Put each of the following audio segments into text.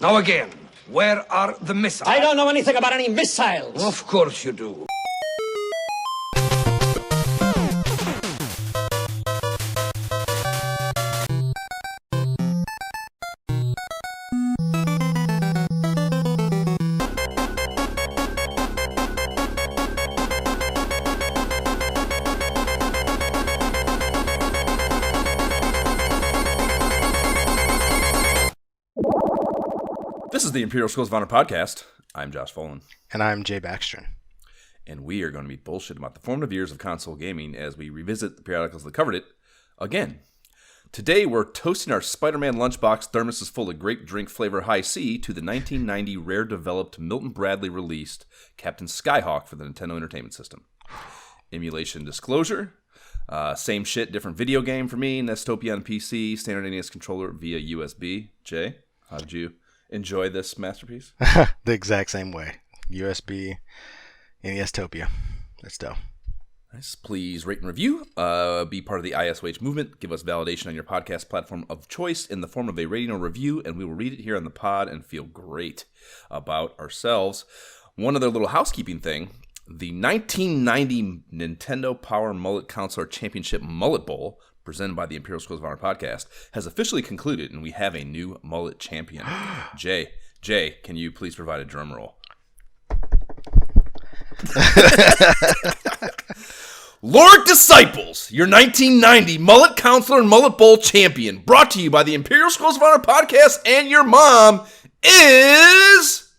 Now again, where are the missiles? I don't know anything about any missiles. Of course you do. This is the Imperial Schools of Honor podcast. I'm Josh Folan. And I'm Jay Baxtron. And we are going to be bullshit about the formative years of console gaming as we revisit the periodicals that covered it again. Today, we're toasting our Spider-Man lunchbox thermoses full of grape drink flavor high C to the 1990 rare-developed Milton Bradley released Captain Skyhawk for the Nintendo Entertainment System. Emulation disclosure. Same shit, different video game for me. Nestopia on PC, standard NES controller via USB. Jay, how did you enjoy this masterpiece? The exact same way. USB, NES-topia. That's dope. Nice. Please rate and review. Be part of the ISOH movement. Give us validation on your podcast platform of choice in the form of a rating or review, and we will read it here on the pod and feel great about ourselves. One other little housekeeping thing. The 1990 Nintendo Power Mullet Counselor Championship Mullet Bowl, presented by the Imperial Schools of Honor podcast, has officially concluded, and we have a new mullet champion. Jay, can you please provide a drum roll? Lord Disciples, your 1990 Mullet Counselor and Mullet Bowl champion, brought to you by the Imperial Schools of Honor podcast, and your mom is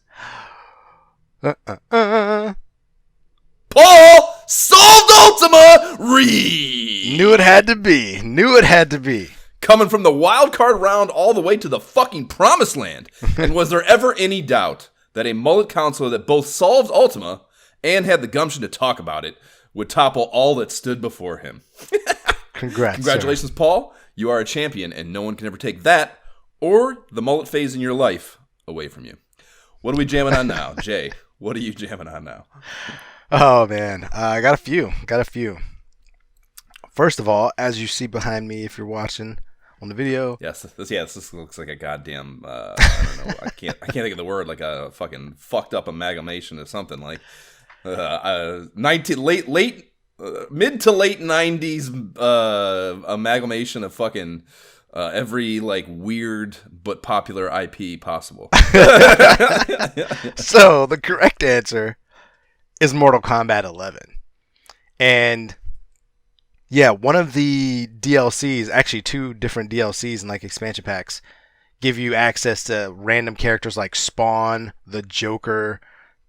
Paul Solved Ultima Reed. Knew it had to be. Coming from the wild card round all the way to the fucking promised land. And was there ever any doubt that a mullet counselor that both solved Ultima and had the gumption to talk about it would topple all that stood before him? Congratulations, sir. Paul. You are a champion, and no one can ever take that or the mullet phase in your life away from you. What are we jamming on now? Jay, what are you jamming on now? Oh, man. I got a few. First of all, as you see behind me, if you're watching on the video. Yes, this looks like a goddamn, I don't know, I can't think of the word, like a fucking fucked up amalgamation of something, like mid to late 90s amalgamation of fucking every like weird but popular IP possible. So the correct answer is Mortal Kombat 11. And yeah, one of the DLCs, actually two different DLCs and like expansion packs, give you access to random characters like Spawn, the Joker,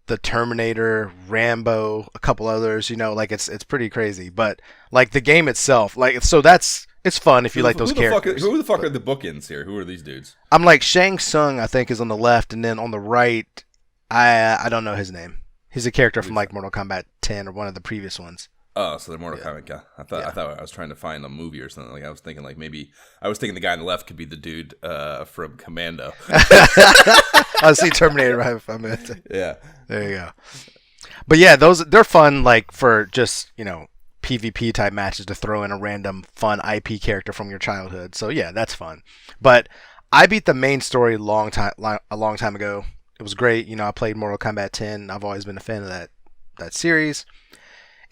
the Terminator, Rambo, a couple others, like it's pretty crazy. But like the game itself, like it's fun if you like those characters. Who the fuck are the bookends here? Who are these dudes? I'm like Shang Tsung, I think, is on the left, and then on the right, I don't know his name. He's a character from like Mortal Kombat 10 or one of the previous ones. Oh, so they're Mortal Kombat guy. I thought I was trying to find a movie or something. Like I was thinking the guy on the left could be the dude from Commando. I see Terminator right if I meant. Yeah. There you go. But yeah, they're fun like for just, PvP type matches to throw in a random fun IP character from your childhood. So yeah, that's fun. But I beat the main story a long time ago. It was great. I played Mortal Kombat 10. I've always been a fan of that series.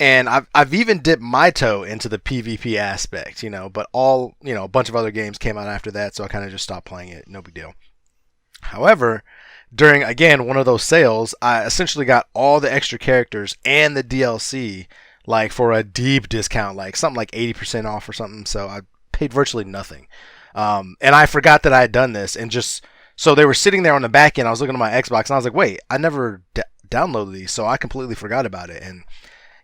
And I've even dipped my toe into the PvP aspect, but a bunch of other games came out after that, so I kind of just stopped playing it. No big deal. However, during, again, one of those sales, I essentially got all the extra characters and the DLC, like, for a deep discount, like something like 80% off or something, so I paid virtually nothing. And I forgot that I had done this, and so they were sitting there on the back end. I was looking at my Xbox, and I was like, wait, I never downloaded these, so I completely forgot about it. And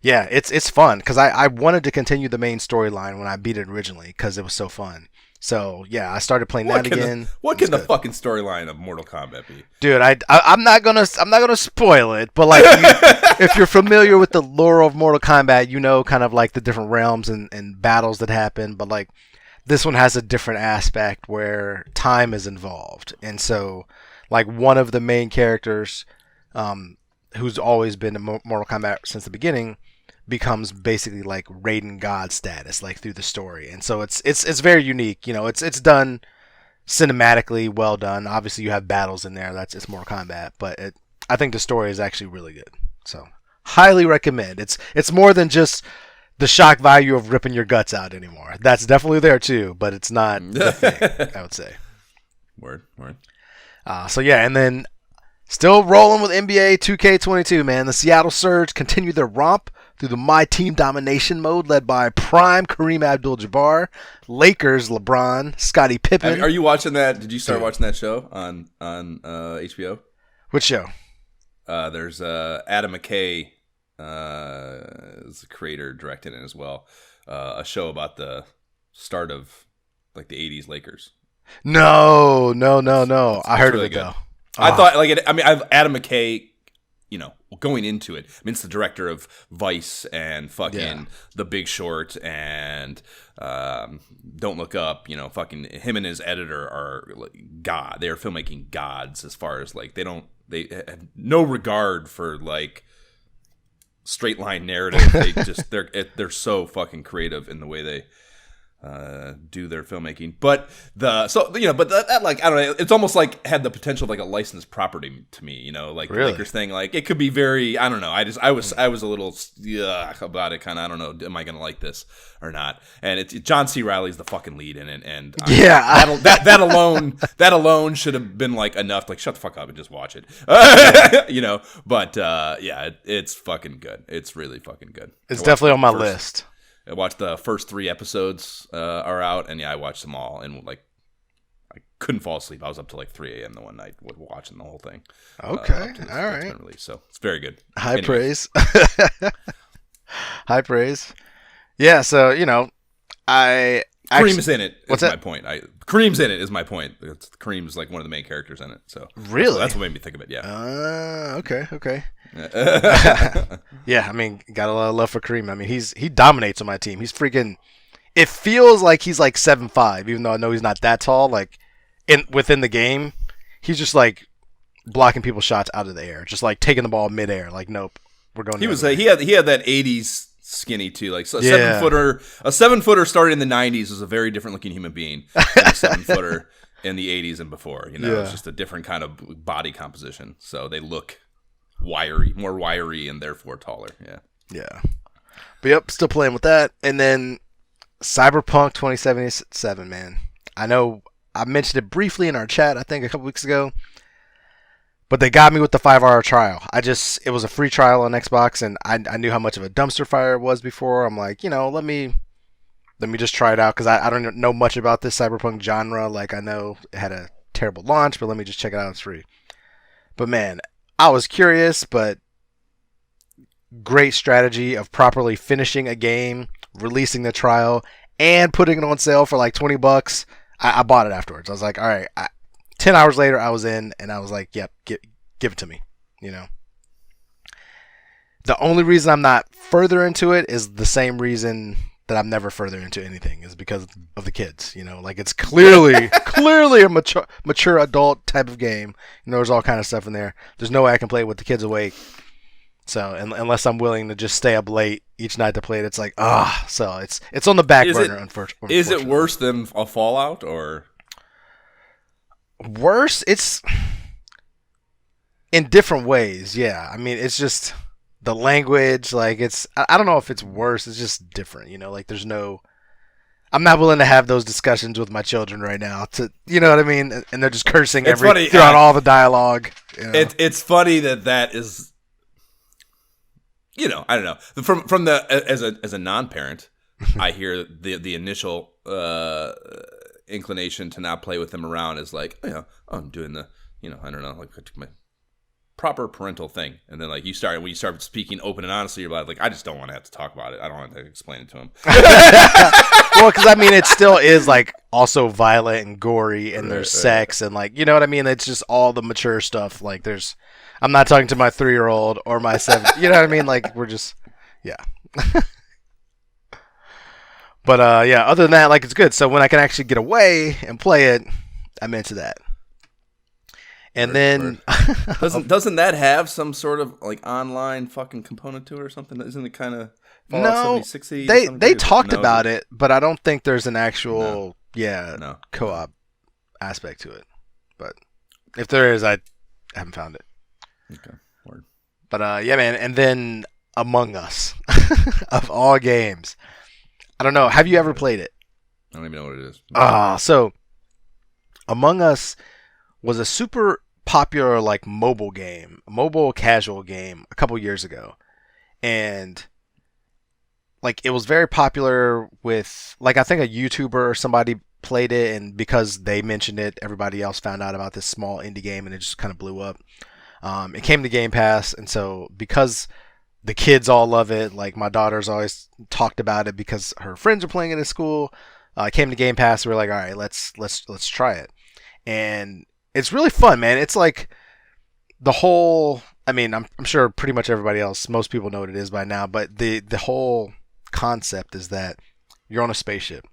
yeah, it's fun, because I wanted to continue the main storyline when I beat it originally, because it was so fun. So yeah, I started playing that again. What can the fucking storyline of Mortal Kombat be? Dude, I'm not gonna spoil it, but like if you're familiar with the lore of Mortal Kombat, kind of like the different realms and battles that happen, but like this one has a different aspect where time is involved. And so like one of the main characters, who's always been in Mortal Kombat since the beginning, becomes basically like Raiden God status, like through the story. And so it's very unique. It's done cinematically well done. Obviously, you have battles in there. It's Mortal Kombat, but I think the story is actually really good. So, highly recommend. It's more than just the shock value of ripping your guts out anymore. That's definitely there too, but it's not the thing, I would say. Word. So yeah, and then still rolling with NBA 2K22, man. The Seattle Surge continue their romp through the My Team Domination mode led by Prime Kareem Abdul-Jabbar, Lakers LeBron, Scottie Pippen. Are you watching that? Did you start watching that show on HBO? Which show? There's Adam McKay is the creator, directing it as well. A show about the start of like the '80s Lakers. No. I heard really of it good. Though. I thought I've Adam McKay, going into it. I mean, it's the director of Vice and fucking The Big Short and Don't Look Up. Fucking him and his editor are like god. They are filmmaking gods as far as like they have no regard for like straight line narrative. They're so fucking creative in the way they do their filmmaking, but that like I don't know, it's almost like had the potential of like a licensed property to me, like the really? Lakers thing, like it could be very, I don't know, I was a little about it, kind of, I don't know, am I gonna like this or not? And it's John C. Reilly's the fucking lead in it, and that alone should have been like enough, like shut the fuck up and just watch it, but it's fucking good. It's really fucking good. It's definitely on my list. I watched the first 3 episodes are out, and I watched them all, and like I couldn't fall asleep. I was up till like 3 a.m. the one night watching the whole thing. Okay, all right. Released, so it's very good. High praise. High praise. Yeah, so Kareem's in it. What's my point? Kareem's in it is my point. Kareem's like one of the main characters in it. So really, that's what made me think of it. Yeah. Okay. Yeah, I mean, got a lot of love for Kareem. I mean, he dominates on my team. He's freaking. It feels like he's like 7'5", even though I know he's not that tall. Like within the game, he's just like blocking people's shots out of the air, just like taking the ball midair. Like, nope, we're going. He had that 80s skinny too, like so a 7-footer. A 7-footer started in the 90s was a very different looking human being than a 7-footer in the 80s and before. It's just a different kind of body composition. So they look more wiry, and therefore taller. Yeah. But yep, still playing with that. And then Cyberpunk 2077, man. I know I mentioned it briefly in our chat, I think a couple weeks ago. But they got me with the 5-hour trial. It was a free trial on Xbox, and I knew how much of a dumpster fire it was before. I'm like, let me just try it out, because I don't know much about this Cyberpunk genre. Like, I know it had a terrible launch, but let me just check it out. It's free. But man, I was curious, but great strategy of properly finishing a game, releasing the trial, and putting it on sale for like $20. I bought it afterwards. I was like, all right. 10 hours later, I was in, and I was like, yep, give it to me. The only reason I'm not further into it is the same reason that I'm never further into anything, is because of the kids. Like it's clearly a mature adult type of game. There's all kind of stuff in there. There's no way I can play it with the kids awake. So unless I'm willing to just stay up late each night to play it, it's like so it's on the back burner. Unfortunately, is it worse than a Fallout or worse? It's in different ways. Yeah, I mean, it's just the language. Like I don't know if it's worse. It's just different. Like there's no. I'm not willing to have those discussions with my children right now. You know what I mean? And they're just cursing throughout all the dialogue. It's funny that is. I don't know. From the as a non-parent, I hear the initial inclination to not play with them around is like, I'm doing the, I don't know, like my proper parental thing. And then like when you start speaking open and honestly about it, like I just don't want to have to talk about it. I don't want to explain it to them. Well, because I mean, it still is like also violent and gory, and there's sex and like, you know what I mean? It's just all the mature stuff. Like I'm not talking to my 3-year-old or my 7. You know what I mean? Like we're just, yeah. But other than that, like it's good. So when I can actually get away and play it, I'm into that. And then doesn't that have some sort of like online fucking component to it or something? Isn't it kind of no? They talked about it, but I don't think there's an actual co-op aspect to it. But if there is, I haven't found it. Okay, word. But yeah, man. And then Among Us, of all games, I don't know. Have you ever played it? I don't even know what it is. So Among Us was a super popular like mobile casual game a couple years ago, and like it was very popular with like I think a YouTuber or somebody played it, and because they mentioned it, everybody else found out about this small indie game, and it just kind of blew up. It came to Game Pass, and so because the kids all love it, like my daughter's always talked about it because her friends are playing it at school. It came to Game Pass. We're like, all right, let's try it, and it's really fun, man. It's like the whole. I mean, I'm sure pretty much everybody else, most people know what it is by now, but the whole concept is that you're on a spaceship,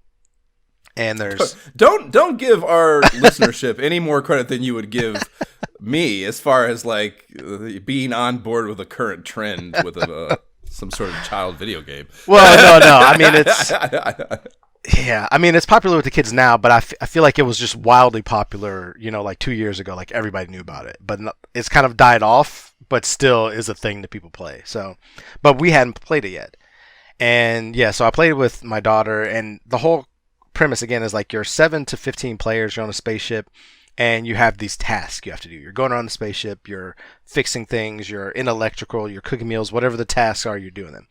and there's don't give our listenership any more credit than you would give me as far as like being on board with a current trend with some sort of child video game. Well, no. I mean, it's popular with the kids now, but I feel like it was just wildly popular, like 2 years ago. Like everybody knew about it, but it's kind of died off, but still is a thing that people play. So, but we hadn't played it yet. And yeah, so I played it with my daughter, and the whole premise again is like you're 7 to 15 players, you're on a spaceship, and you have these tasks you have to do. You're going around the spaceship, you're fixing things, you're in electrical, you're cooking meals, whatever the tasks are, you're doing them.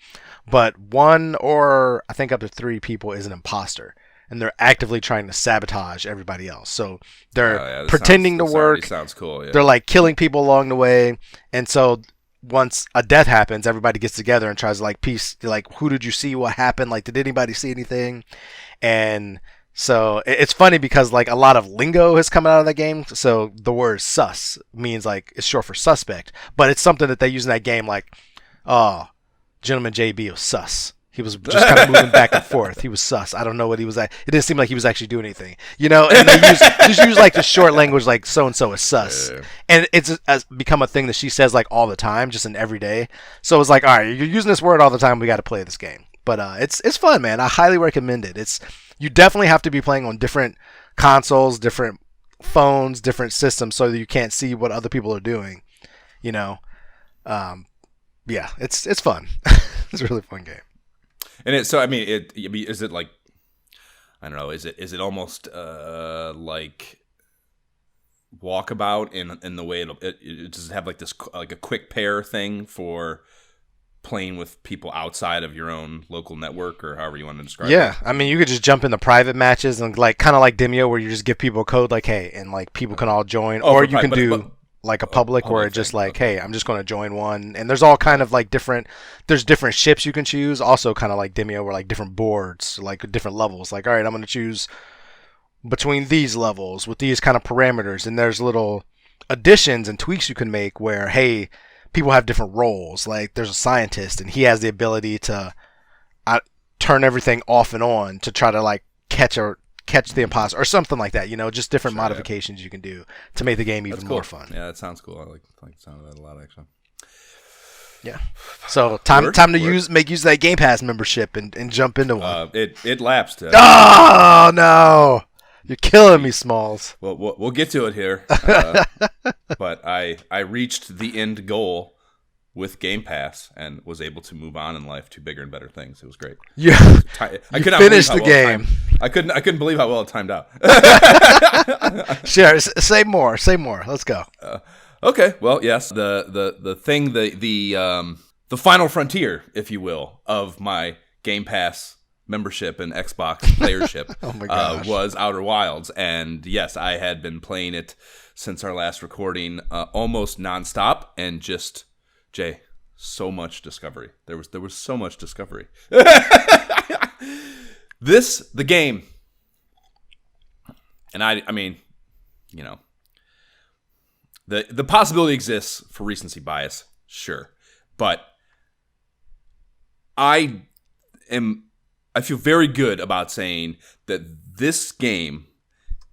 But one or I think up to 3 people is an imposter, and they're actively trying to sabotage everybody else. So they're pretending to work. Sounds cool. Yeah. They're like killing people along the way, and so once a death happens, everybody gets together and tries to like piece, like, who did you see? What happened? Like, did anybody see anything? And so it's funny because like a lot of lingo has come out of that game. So the word sus means like it's short for suspect, but it's something that they use in that game. Like, oh, Gentleman JB was sus. He was just kind of moving back and forth. He was sus. I don't know what he was at. It didn't seem like he was actually doing anything, And they just use like the short language, like so and so is sus, and it's become a thing that she says like all the time, just in everyday. So it's like, all right, you're using this word all the time. We got to play this game. But it's fun, man. I highly recommend it. You definitely have to be playing on different consoles, different phones, different systems, so that you can't see what other people are doing. Yeah, it's fun. It's a really fun game. And is it like, I don't know, is it almost like Walkabout in the way it does it have like this like a quick pair thing for playing with people outside of your own local network, or however you want to describe it? Yeah, I mean, you could just jump into private matches and like kind of like Demio, where you just give people a code like, hey, and like people can all join, or you can do like a public where it's just like, hey, I'm just going to join one, and there's all kind of like different ships you can choose, also kind of like Demio, where like different boards, like different levels, like, all right, I'm going to choose between these levels with these kind of parameters, and there's little additions and tweaks you can make where, hey, people have different roles. Like there's a scientist, and he has the ability to turn everything off and on to try to like catch the imposter or something like that. Just different modifications you can do to make the game even more fun. Yeah, that sounds cool. I like the sound of that a lot, actually. Yeah. So time to make use of that Game Pass membership and jump into one. It lapsed. Oh no! You're killing me, Smalls. Well, we'll get to it here. But I reached the end goal with Game Pass and was able to move on in life to bigger and better things. It was great. Yeah, I could not finish the game. I couldn't believe how well it timed out. Sure, say more. Let's go. Okay. Well, yes. The thing, the final frontier, if you will, of my Game Pass membership and Xbox playership oh my gosh. Was Outer Wilds, and yes, I had been playing it since our last recording, almost nonstop, and just Jay, so much discovery. There was so much discovery. The game, and I mean, the possibility exists for recency bias, sure, but I feel very good about saying that this game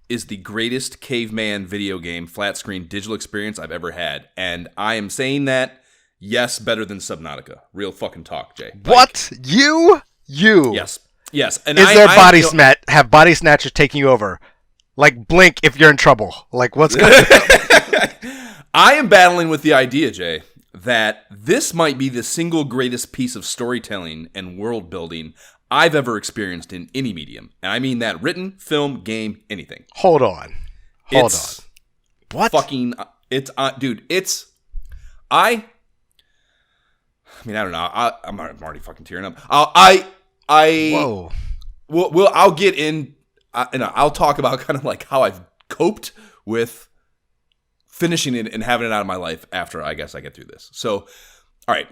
is the greatest caveman video game, flat screen digital experience I've ever had. And I am saying that, yes, better than Subnautica. Real fucking talk, Jay. What? You? Yes. And have body snatchers taking you over? Like, blink if you're in trouble. Like, what's going on? I am battling with the idea, Jay, that this might be the single greatest piece of storytelling and world building I've ever experienced in any medium. And I mean that written, film, game, anything. Hold on. What? Fucking, it's, dude, it's, I mean, I don't know. I'm already fucking tearing up. Whoa. I'll get in, and I'll talk about kind of like how I've coped with finishing it and having it out of my life after I guess I get through this. So, all right.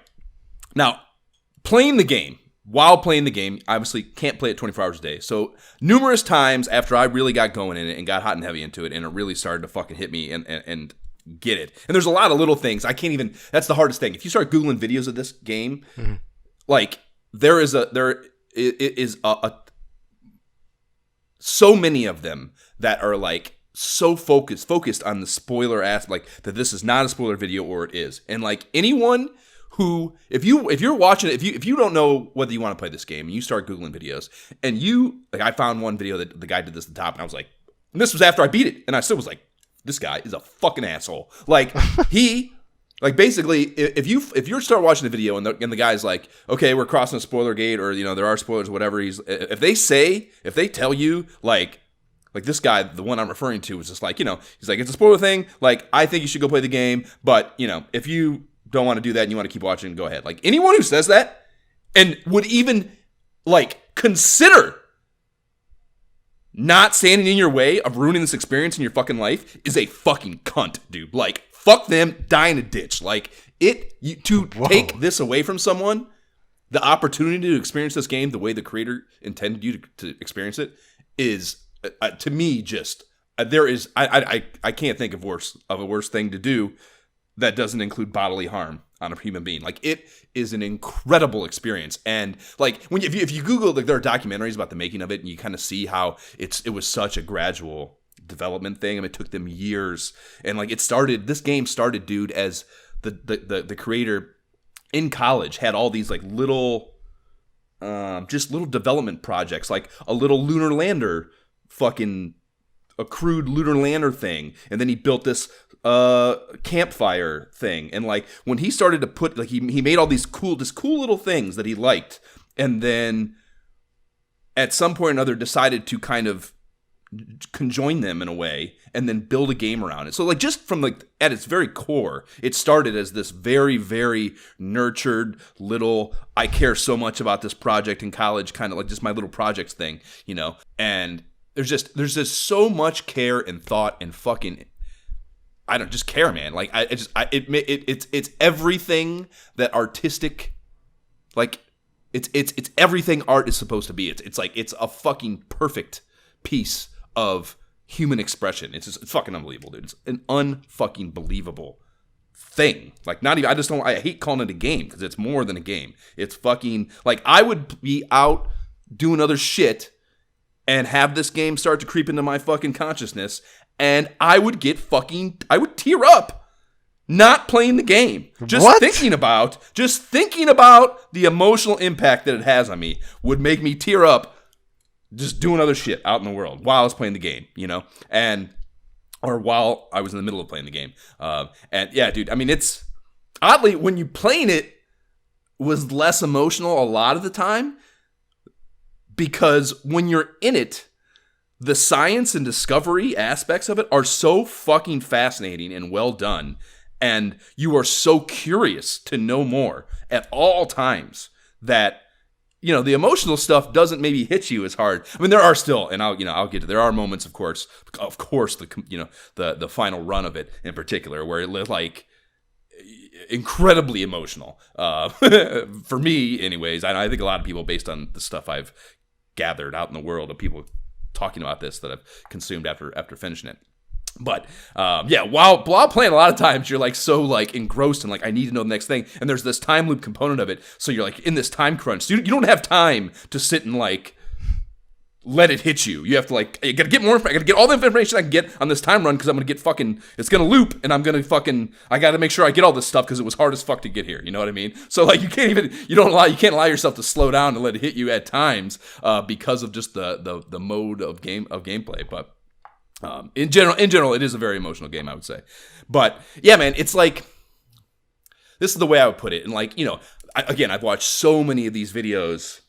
Now, while playing the game, obviously can't play it 24 hours a day. So, numerous times after I really got going in it and got hot and heavy into it, and it really started to fucking hit me and get it. And there's a lot of little things. I can't even, that's the hardest thing. If you start Googling videos of this game, like, there is so many of them that are like, so focused on the spoiler aspect, like that this is not a spoiler video or it is. And like anyone who, if you're watching it, if you don't know whether you want to play this game and you start Googling videos and I found one video that the guy did this at the top and I was like, and this was after I beat it and I still was like, this guy is a fucking asshole. Like basically if you start watching the video and the guy's like, okay, we're crossing a spoiler gate or, there are spoilers, whatever. If they tell you like this guy, the one I'm referring to, was just like, he's like, it's a spoiler thing. Like, I think you should go play the game. But, if you don't want to do that and you want to keep watching, go ahead. Like, anyone who says that and would even, like, consider not standing in your way of ruining this experience in your fucking life is a fucking cunt, dude. Like, fuck them, die in a ditch. Like, take this away from someone, the opportunity to experience this game the way the creator intended you to experience it is... to me, just there is I can't think of a worse thing to do that doesn't include bodily harm on a human being. Like, it is an incredible experience, and like if you Google, like, there are documentaries about the making of it, and you kind of see how it was such a gradual development thing. I mean, it took them years, and like this game started, dude, as the creator in college had all these like little development projects, like a little lunar lander. Fucking a crude lunar lander thing, and then he built this campfire thing, and like when he started to put, like, he made all these cool little things that he liked, and then at some point or another decided to kind of conjoin them in a way and then build a game around it. So like, just from like at its very core, it started as this very, very nurtured little, I care so much about this project in college, kind of like just my little projects thing, and there's just so much care and thought and fucking, I don't just care, man. Like, it's everything that artistic, like, it's everything art is supposed to be. It's like, it's a fucking perfect piece of human expression. It's fucking unbelievable, dude. It's an unfucking believable thing. Like, not even, I hate calling it a game because it's more than a game. It's fucking, like, I would be out doing other shit and have this game start to creep into my fucking consciousness, and I would tear up not playing the game. Just thinking about the emotional impact that it has on me would make me tear up just doing other shit out in the world while I was playing the game, or while I was in the middle of playing the game. And yeah, dude, I mean, it's oddly, when you playing it was less emotional a lot of the time, because when you're in it, the science and discovery aspects of it are so fucking fascinating and well done. And you are so curious to know more at all times that, the emotional stuff doesn't maybe hit you as hard. I mean, there are still, and I'll get to, there are moments, of course, the final run of it in particular, where it was like incredibly emotional. For me, anyways, I think a lot of people, based on the stuff I've gathered out in the world of people talking about this that I've consumed after finishing it. But while playing, a lot of times you're like so like engrossed and like, I need to know the next thing, and there's this time loop component of it, so you're like in this time crunch, so you don't have time to sit and like let it hit you. You have to like, I gotta get all the information I can get on this time run, because I'm gonna get fucking, it's gonna loop, and I'm gonna fucking, I gotta make sure I get all this stuff because it was hard as fuck to get here. You know what I mean? So like, you can't allow yourself to slow down and let it hit you at times, because of just the mode of gameplay. But In general, it is a very emotional game, I would say. But yeah, man, it's like, this is the way I would put it. And like, I've watched so many of these videos,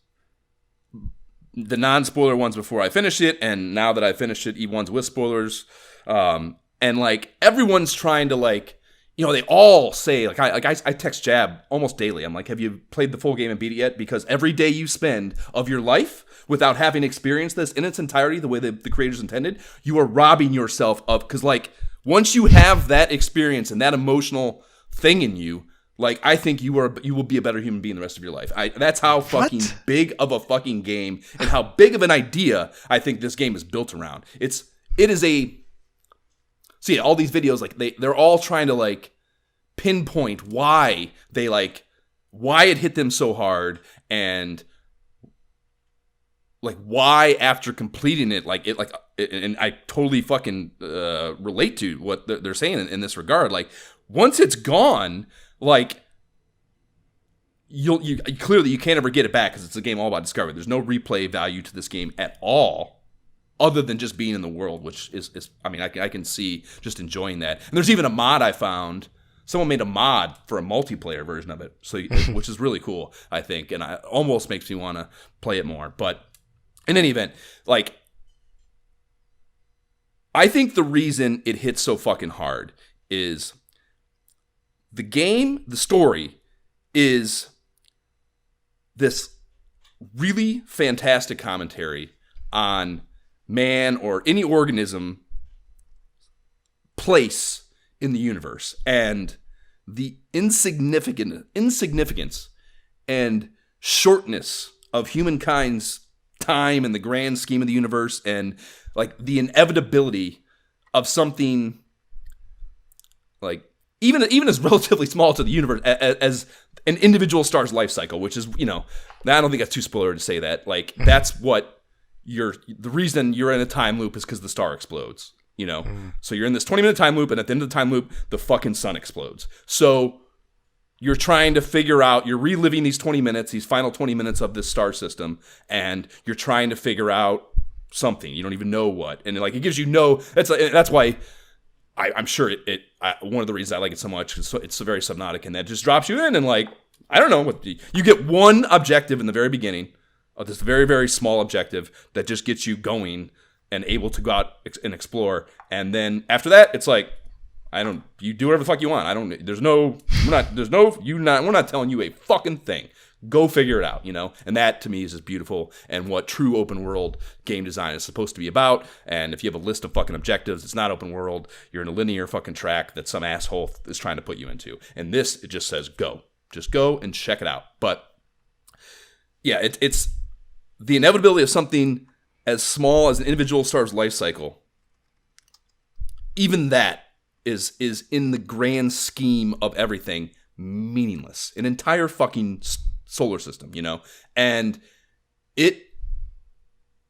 the non-spoiler ones before I finished it, and now that I finished it, ones with spoilers. And like, everyone's trying to like, they all say, like I text Jab almost daily. I'm like, have you played the full game and beat it yet? Because every day you spend of your life without having experienced this in its entirety, the way that the creators intended, you are robbing yourself of, because like, once you have that experience and that emotional thing in you, like, I think you will be a better human being the rest of your life. That's how fucking big of a fucking game and how big of an idea I think this game is built around. It is a, see, all these videos, like they're all trying to like pinpoint why it hit them so hard, and like why after completing it, and I totally fucking relate to what they're saying in this regard. Like, once it's gone, like, you clearly you can't ever get it back, because it's a game all about discovery. There's no replay value to this game at all, other than just being in the world, which is I mean, I can see just enjoying that. And there's even a mod I found. Someone made a mod for a multiplayer version of it, so which is really cool, I think, and it almost makes me want to play it more. But in any event, like, I think the reason it hits so fucking hard is the game, the story, is this really fantastic commentary on man or any organism place in the universe, and the insignificance and shortness of humankind's time in the grand scheme of the universe, and like the inevitability of something like even as relatively small to the universe as an individual star's life cycle, which is, I don't think that's too spoiler to say that. Like, that's what the reason you're in a time loop is because the star explodes, So you're in this 20-minute time loop, and at the end of the time loop, the fucking sun explodes. So you're trying to figure out, you're reliving these 20 minutes, these final 20 minutes of this star system, and you're trying to figure out something. You don't even know what. And like, it gives you that's why I'm sure one of the reasons I like it so much is it's so very subnautic, and that just drops you in, and like, I don't know, you get one objective in the very beginning of this very, very small objective that just gets you going and able to go out and explore. And then after that, it's like, you do whatever the fuck you want. We're not telling you a fucking thing. Go figure it out, And that, to me, is just beautiful, and what true open world game design is supposed to be about. And if you have a list of fucking objectives, it's not open world. You're in a linear fucking track that some asshole is trying to put you into. And this, it just says go. Just go and check it out. But yeah, it's the inevitability of something as small as an individual star's life cycle. Even that is in the grand scheme of everything meaningless. An entire fucking solar system, and it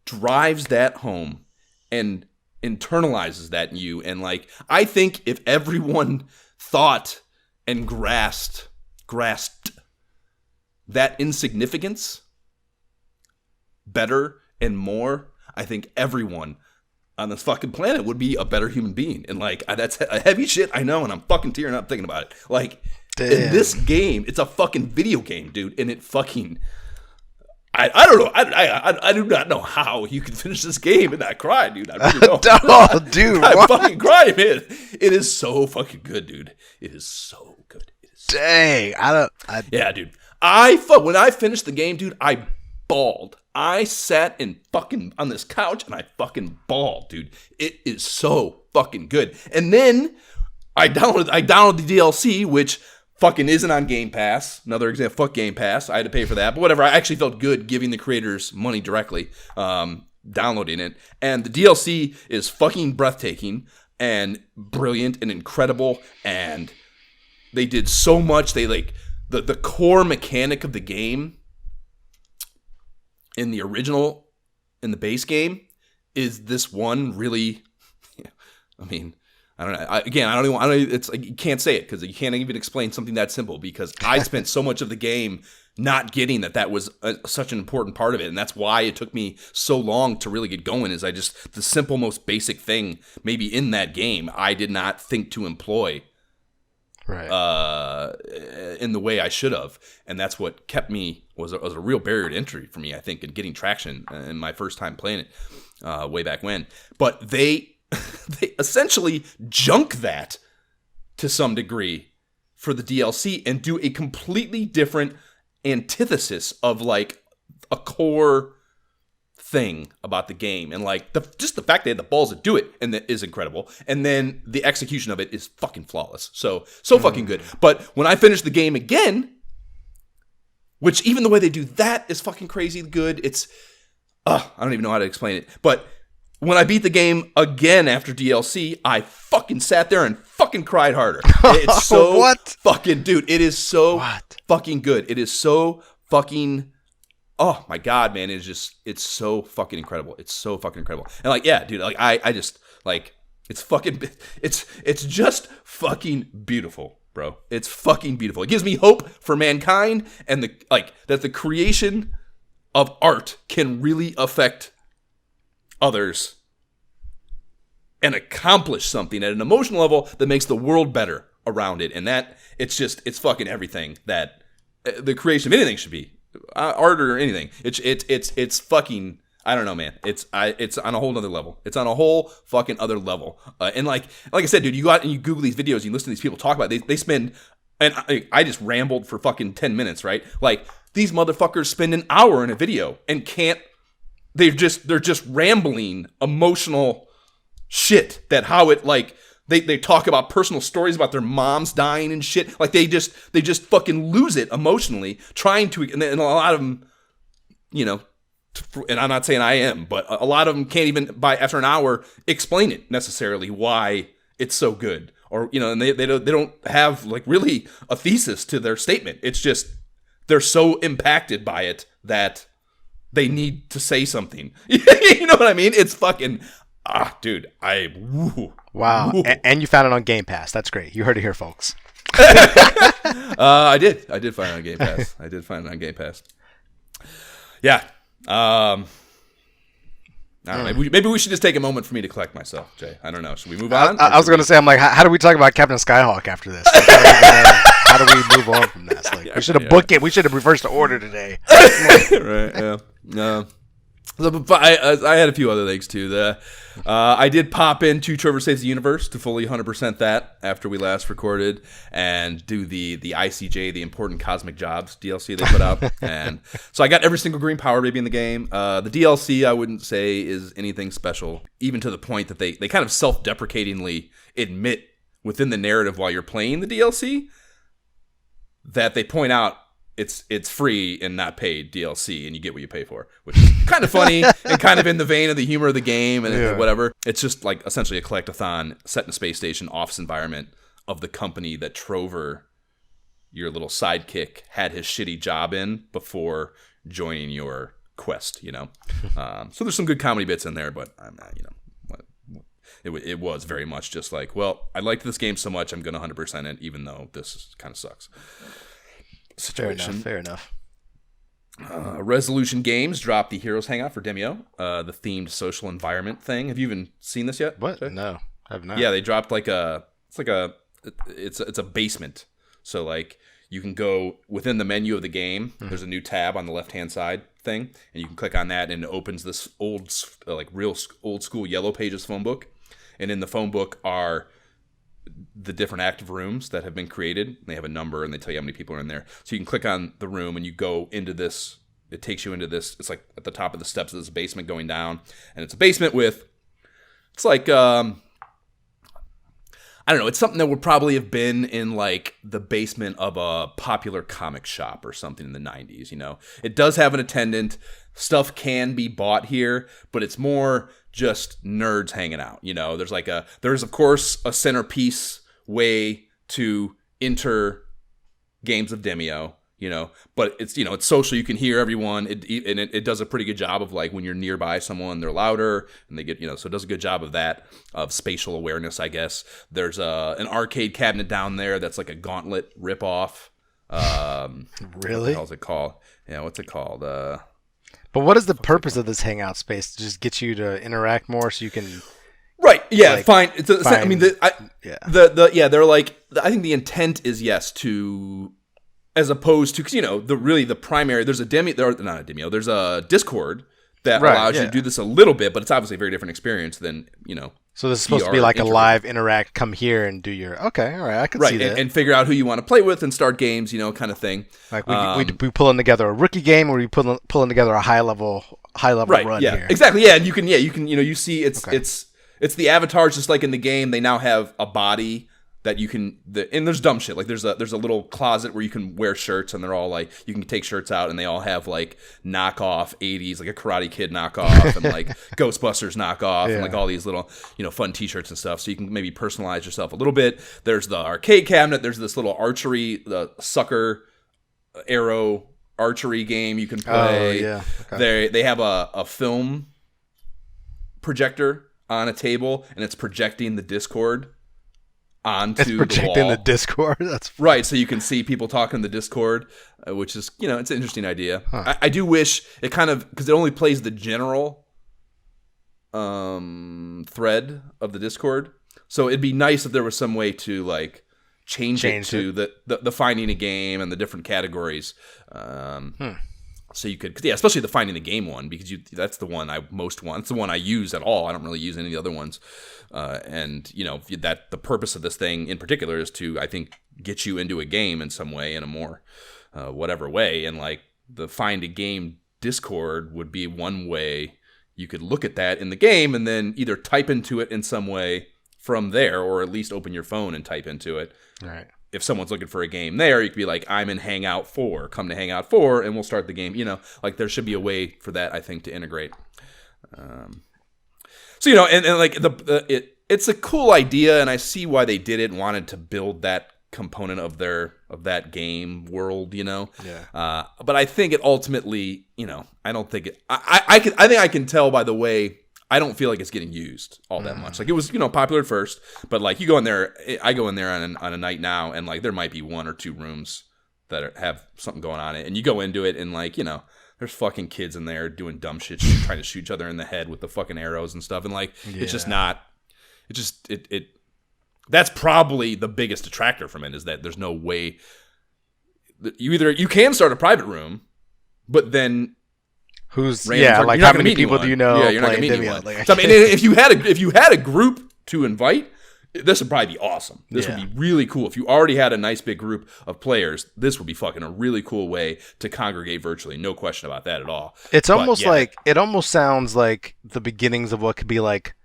drives that home and internalizes that in you. And like, I think if everyone thought and grasped that insignificance better and more, I think everyone on this fucking planet would be a better human being. And like, that's a heavy shit, I know, and I'm fucking tearing up thinking about it. Like, damn. In this game, it's a fucking video game, dude, and it fucking, I don't know, I do not know how you can finish this game and not cry, dude. I really don't. Oh, dude, I'm fucking crying, man. It is so fucking good, dude. It is so good. Dang, yeah, dude. When I finished the game, dude, I bawled. I sat in fucking on this couch and I fucking bawled, dude. It is so fucking good. And then I downloaded the DLC, which fucking isn't on Game Pass. Another example, fuck Game Pass. I had to pay for that, but whatever. I actually felt good giving the creators money directly, downloading it. And the DLC is fucking breathtaking and brilliant and incredible. And they did so much. They like the core mechanic of the game in the base game is this one really, I mean, I don't know. I don't. It's like you can't say it because you can't even explain something that simple. Because I spent so much of the game not getting that was such an important part of it, and that's why it took me so long to really get going. Is the simple, most basic thing maybe in that game I did not think to employ, right? In the way I should have, and that's what kept me was a real barrier to entry for me. I think in getting traction in my first time playing it way back when. But they essentially junk that to some degree for the DLC and do a completely different antithesis of like a core thing about the game, and like just the fact they had the balls to do it and that is incredible, and then the execution of it is fucking flawless, so fucking good. But when I finished the game again, which even the way they do that is fucking crazy good, it's I don't even know how to explain it, but when I beat the game again after DLC, I fucking sat there and fucking cried harder. It's so fucking, dude, it is so fucking good. It is so fucking, oh my God, man. It's so fucking incredible. It's so fucking incredible. And like, yeah, dude, like I just like, it's just fucking beautiful, bro. It's fucking beautiful. It gives me hope for mankind and that the creation of art can really affect others and accomplish something at an emotional level that makes the world better around it. And that it's fucking everything that the creation of anything should be, art or anything. It's fucking, I don't know, man. It's on a whole other level. It's on a whole fucking other level. And like I said, dude, you go out and you Google these videos, you listen to these people talk about it. They spend, and I just rambled for fucking 10 minutes, right? Like these motherfuckers spend an hour in a video and can't. They're just rambling emotional shit that how it like they talk about personal stories about their moms dying and shit. Like they just fucking lose it emotionally trying to, and a lot of them, you know, and I'm not saying I am, but a lot of them can't even after an hour explain it necessarily why it's so good, or you know, and they don't have like really a thesis to their statement. It's just they're so impacted by it that they need to say something. You know what I mean? It's fucking, dude, wow. And you found it on Game Pass. That's great. You heard it here, folks. I did find it on Game Pass. Yeah. I don't know. Maybe we should just take a moment for me to collect myself, Jay. I don't know. Should we move on? I was going to say, I'm like, how do we talk about Captain Skyhawk after this? Like, how do we move on from this? Like, we should have booked it. We should have reversed the order today. Right, yeah. No. I had a few other things too. I did pop into Trevor Saves the Universe to fully 100% that after we last recorded, and do the ICJ, the Important Cosmic Jobs DLC they put out. And so I got every single green power baby in the game. The DLC I wouldn't say is anything special, even to the point that they kind of self-deprecatingly admit within the narrative while you're playing the DLC that they point out it's free and not paid DLC, and you get what you pay for, which is kind of funny and kind of in the vein of the humor of the game and whatever. It's just like essentially a collectathon set in a space station office environment of the company that Trover, your little sidekick, had his shitty job in before joining your quest, you know? So there's some good comedy bits in there, but I'm not, you know, it was very much just like, well, I liked this game so much, I'm going to 100% it, even though this kind of sucks. Situation. Fair enough. Resolution Games dropped the Heroes Hangout for Demio, the themed social environment thing. Have you even seen this yet? What? Jay? No, I have not. Yeah, they dropped it's a basement. So like you can go within the menu of the game. There's a new tab on the left-hand side thing, and you can click on that, and it opens this real old school Yellow Pages phone book. And in the phone book are the different active rooms that have been created. They have a number and they tell you how many people are in there. So you can click on the room and you go into this. It takes you into this. It's like at the top of the steps of this basement going down. And it's a basement with, it's like, I don't know. It's something that would probably have been in like the basement of a popular comic shop or something in the 90s, you know. It does have an attendant. Stuff can be bought here, but it's more just nerds hanging out, you know. There's of course a centerpiece way to enter games of Demio, but it's social. You can hear everyone. It does a pretty good job of like when you're nearby someone, they're louder and they get, so it does a good job of that, of spatial awareness, I guess. There's an arcade cabinet down there that's like a Gauntlet ripoff. Really? What the hell's it called? Yeah, what's it called? But what is the purpose of this hangout space? To just get you to interact more so you can... Right. Yeah. Like, fine. I mean, they're like. I think the intent is to, as opposed to, because the primary. There's a not a Demio. There's a Discord that allows you to do this a little bit, but it's obviously a very different experience than So this is supposed to be like a live interact. Come here and do your okay. All right, I can see that. And figure out who you want to play with and start games. Kind of thing. Like we pulling together a rookie game, or we pulling together a high level run here. Exactly. Yeah, and you can you see it's the avatars just like in the game. They now have a body that you can and there's dumb shit. Like there's a little closet where you can wear shirts and they're all like you can take shirts out and they all have like knockoff 80s, like a Karate Kid knockoff and like Ghostbusters knockoff and like all these little, fun t-shirts and stuff. So you can maybe personalize yourself a little bit. There's the arcade cabinet, there's this little archery, the sucker arrow archery game you can play. Oh, yeah. Okay. They have a film projector on a table and it's projecting the Discord onto the wall. The Discord. That's right. So you can see people talking in the Discord, which is it's an interesting idea. Huh. I do wish it kind of because it only plays the general thread of the Discord. So it'd be nice if there was some way to like change it to the finding a game and the different categories. So you could, especially the finding the game one, because that's the one I most want. It's the one I use at all. I don't really use any of the other ones. And that the purpose of this thing in particular is to, I think, get you into a game in some way, in a more whatever way. And like the find a game Discord would be one way you could look at that in the game and then either type into it in some way from there, or at least open your phone and type into it. All right. If someone's looking for a game there, you could be like, I'm in Hangout 4. Come to Hangout 4, and we'll start the game. Like there should be a way for that, I think, to integrate. So, and like it's a cool idea, and I see why they did it and wanted to build that component of that game world, Yeah. But I think it ultimately, I don't think it. I think I can tell by the way. I don't feel like it's getting used all that much. Like it was, popular at first, but like you go in there, I go in there on a night now, and like there might be one or two rooms that have something going on in it, and you go into it, and like there's fucking kids in there doing dumb shit, trying to shoot each other in the head with the fucking arrows and stuff, and like it's just not. It just it. That's probably the biggest detractor from it is that there's no way. You can start a private room, but then. Who's like how many people do you know? Yeah, you're not gonna meet anyone. So, I mean, if you had a group to invite, this would probably be awesome. This would be really cool. If you already had a nice big group of players, this would be fucking a really cool way to congregate virtually. No question about that at all. It's almost like it almost sounds like the beginnings of what could be like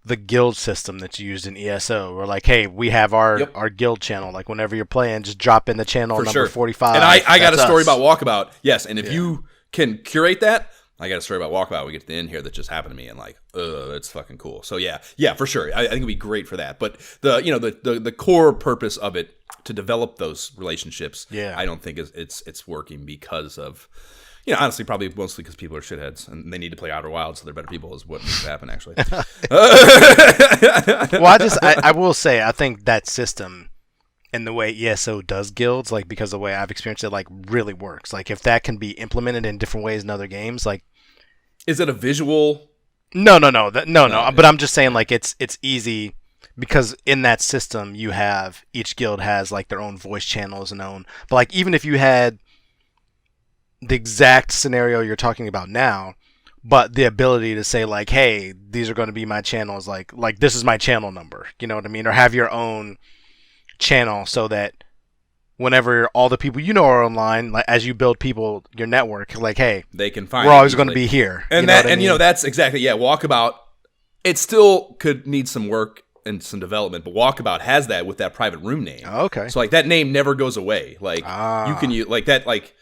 the guild system that's used in ESO. Or like, hey, we have our guild channel. Like whenever you're playing, just drop in the channel number 45. And I got a story about Walkabout. Yes, and if you can curate that. I got a story about Walkabout. We get to the end here that just happened to me, and like, it's fucking cool. So yeah, for sure. I think it'd be great for that. But the core purpose of it to develop those relationships, I don't think it's working because of, honestly, probably mostly because people are shitheads and they need to play Outer Wilds, so they're better people is what needs to happen actually. Well, I will say I think that system. And the way ESO does guilds, like because the way I've experienced it, like really works. Like if that can be implemented in different ways in other games, like is it a visual? No. But I'm just saying, like it's easy because in that system you have each guild has like their own voice channels and own. But like even if you had the exact scenario you're talking about now, but the ability to say like, hey, these are going to be my channels, like this is my channel number. You know what I mean? Or have your own channel so that whenever all the people are online, like as you build people your network, like hey, they can find we're always going to be here, and that's exactly Walkabout. It still could need some work and some development, but Walkabout has that with that private room name. Oh, okay, so like that name never goes away. Like you can use like that, like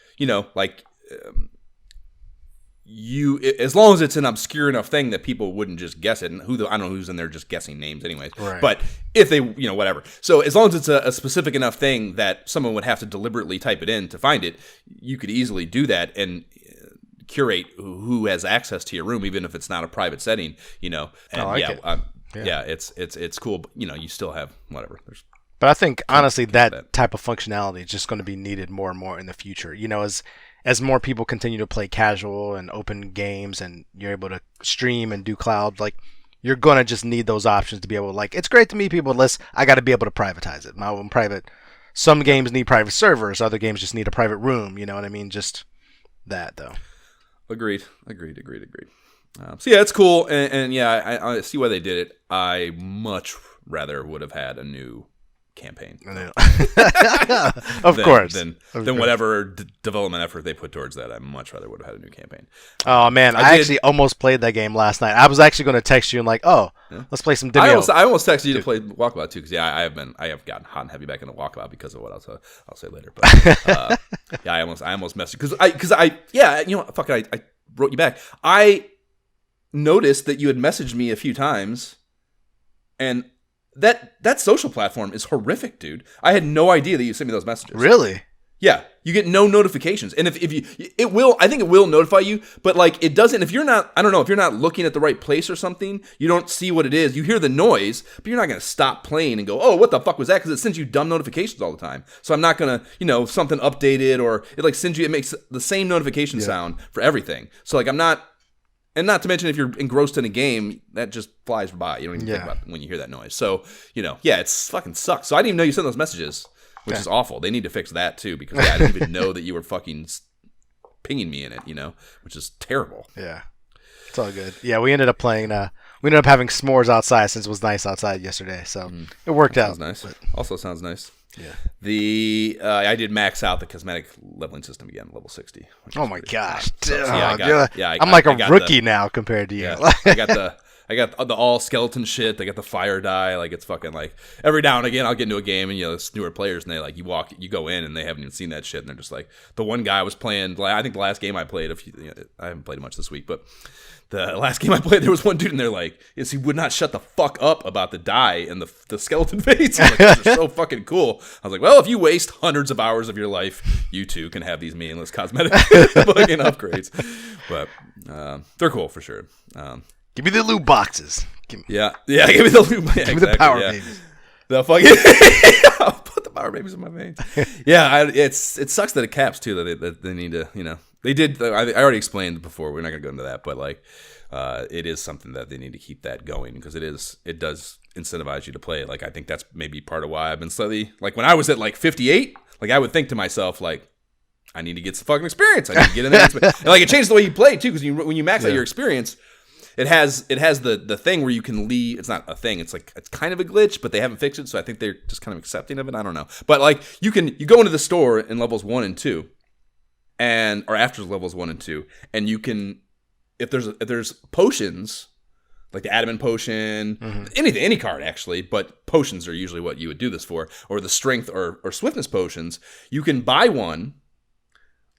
as long as it's an obscure enough thing that people wouldn't just guess it, and I don't know who's in there just guessing names anyways. Right. But if they, whatever. So as long as it's a specific enough thing that someone would have to deliberately type it in to find it, you could easily do that and curate who has access to your room, even if it's not a private setting. And I like it. It's cool. But, you still have whatever. But I think honestly that type of functionality is just going to be needed more and more in the future. As more people continue to play casual and open games, and you're able to stream and do cloud, like you're gonna just need those options to be able to, it's great to meet people, but I got to be able to privatize it. My own private. Some games need private servers. Other games just need a private room. You know what I mean? Just that though. Agreed. So yeah, it's cool, and yeah, I see why they did it. I much rather would have had a new campaign, of course, than whatever development effort they put towards that. I much rather would have had a new campaign. Oh man, I actually almost played that game last night. I was actually going to text you and let's play some Demi. I almost texted you to play Walkabout too, because I have gotten hot and heavy back into Walkabout because of what I'll say later. But I almost messaged because I wrote you back. I noticed that you had messaged me a few times, and that social platform is horrific, dude. I had no idea that you sent me those messages. Really? Yeah, you get no notifications, and if you, it will. I think it will notify you, but it doesn't. If you're not, I don't know, if you're not looking at the right place or something, you don't see what it is. You hear the noise, but you're not gonna stop playing and go, "Oh, what the fuck was that?" Because it sends you dumb notifications all the time. So I'm not gonna, something updated, or it sends you. It makes the same notification sound for everything. So I'm not. And not to mention, if you're engrossed in a game, that just flies by. You don't even think about it when you hear that noise. So, it's fucking sucks. So I didn't even know you sent those messages, which is awful. They need to fix that too, because I didn't even know that you were fucking pinging me in it, which is terrible. Yeah. It's all good. Yeah, we ended up playing, we ended up having s'mores outside since it was nice outside yesterday. So it worked out. Sounds nice. But... Also sounds nice. Yeah. I did max out the cosmetic leveling system again, level 60. Oh my gosh! I'm like a rookie now compared to you. Yeah, I got the all skeleton shit. I got the fire die. It's fucking every now and again I'll get into a game and it's newer players and they you go in and they haven't even seen that shit and they're just the one guy I was playing. I think the last game I played I haven't played much this week, but the last game I played, there was one dude in there he would not shut the fuck up about the die and the skeleton face. These are so fucking cool. I was like, well, if you waste hundreds of hours of your life, you too can have these meaningless cosmetic fucking upgrades. But they're cool for sure. Give me the loot boxes. Give me the loot. Give me the power babies. The fucking I'll put the power babies in my veins. It sucks that it caps too. That they need to they did. I already explained before. We're not gonna go into that, but it is something that they need to keep that going because it does incentivize you to play. I think that's maybe part of why I've been slightly when I was at 58. I would think to myself I need to get some fucking experience. I need to get in there. And it changes the way you play too because when you max out your experience. It has the thing where you can leave. It's not a thing. It's it's kind of a glitch, but they haven't fixed it, so I think they're just kind of accepting of it. I don't know, but you go into the store in levels 1 and 2, or after levels 1 and 2, and you can if there's potions the adamant potion, any card actually, but potions are usually what you would do this for, or the strength or swiftness potions. You can buy one.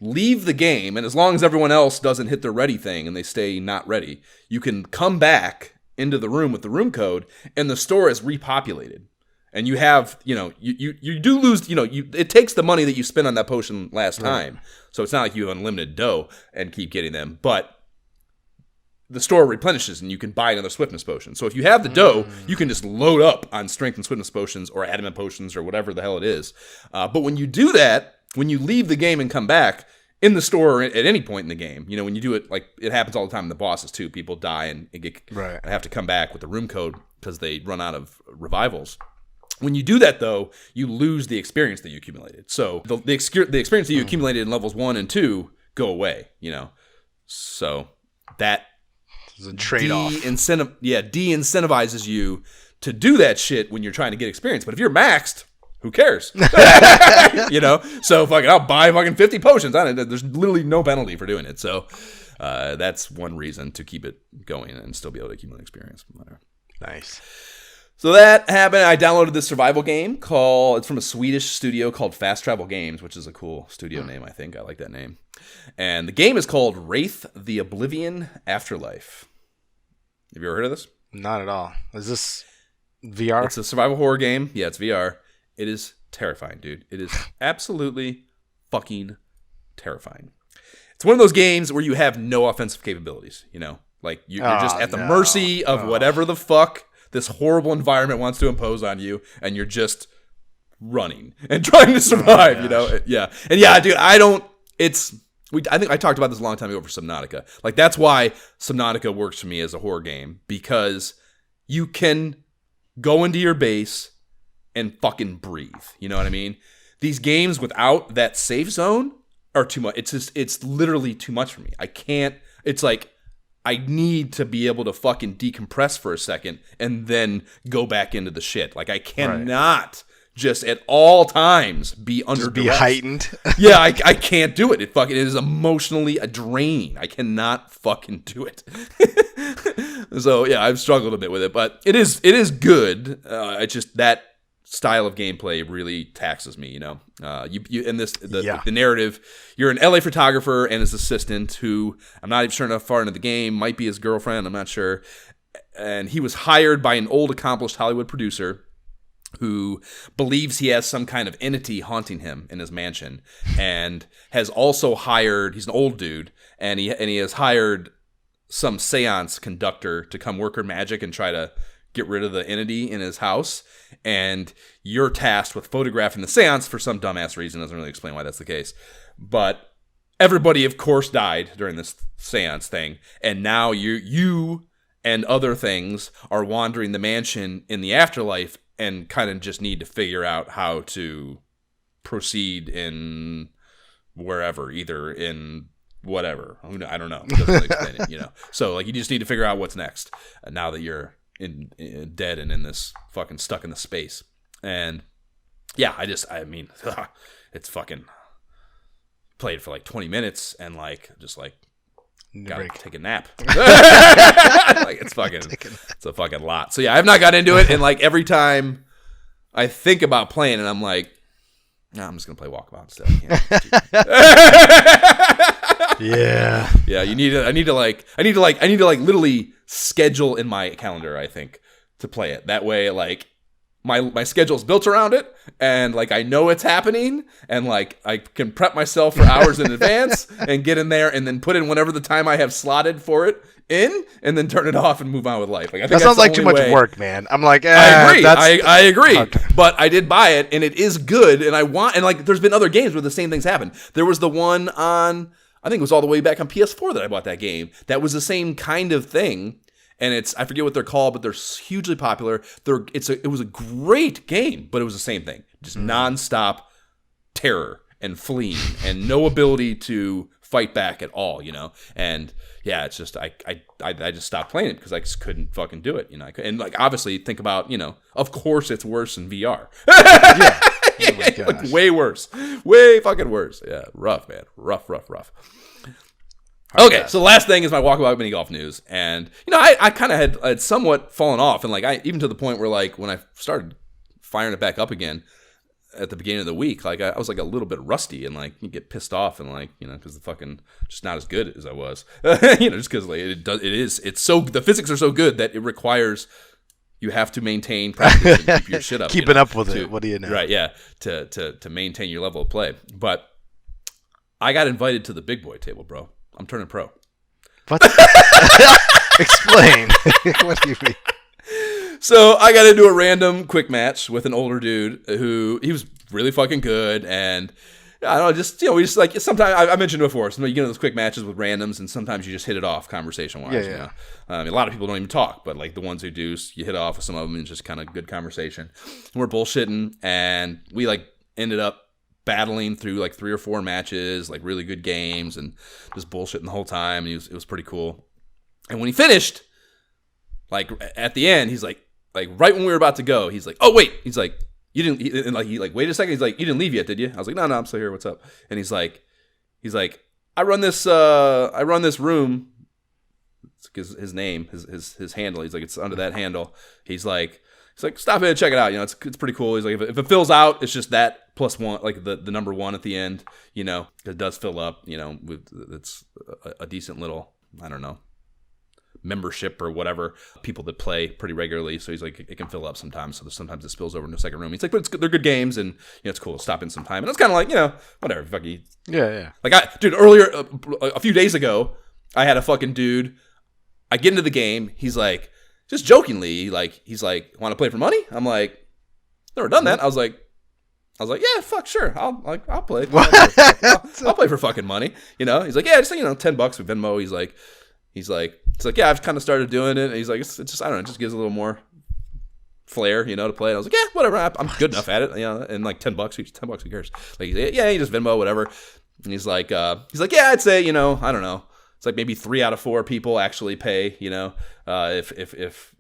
Leave the game, and as long as everyone else doesn't hit their ready thing and they stay not ready, you can come back into the room with the room code, and the store is repopulated. And you have, you do lose, it takes the money that you spent on that potion last time. So it's not like you have unlimited dough and keep getting them, but the store replenishes and you can buy another swiftness potion. So if you have the dough, you can just load up on strength and swiftness potions or adamant potions or whatever the hell it is. But when you do that, when you leave the game and come back in the store or at any point in the game, when you do it, it happens all the time in the bosses too. People die and have to come back with the room code because they run out of revivals. When you do that, though, you lose the experience that you accumulated. So the experience that you accumulated in levels 1 and 2 go away. So that is a trade-off. De-incentivizes you to do that shit when you're trying to get experience. But if you're maxed, who cares? So I'll buy fucking 50 potions on it. There's literally no penalty for doing it. So that's one reason to keep it going and still be able to accumulate experience. Nice. So that happened. I downloaded this survival game it's from a Swedish studio called Fast Travel Games, which is a cool studio name, I think. I like that name. And the game is called Wraith the Oblivion Afterlife. Have you ever heard of this? Not at all. Is this VR? It's a survival horror game. Yeah, it's VR. It is terrifying, dude. It is absolutely fucking terrifying. It's one of those games where you have no offensive capabilities, you know? Like, you're just at the mercy of whatever the fuck this horrible environment wants to impose on you, and you're just running and trying to survive, you know? Yeah. And yeah, dude, I think I talked about this a long time ago for Subnautica. Like, that's why Subnautica works for me as a horror game, because you can go into your base and fucking breathe. You know what I mean? These games without that safe zone are too much. It's literally too much for me. I can't, it's like, I need to be able to fucking decompress for a second and then go back into the shit. Like, I cannot just at all times be under just be duress. Heightened. Yeah, I can't do it. It is emotionally a drain. I cannot fucking do it. So yeah, I've struggled a bit with it, but it is good. It's just that style of gameplay really taxes me, you know. You in the narrative, you're an LA photographer and his assistant, who I'm not even sure enough far into the game, might be his girlfriend, I'm not sure. And he was hired by an old accomplished Hollywood producer who believes he has some kind of entity haunting him in his mansion, and has also hired, he's an old dude, and he has hired some seance conductor to come work her magic and try to get rid of the entity in his house. And you're tasked with photographing the seance for some dumbass reason. Doesn't really explain why that's the case. But everybody, of course, died during this seance thing. And now you and other things are wandering the mansion in the afterlife and kind of just need to figure out how to proceed in wherever, either in whatever. I don't know. It doesn't really explain it, you know. So, like, you just need to figure out what's next now that you're in dead and in this fucking stuck in the space. And yeah, I mean it's fucking played for like 20 minutes and like just like gotta take a nap. Like it's a fucking lot. So yeah, I've not got into it, and like every time I think about playing it, I'm like, nah, I'm just gonna play Walkabout instead. Yeah. Yeah, I need to literally schedule in my calendar, I think, to play it. That way, like, my schedule's built around it, and like I know it's happening, and like I can prep myself for hours in advance and get in there and then put in whenever the time I have slotted for it in, and then turn it off and move on with life. Like, I think that sounds like too much work, man. I'm like, I agree. I agree. But I did buy it, and it is good, and like there's been other games where the same things happen. There was the one on, I think it was all the way back on PS4 that I bought that game. That was the same kind of thing. And I forget what they're called, but they're hugely popular. It was a great game, but it was the same thing. Just nonstop terror and fleeing and no ability to fight back at all, you know? And yeah, it's just, I just stopped playing it because I just couldn't fucking do it, you know? And like, obviously think about, you know, of course it's worse in VR. Yeah. Oh my gosh. Like, way worse. Way fucking worse. Yeah, rough, man. Rough. Okay, so the last thing is my Walkabout mini golf news, and you know I kind of had somewhat fallen off, and like even to the point where like when I started firing it back up again at the beginning of the week, like I was like a little bit rusty, and like you get pissed off, and like, you know, because the fucking just not as good as I was, you know, just because like it's so, the physics are so good that it requires, you have to maintain practice and keep your shit up, keeping up with it. What do you know? Right, yeah, to maintain your level of play. But I got invited to the big boy table, bro. I'm turning pro. What? Explain. What do you mean? So I got into a random quick match with an older dude who, he was really fucking good, and I don't know, just, you know, we just like, sometimes I mentioned before, sometimes you get into those quick matches with randoms, and sometimes you just hit it off conversation wise. Yeah. You know? I mean, a lot of people don't even talk, but like the ones who do, you hit off with some of them, and it's just kind of good conversation. And we're bullshitting, and we like ended up battling through like 3 or 4 matches, like really good games, and just bullshitting the whole time. And it was pretty cool. And when he finished, like at the end, he's like right when we were about to go, he's like, "Oh wait," he's like, "You didn't," and like he like, "Wait a second," he's like, "You didn't leave yet, did you?" I was like, "No, I'm still here. What's up?" And he's like, I run this room. It's his name, his handle. He's like, it's under that handle. He's like, He's like, stop in and check it out. You know, it's pretty cool. He's like, if it fills out, it's just that plus one, like the number one at the end. You know, it does fill up. You know, it's a decent little, I don't know, membership or whatever, people that play pretty regularly. So he's like, it can fill up sometimes. So sometimes it spills over into a second room. He's like, but they're good games, and you know, it's cool. Stop in sometime. And it's kind of like, you know, whatever. Fucking Yeah. Like earlier, a few days ago, I had a fucking dude. I get into the game. He's like, just jokingly, like, he's like, want to play for money? I'm like, never done that. I was like, yeah, fuck, sure. I'll play. I'll play for fucking money. You know? He's like, yeah, just, you know, $10 with Venmo. He's like, yeah, I've kind of started doing it. And he's like, it's just, I don't know, it just gives a little more flair, you know, to play. And I was like, yeah, whatever. I'm good enough at it, you know. And like $10, who cares? Like, yeah, you just Venmo, whatever. And he's like, yeah, I'd say, you know, I don't know. It's like maybe 3 out of 4 people actually pay, you know, if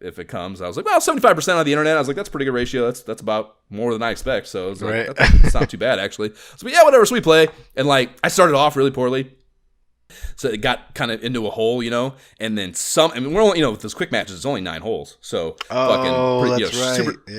it comes. I was like, well, 75% on the internet. I was like, that's a pretty good ratio. That's about more than I expect. So I was like, that's not too bad, actually. So, yeah, whatever. So we play. And like, I started off really poorly. So it got kind of into a hole, you know, and then some. I mean, we're only, you know, with those quick matches, it's only 9 holes. So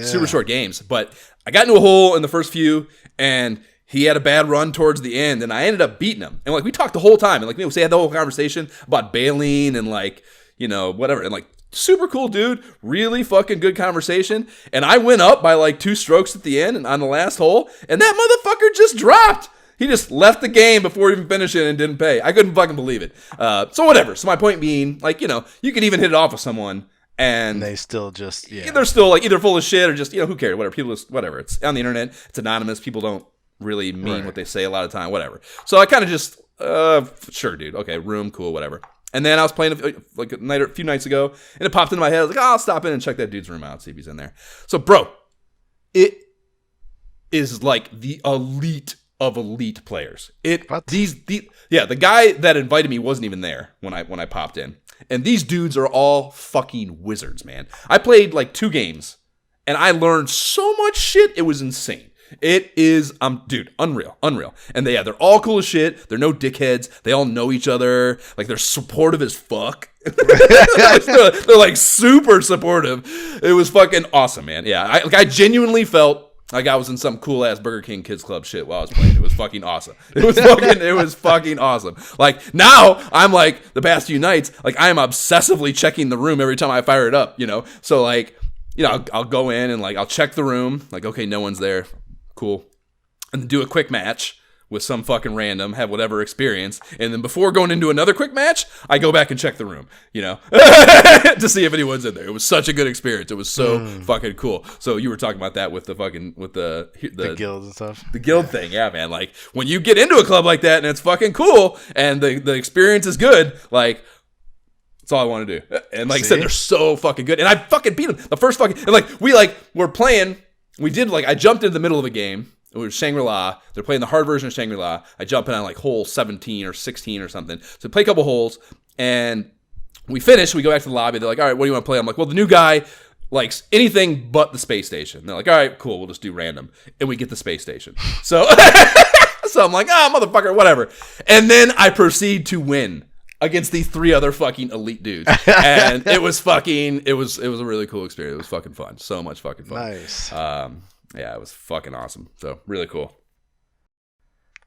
super short games. But I got into a hole in the first few, and he had a bad run towards the end, and I ended up beating him. And like, we talked the whole time, and like, we had the whole conversation about bailing and like, you know, whatever. And like, super cool dude, really fucking good conversation. And I went up by like 2 strokes at the end and on the last hole, and that motherfucker just dropped. He just left the game before even finishing and didn't pay. I couldn't fucking believe it. So whatever. So my point being, like, you know, you could even hit it off with someone, and they still just, they're still like either full of shit or just, you know, who cares? Whatever. People just, whatever. It's on the internet. It's anonymous. People don't really mean what they say a lot of the time. Whatever. So I kind of just, sure, dude. Okay, room, cool, whatever. And then I was playing like a few nights ago, and it popped into my head. I was like, oh, I'll stop in and check that dude's room out, see if he's in there. So, bro, it is like the elite of elite players. The guy that invited me wasn't even there when I popped in. And these dudes are all fucking wizards, man. I played like 2 games, and I learned so much shit. It was insane. It is, dude, unreal. And they're all cool as shit. They're no dickheads. They all know each other. Like, they're supportive as fuck. they're like super supportive. It was fucking awesome, man. Yeah, I genuinely felt like I was in some cool ass Burger King Kids Club shit while I was playing. It was fucking awesome. It was fucking awesome. Like, now I'm like, the past few nights, like, I am obsessively checking the room every time I fire it up, you know? So like, you know, I'll go in and like, I'll check the room. Like, okay, no one's there. Cool. And do a quick match with some fucking random, have whatever experience. And then before going into another quick match, I go back and check the room, you know, to see if anyone's in there. It was such a good experience. It was so fucking cool. So you were talking about that with the fucking, with the guilds and stuff. The guild thing. Yeah, man. Like, when you get into a club like that and it's fucking cool and the experience is good, like, that's all I want to do. And like I said, they're so fucking good. And I fucking beat them. The first fucking, and like, we're playing, I jumped into the middle of a game. It was Shangri-La. They're playing the hard version of Shangri-La. I jump in on like hole 17 or 16 or something. So play a couple holes, and we finish. We go back to the lobby. They're like, all right, what do you want to play? I'm like, well, the new guy likes anything but the space station. They're like, all right, cool. We'll just do random. And we get the space station. So, so I'm like, motherfucker, whatever. And then I proceed to win against these 3 other fucking elite dudes. And it was a really cool experience. It was fucking fun. So much fucking fun. Nice. Yeah, it was fucking awesome. So, really cool.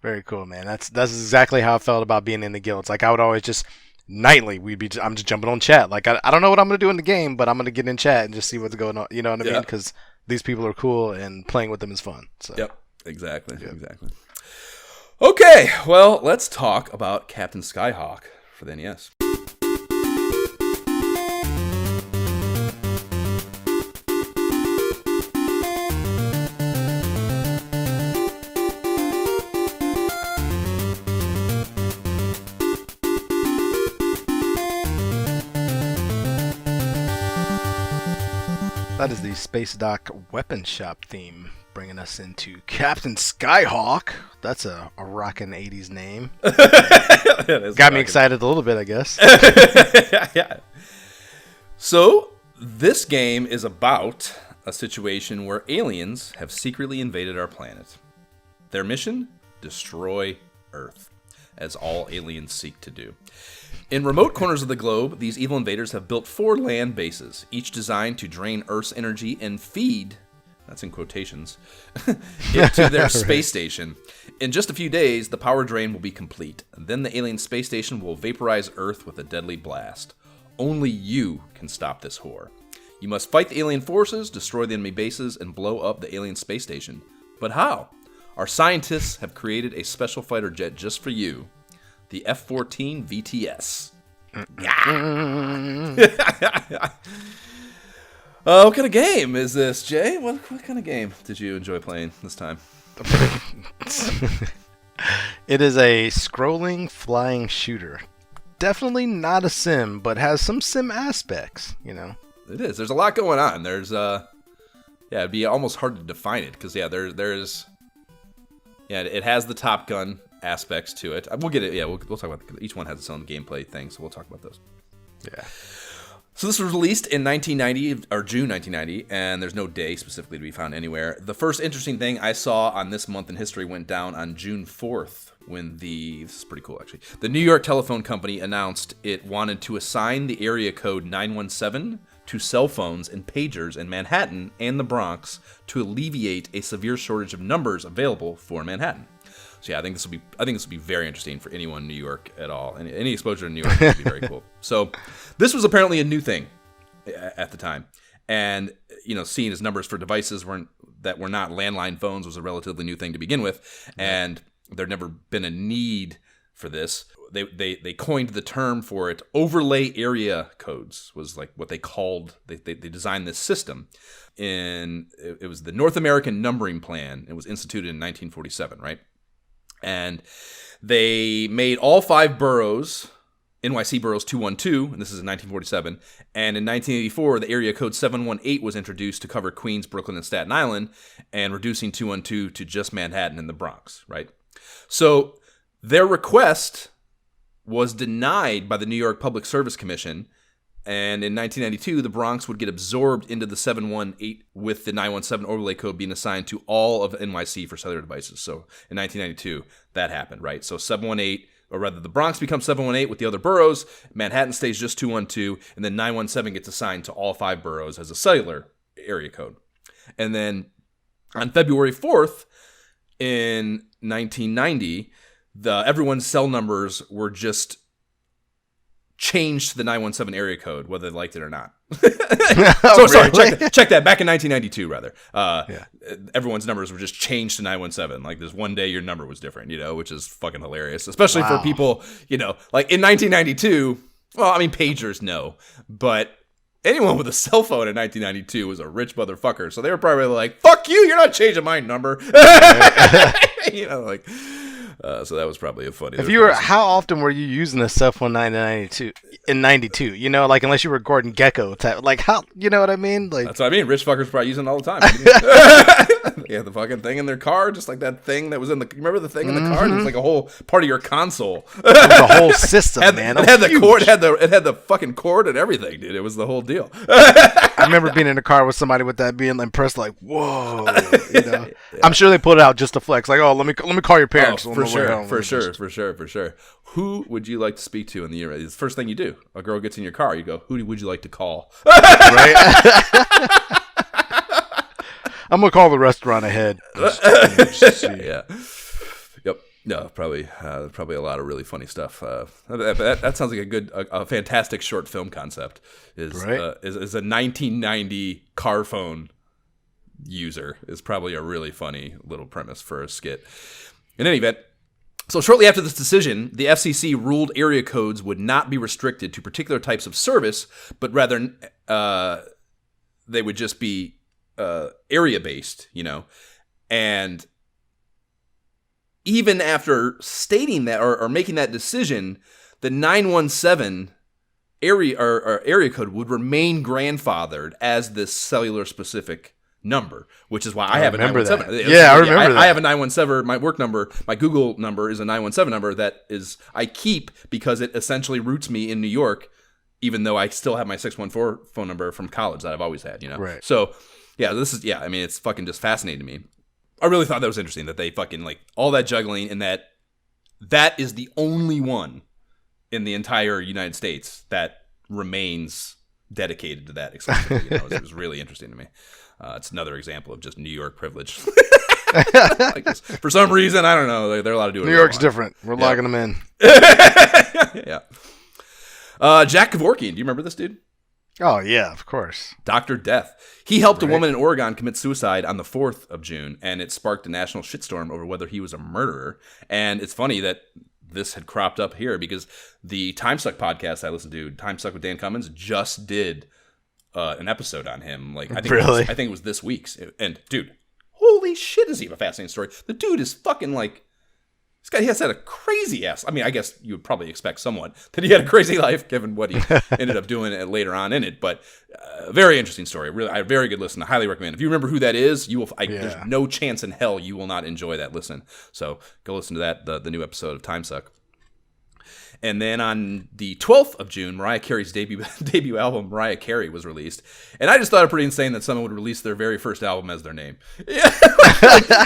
Very cool, man. That's exactly how I felt about being in the guilds. Like, I would always just nightly I'm just jumping on chat. Like, I don't know what I'm gonna do in the game, but I'm gonna get in chat and just see what's going on. You know what I mean? Because these people are cool and playing with them is fun. So. Yep. Exactly. Okay, well, let's talk about Captain Skyhawk for the NES. That is the Space Dock Weapon Shop theme, bringing us into Captain Skyhawk. That's a rockin' 80s name. Got me excited a little bit, I guess. Yeah. So, this game is about a situation where aliens have secretly invaded our planet. Their mission? Destroy Earth. as all aliens seek to do. In remote corners of the globe, these evil invaders have built 4 land bases, each designed to drain Earth's energy and feed, that's in quotations, it to their space station. In just a few days, the power drain will be complete. Then the alien space station will vaporize Earth with a deadly blast. Only you can stop this horror. You must fight the alien forces, destroy the enemy bases, and blow up the alien space station. But how? Our scientists have created a special fighter jet just for you. The F-14 VTS. What kind of game is this, Jay? What kind of game did you enjoy playing this time? It is a scrolling flying shooter. Definitely not a sim, but has some sim aspects, you know. It is. There's a lot going on. There's it'd be almost hard to define it because there's it has the Top Gun aspects to it. We'll get it. Yeah, we'll talk about each one has its own gameplay thing, so we'll talk about those. Yeah. So this was released in 1990 or June 1990, and there's no day specifically to be found anywhere. The first interesting thing I saw on this month in history went down on June 4th when this is pretty cool actually. The New York Telephone Company announced it wanted to assign the area code 917 to cell phones and pagers in Manhattan and the Bronx to alleviate a severe shortage of numbers available for Manhattan. So yeah, I think this will be very interesting for anyone in New York at all. Any exposure to New York would be very cool. So this was apparently a new thing at the time. And, seeing as numbers for devices that were not landline phones was a relatively new thing to begin with. And there'd never been a need for this. They coined the term for it. Overlay area codes was like what they called. They designed this system. It was the North American Numbering Plan. It was instituted in 1947, right? And they made all 5 boroughs, NYC boroughs 212, and this is in 1947. And in 1984, the area code 718 was introduced to cover Queens, Brooklyn, and Staten Island, and reducing 212 to just Manhattan and the Bronx, right? So their request was denied by the New York Public Service Commission. And in 1992, the Bronx would get absorbed into the 718 with the 917 overlay code being assigned to all of NYC for cellular devices. So in 1992, that happened, right? So 718, or rather the Bronx becomes 718 with the other boroughs, Manhattan stays just 212, and then 917 gets assigned to all 5 boroughs as a cellular area code. And then on February 4th in 1990, everyone's cell numbers were just changed to the 917 area code, whether they liked it or not. Sorry, check that. Back in 1992, rather. Everyone's numbers were just changed to 917. Like, there's one day your number was different, which is fucking hilarious. Especially for people, like in 1992, well, I mean, pagers, no. But anyone with a cell phone in 1992 was a rich motherfucker. So they were probably like, fuck you, you're not changing my number. So that was probably a funny. How often were you using a cell phone in 92? Like unless you were Gordon Gekko type, like how, you know what I mean? Like that's what I mean. Rich fuckers probably using it all the time. They had the fucking thing in their car, just like that thing that was in the. Remember the thing in the car? It was like a whole part of your console. The whole system, man. It had the cord. It had the fucking cord and everything, dude. It was the whole deal. I remember being in a car with somebody with that, being impressed, like, whoa. Yeah. I'm sure they pulled it out just to flex, like, oh, let me call your parents. For sure. Who would you like to speak to in the year? It's the first thing you do. A girl gets in your car, you go, who would you like to call? Right? I'm going to call the restaurant ahead. Yeah. Yep. No, probably a lot of really funny stuff. That sounds like a fantastic short film concept. Is a 1990 car phone user is probably a really funny little premise for a skit. In any event, so shortly after this decision, the FCC ruled area codes would not be restricted to particular types of service, but rather they would just be area-based, and even after stating that or making that decision, the 917 area code would remain grandfathered as this cellular-specific number, which is why I have a 917. Yeah, I remember that. I have a 917. My work number, my Google number is a 917 number that I keep because it essentially roots me in New York, even though I still have my 614 phone number from college that I've always had, Right. So, I mean, it's fucking just fascinating to me. I really thought that was interesting that they fucking, like, all that juggling and that that is the only one in the entire United States that remains dedicated to that exclusively. It was really interesting to me. It's another example of just New York privilege. For some reason, I don't know. They're allowed to do it. New York's different. We're locking them in. Yeah. Jack Kevorkian. Do you remember this dude? Oh, yeah, of course. Dr. Death. He helped a woman in Oregon commit suicide on the 4th of June, and it sparked a national shitstorm over whether he was a murderer. And it's funny that this had cropped up here because the Time Suck podcast I listened to, Time Suck with Dan Cummins, just did an episode on him. Like, I think it was this week's. And dude, holy shit, is he have a fascinating story? The dude is fucking like, this guy has had a crazy ass. I mean, I guess you would probably expect somewhat that he had a crazy life given what he ended up doing later on in it. But very interesting story. Really, a very good listen. I highly recommend. If you remember who that is, you will. There's no chance in hell you will not enjoy that listen. So go listen to that. The new episode of Time Suck. And then on the 12th of June, Mariah Carey's debut album, Mariah Carey, was released. And I just thought it pretty insane that someone would release their very first album as their name.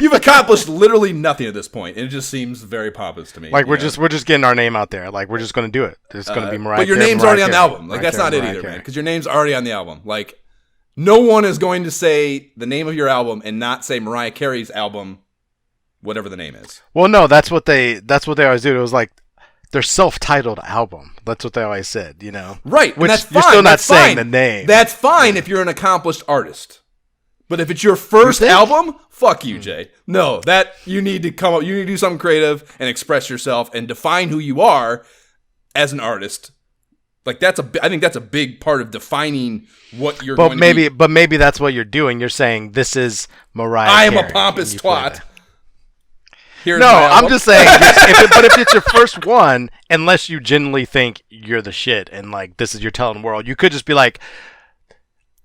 You've accomplished literally nothing at this point. And it just seems very pompous to me. Like, we're just getting our name out there. Like, we're just going to do it. It's going to be Mariah Carey. But your name's already on the album. Like, that's not it either, man. Because your name's already on the album. Like, no one is going to say the name of your album and not say Mariah Carey's album, whatever the name is. Well, no, that's what they always do. It was like, their self-titled album. That's what they always said, you know? Right. Which that's fine. You're still not that's saying fine. the name. That's fine if you're an accomplished artist. But if it's your first album, fuck you, Jay. No, that you need to come up, you need to do something creative and express yourself and define who you are as an artist. Like I think that's a big part of defining what you're going to be. But maybe that's what you're doing. You're saying this is Mariah I am Carey, a pompous twat. I'm just saying, but if it's your first one, unless you genuinely think you're the shit and like this is your telling world, you could just be like,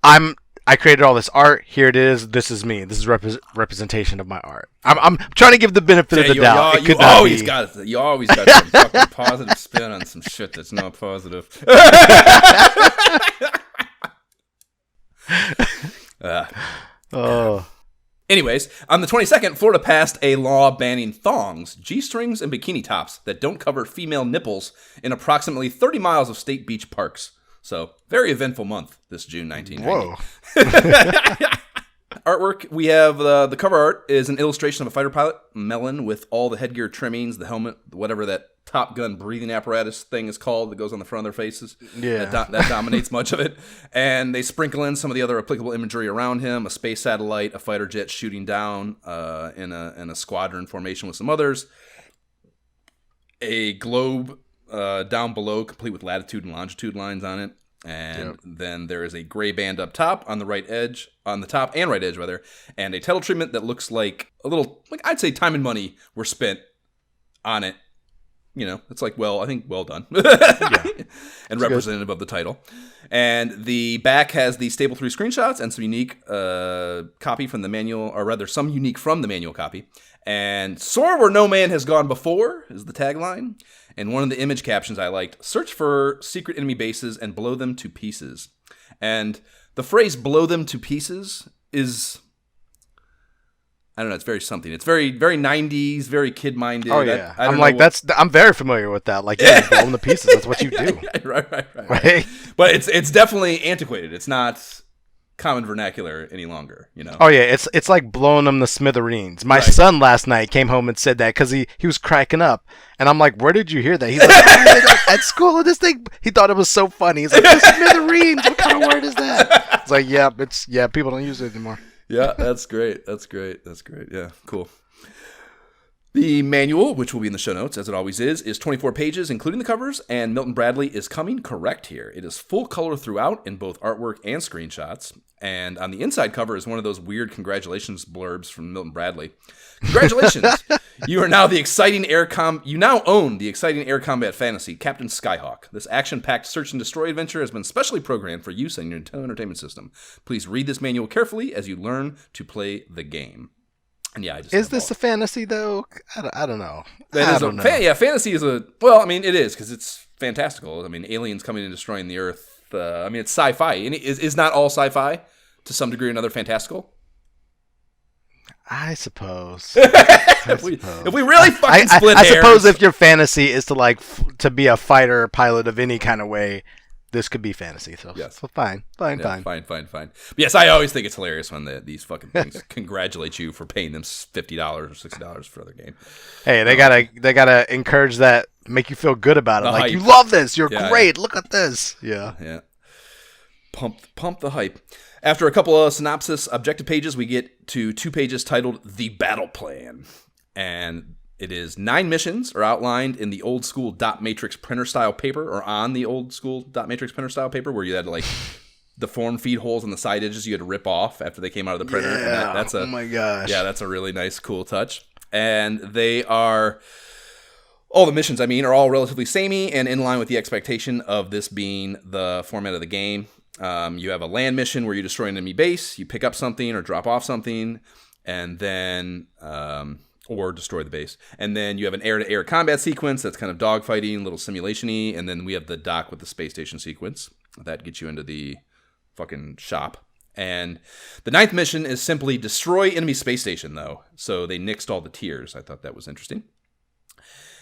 I created all this art. Here it is. This is me. This is representation of my art. I'm trying to give the benefit of the doubt. You always got some fucking positive spin on some shit that's not positive. Anyways, on the 22nd, Florida passed a law banning thongs, G-strings, and bikini tops that don't cover female nipples in approximately 30 miles of state beach parks. So, very eventful month, this June 1990. Whoa. Artwork, we have the cover art is an illustration of a fighter pilot, Melon, with all the headgear trimmings, the helmet, whatever that Top Gun breathing apparatus thing is called that goes on the front of their faces. Yeah. That dominates much of it. And they sprinkle in some of the other applicable imagery around him, a space satellite, a fighter jet shooting down in a squadron formation with some others, a globe down below, complete with latitude and longitude lines on it. And then there is a gray band up top on the top and right edge, and a title treatment that looks like a little, like I'd say time and money were spent on it. You know, it's like, well done. And representative of the title. And the back has the Stable 3 screenshots and some unique copy from the manual, or rather some unique from the manual copy. And soar where no man has gone before is the tagline. And one of the image captions I liked, search for secret enemy bases and blow them to pieces. And the phrase blow them to pieces is, I don't know, it's very something. It's very, very 90s, very kid-minded. Oh, yeah. I'm very familiar with that. Like, yeah, blow them to pieces. That's what you do. Right. But it's definitely antiquated. It's not common vernacular any longer, you know. Oh yeah, it's like blowing them to smithereens. My son last night came home and said that because he was cracking up, and I'm like, where did you hear that? He's like, at school, and this thing. He thought it was so funny. He's like, smithereens. What kind of word is that? It's like, yeah, people don't use it anymore. Yeah, that's great. Yeah, cool. The manual, which will be in the show notes, as it always is 24 pages, including the covers, and Milton Bradley is coming correct here. It is full color throughout in both artwork and screenshots, and on the inside cover is one of those weird congratulations blurbs from Milton Bradley. Congratulations! You now own the exciting air combat fantasy, Captain Skyhawk. This action-packed search and destroy adventure has been specially programmed for use in your Nintendo Entertainment System. Please read this manual carefully as you learn to play the game. And yeah, is this a fantasy though? I don't know. Fantasy is it is because it's fantastical. I mean, aliens coming and destroying the Earth. It's sci-fi. And is not all sci-fi to some degree or another fantastical? I suppose. If we really fucking split I hairs. suppose if your fantasy is to like to be a fighter pilot of any kind of way, this could be fantasy. So, Yes. so fine. Fine. But yes, I always think it's hilarious when these fucking things congratulate you for paying them $50 or $60 for their game. Hey, they gotta encourage that, make you feel good about it. The Like hype. you love this, you're Yeah, great. Look at this. Yeah. Yeah. Pump the hype. After a couple of synopsis objective pages, we get to 2 pages titled The Battle Plan. And it is 9 missions are outlined in the old school dot matrix printer style paper, or on the old school dot matrix printer style paper, where you had to like the form feed holes on the side edges you had to rip off after they came out of the printer. Yeah. And that's oh my gosh. Yeah, that's a really nice, cool touch. And they are... all the missions, are all relatively samey and in line with the expectation of this being the format of the game. You have a land mission where you destroy an enemy base, you pick up something or drop off something, and then... or destroy the base. And then you have an air-to-air combat sequence that's kind of dogfighting, a little simulation-y, and then we have the dock with the space station sequence. That gets you into the fucking shop. And the 9th mission is simply destroy enemy space station, though. So they nixed all the tiers. I thought that was interesting.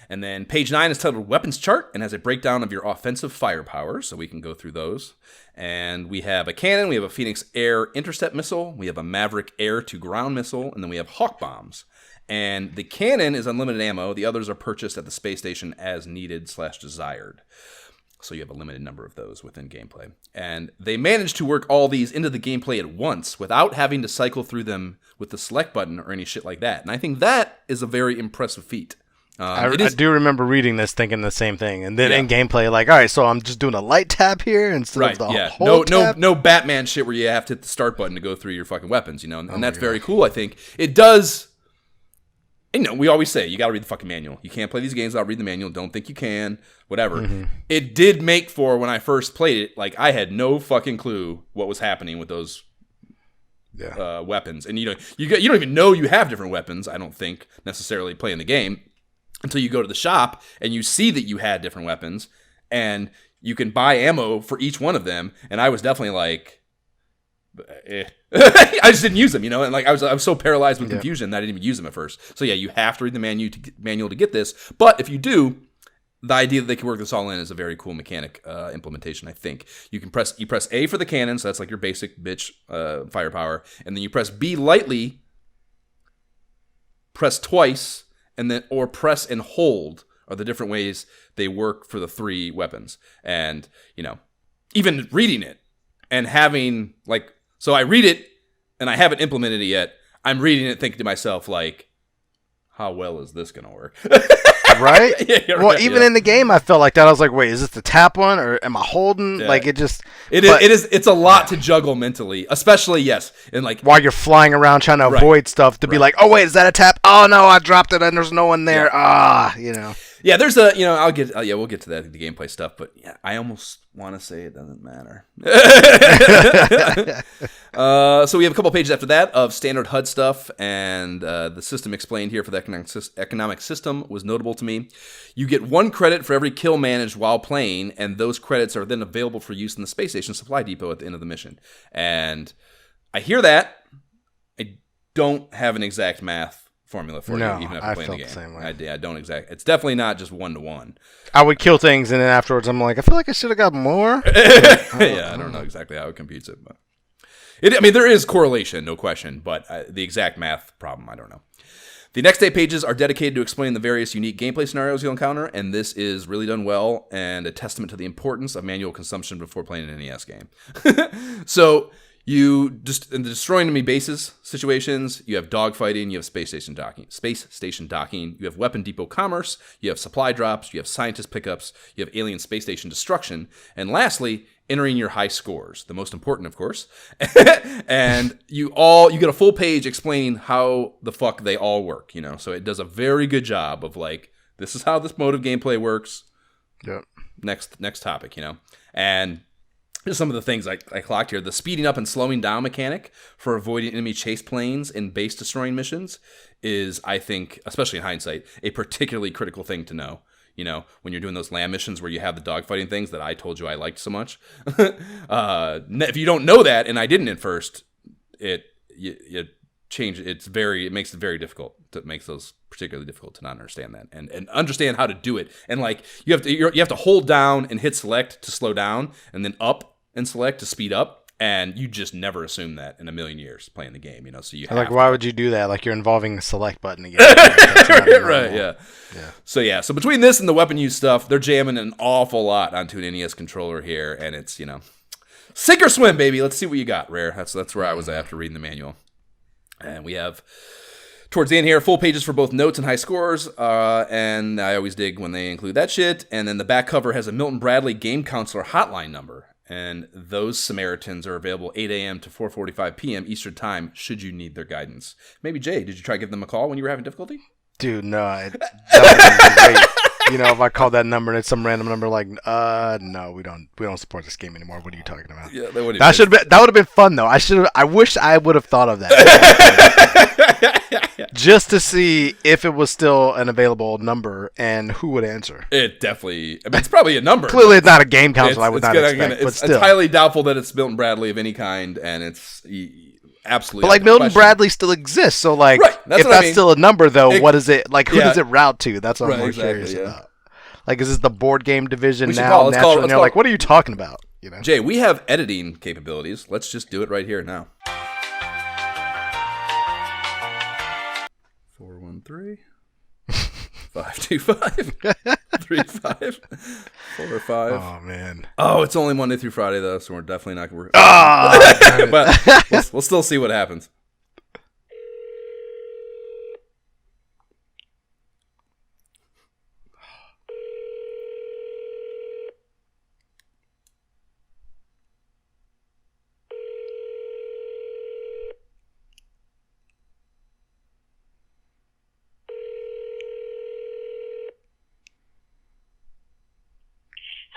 And then page 9 is titled Weapons Chart and has a breakdown of your offensive firepower, so we can go through those. And we have a cannon, we have a Phoenix Air Intercept Missile, we have a Maverick Air-to-Ground Missile, and then we have Hawk Bombs. And the cannon is unlimited ammo. The others are purchased at the space station as needed/desired. So you have a limited number of those within gameplay. And they managed to work all these into the gameplay at once without having to cycle through them with the select button or any shit like that. And I think that is a very impressive feat. I do remember reading this thinking the same thing. And then in gameplay, like, all right, so I'm just doing a light tap here instead of the whole tap? No Batman shit where you have to hit the start button to go through your fucking weapons, and that's very cool, I think. It does... we always say, you got to read the fucking manual. You can't play these games without reading the manual. Don't think you can. Whatever. Mm-hmm. It did make for, when I first played it, like, I had no fucking clue what was happening with those weapons. And, you don't even know you have different weapons, I don't think, necessarily playing the game, until you go to the shop and you see that you had different weapons, and you can buy ammo for each one of them. And I was definitely like... I just didn't use them, and like I was so paralyzed with confusion that I didn't even use them at first. So you have to read the manual to get this. But if you do, the idea that they can work this all in is a very cool mechanic implementation. I think you press A for the cannon, so that's like your basic bitch firepower, and then you press B lightly, press twice, and then or press and hold are the different ways they work for the 3 weapons. And even reading it and having like. So I read it, and I haven't implemented it yet. I'm reading it thinking to myself, like, how well is this going to work? Right? Well, even in the game, I felt like that. I was like, wait, is this the tap one, or am I holding? Like, it just... It's a lot to juggle mentally, especially, and like... while you're flying around trying to avoid stuff, to be like, oh, wait, is that a tap? Oh, no, I dropped it, and there's no one there. Yeah, there's a, we'll get to that, the gameplay stuff, but I almost want to say it doesn't matter. So we have a couple pages after that of standard HUD stuff, and the system explained here for the economic system was notable to me. You get 1 credit for every kill managed while playing, and those credits are then available for use in the space station supply depot at the end of the mission. And I hear that. I don't have an exact math formula for you, even after playing the game. The same way. I don't exactly. It's definitely not just 1-to-1. I would kill things, and then afterwards, I'm like, I feel like I should have got more. I don't know exactly how it computes it, but there is correlation, no question. But the exact math problem, I don't know. The next 8 pages are dedicated to explain the various unique gameplay scenarios you'll encounter, and this is really done well and a testament to the importance of manual consumption before playing an NES game. So. You just in the destroying enemy bases situations, you have dogfighting, you have space station docking, you have weapon depot commerce, you have supply drops, you have scientist pickups, you have alien space station destruction, and lastly, entering your high scores, the most important, of course. And you get a full page explaining how the fuck they all work, So it does a very good job of like, this is how this mode of gameplay works. Yep. Next topic, And just some of the things I clocked here. The speeding up and slowing down mechanic for avoiding enemy chase planes in base destroying missions is, I think, especially in hindsight, a particularly critical thing to know. When you're doing those land missions where you have the dogfighting things that I told you I liked so much. If you don't know that, and I didn't at first, you change. It makes it very difficult. It makes those particularly difficult to not understand that and understand how to do it. And like you have to hold down and hit select to slow down, and then up and select to speed up. And you just never assume that in a million years playing the game, So you have why would you do that? Like you're involving the select button again. Right? Yeah. So between this and the weapon use stuff, they're jamming an awful lot onto an NES controller here, and it's sink or swim, baby. Let's see what you got, Rare. That's where I was after reading the manual, and we have. Towards the end here, full pages for both notes and high scores, and I always dig when they include that shit. And then the back cover has a Milton Bradley game counselor hotline number, and those Samaritans are available 8 a.m. to 4:45 p.m. Eastern Time, should you need their guidance. Maybe, Jay, did you try to give them a call when you were having difficulty? Dude, no. That would be great. If I called that number and it's some random number like, no, we don't support this game anymore. What are you talking about? Yeah, that would have been fun though. I wish I would have thought of that. Just to see if it was still an available number and who would answer. It definitely, it's probably a number. Clearly it's not a game console, I would not expect, but still. It's highly doubtful that it's Milton Bradley of any kind, and it's absolutely. But like Milton Bradley still exists, so like if that's still a number though, what is it like? Who does it route to? That's what I'm more curious about. Like, is this the board game division now? And they're like, what are you talking about? Jay, we have editing capabilities. Let's just do it right here now. 413-525-3545. Oh man. Oh, it's only Monday through Friday though, so we're definitely not gonna work. But we'll still see what happens.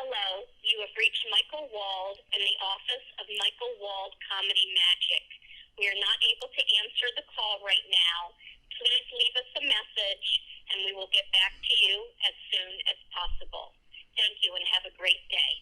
Hello, you have reached Michael Wald in the office of Michael Wald Comedy Magic. We are not able to answer the call right now. Please leave us a message, and we will get back to you as soon as possible. Thank you, and have a great day.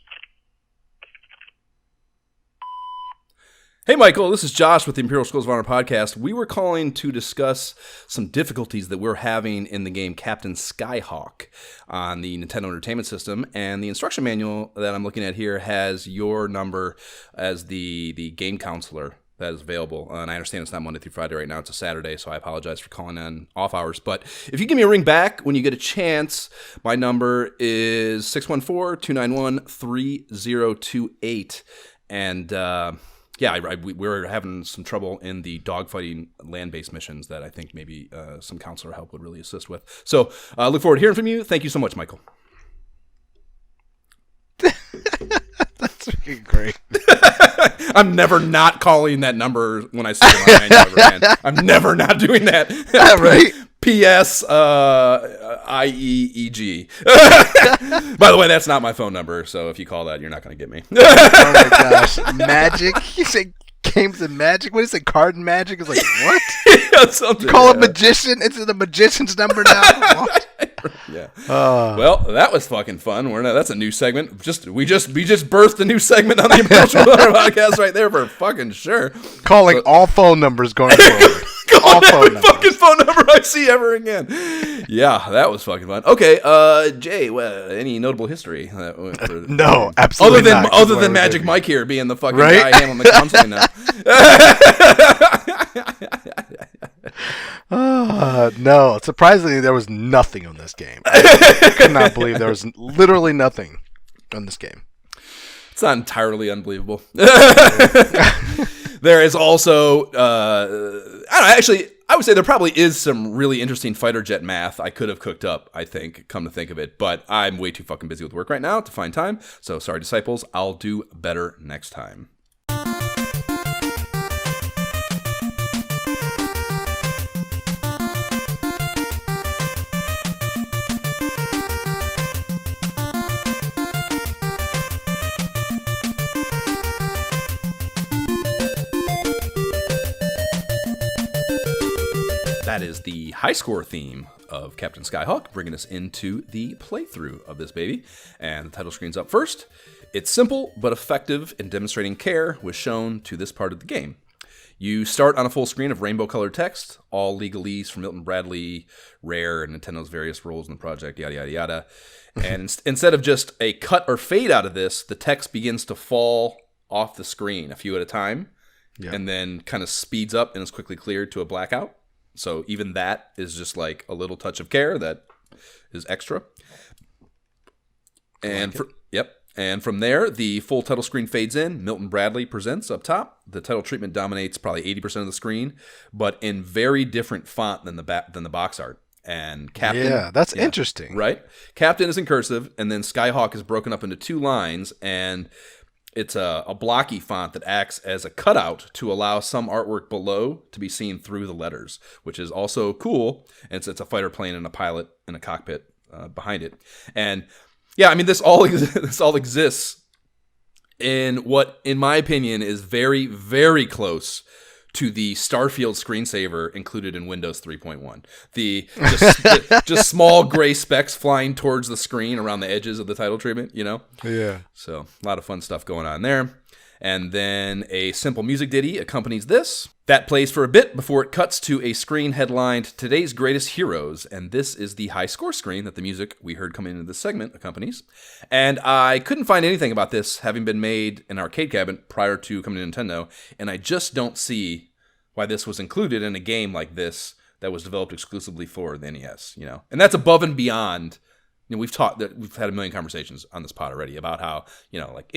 Hey, Michael, this is Josh with the Imperial Schools of Honor podcast. We were calling to discuss some difficulties that we're having in the game Captain Skyhawk on the Nintendo Entertainment System, and the instruction manual that I'm looking at here has your number as the game counselor that is available. And I understand it's not Monday through Friday right now. It's a Saturday, so I apologize for calling on off hours. But if you give me a ring back when you get a chance, my number is 614-291-3028. And we were having some trouble in the dogfighting land-based missions that I think maybe some counselor help would really assist with. So look forward to hearing from you. Thank you so much, Michael. That's freaking great. I'm never not calling that number when I see it on my menu ever again. I'm never not doing that. Right? P.S. IEEG. By the way, that's not my phone number, so if you call that, you're not going to get me. Oh my gosh. Magic? You say games and magic? What is it? Card and magic? It's like, what? You call a magician? It's the magician's number now? What? Yeah. Well, that was fucking fun. That's a new segment. We just birthed a new segment on the Imperial podcast right there for fucking sure. Calling all phone numbers going forward. All phone fucking phone number I see ever again. Yeah, that was fucking fun. Okay, Jay, any notable history? No, absolutely not. Other than Magic Mike here being the fucking guy handling the counseling now. No, surprisingly, there was nothing on this game. I could not believe there was literally nothing on this game. It's not entirely unbelievable. There is also, I would say there probably is some really interesting fighter jet math I could have cooked up, I think, come to think of it. But I'm way too fucking busy with work right now to find time. So sorry, disciples. I'll do better next time. That is the high score theme of Captain Skyhawk, bringing us into the playthrough of this baby. And the title screen's up first. It's simple but effective in demonstrating care was shown to this part of the game. You start on a full screen of rainbow-colored text, all legalese from Milton Bradley, Rare, and Nintendo's various roles in the project, yada, yada, yada. And instead of just a cut or fade out of this, the text begins to fall off the screen a few at a time, and then kind of speeds up and is quickly cleared to a blackout. So even that is just like a little touch of care that is extra. And and from there, the full title screen fades in. Milton Bradley presents up top. The title treatment dominates probably 80% of the screen, but in very different font than the box art. And Captain, that's interesting, right? Captain is in cursive, and then Skyhawk is broken up into 2 lines, and it's a blocky font that acts as a cutout to allow some artwork below to be seen through the letters, which is also cool. And it's a fighter plane and a pilot in a cockpit behind it, and yeah, I mean, this all exists in what, in my opinion, is very, very close to the Starfield screensaver included in Windows 3.1. Just small gray specks flying towards the screen around the edges of the title treatment, you know? Yeah. So a lot of fun stuff going on there. And then a simple music ditty accompanies this. That plays for a bit before it cuts to a screen headlined Today's Greatest Heroes. And this is the high score screen that the music we heard coming into this segment accompanies. And I couldn't find anything about this having been made in an arcade cabinet prior to coming to Nintendo. And I just don't see why this was included in a game like this that was developed exclusively for the NES, you know. And that's above and beyond. You know, we've had a million conversations on this pod already about how, you know, like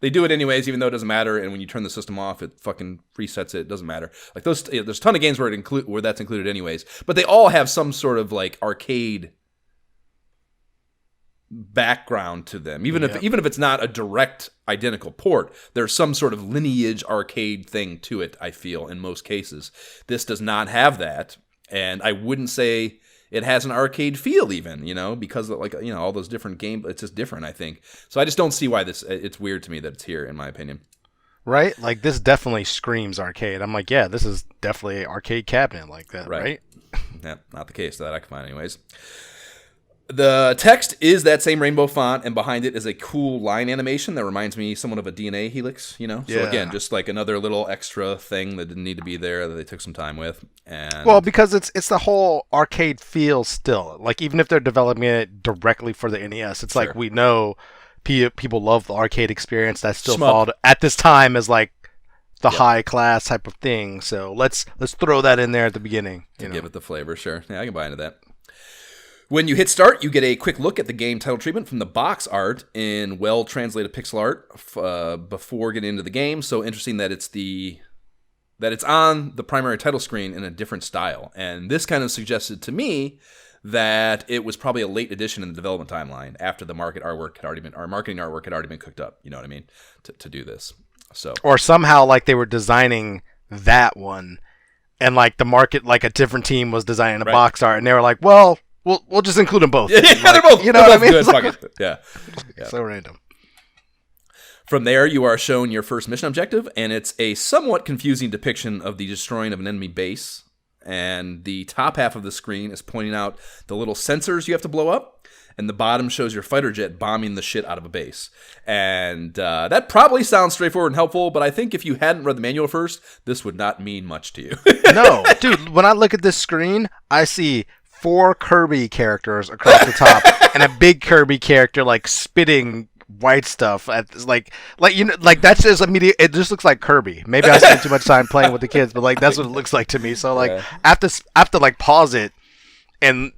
they do it anyways, even though it doesn't matter. And when you turn the system off, it fucking resets it. It doesn't matter. Like there's a ton of games where that's included anyways. But they all have some sort of like arcade background to them. Even if it's not a direct identical port, there's some sort of lineage arcade thing to it. I feel in most cases, this does not have that, and I wouldn't say it has an arcade feel even, you know, because of, like, you know, all those different games. It's just different, I think. So I just don't see why this. It's weird to me that it's here, in my opinion. Right? Like, this definitely screams arcade. I'm like, yeah, this is definitely an arcade cabinet like that, right? Yeah, not the case that I can find anyways. The text is that same rainbow font, and behind it is a cool line animation that reminds me somewhat of a DNA helix, you know? So again, just like another little extra thing that didn't need to be there that they took some time with. And well, because it's the whole arcade feel still. Like, even if they're developing it directly for the NES, it's like we know people love the arcade experience. That's still followed at this time as like the high class type of thing. So let's throw that in there at the beginning. To give it the flavor, sure. Yeah, I can buy into that. When you hit start, you get a quick look at the game title treatment from the box art in well-translated pixel art before getting into the game. So interesting that it's on the primary title screen in a different style. And this kind of suggested to me that it was probably a late addition in the development timeline after the marketing artwork had already been cooked up. You know what I mean? To do this. So or somehow like they were designing that one, and like the market, like a different team was designing a box art, and they were like, well. We'll just include them both. Yeah, like, they're both. You know what I mean? Good. Fuck it. Yeah. So random. From there, you are shown your first mission objective, and it's a somewhat confusing depiction of the destroying of an enemy base. And the top half of the screen is pointing out the little sensors you have to blow up, and the bottom shows your fighter jet bombing the shit out of a base. And that probably sounds straightforward and helpful, but I think if you hadn't read the manual first, this would not mean much to you. No, dude, when I look at this screen, I see 4 Kirby characters across the top and a big Kirby character like spitting white stuff at like you know, like that's just immediate. It just looks like Kirby. Maybe I spent too much time playing with the kids, but like that's what it looks like to me. So like I have to like pause it and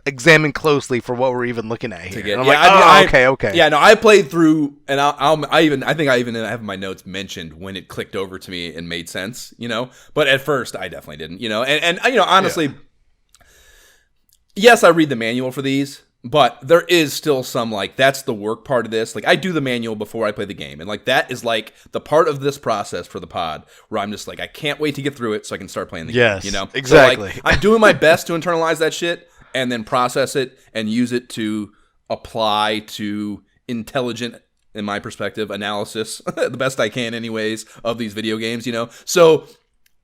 examine closely for what we're even looking at here. And I'm like, okay. Yeah, no, I played through, and I think I even have my notes mentioned when it clicked over to me and made sense, you know. But at first, I definitely didn't, you know. And you know, honestly. Yeah. Yes, I read the manual for these, but there is still some, like, that's the work part of this. Like, I do the manual before I play the game, and, like, that is, like, the part of this process for the pod where I'm just like, I can't wait to get through it so I can start playing the game, you know? Exactly. So, like, I'm doing my best to internalize that shit and then process it and use it to apply to intelligent, in my perspective, analysis, the best I can anyways, of these video games, you know? So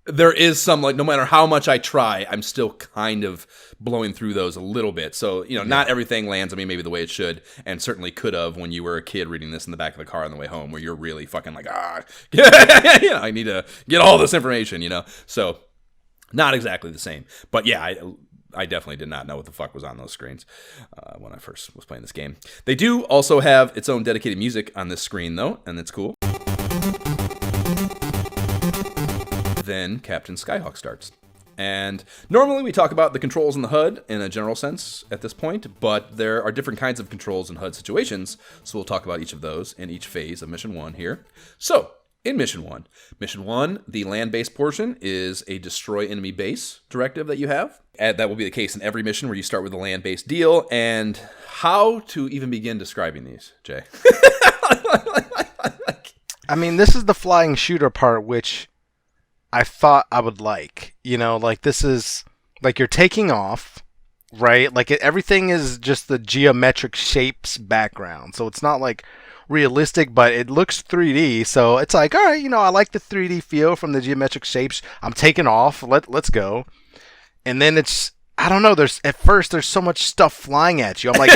there is some, like, no matter how much I try, I'm still kind of blowing through those a little bit. So, not everything lands on me maybe the way it should, and certainly could have when you were a kid reading this in the back of the car on the way home, where you're really fucking like, I need to get all this information, So, not exactly the same. But yeah, I definitely did not know what the fuck was on those screens when I first was playing this game. They do also have its own dedicated music on this screen, though, and it's cool. Then Captain Skyhawk starts. And normally we talk about the controls in the HUD in a general sense at this point, but there are different kinds of controls in HUD situations, so we'll talk about each of those in each phase of Mission 1 here. So, in Mission 1, the land-based portion is a destroy enemy base directive that you have. And that will be the case in every mission where you start with a land-based deal. And how to even begin describing these, Jay? I mean, this is the flying shooter part, which I thought I would like. This is, like, you're taking off, right? Like, everything is just the geometric shapes background. So it's not, like, realistic, but it looks 3D. So it's like, all right, I like the 3D feel from the geometric shapes. I'm taking off. Let's go. And then it's, I don't know, there's so much stuff flying at you. I'm like,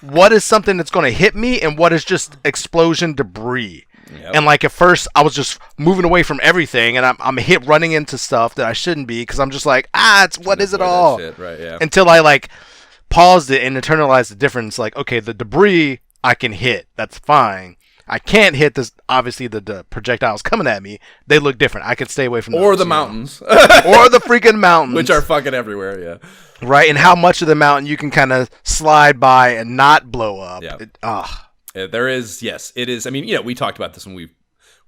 what is something that's going to hit me, and what is just explosion debris? Yep. And like at first I was just moving away from everything, and I'm running into stuff that I shouldn't be, because I'm just like, what is it all? Shit, right, yeah. Until I like paused it and internalized the difference. Like, okay, the debris I can hit, that's fine. I can't hit this. Obviously, the projectiles coming at me, they look different. I can stay away from those. Or the mountains. Or the freaking mountains. Which are fucking everywhere, yeah. Right, and how much of the mountain you can kind of slide by and not blow up. Yeah. There is, yes, it is. I mean, we talked about this when we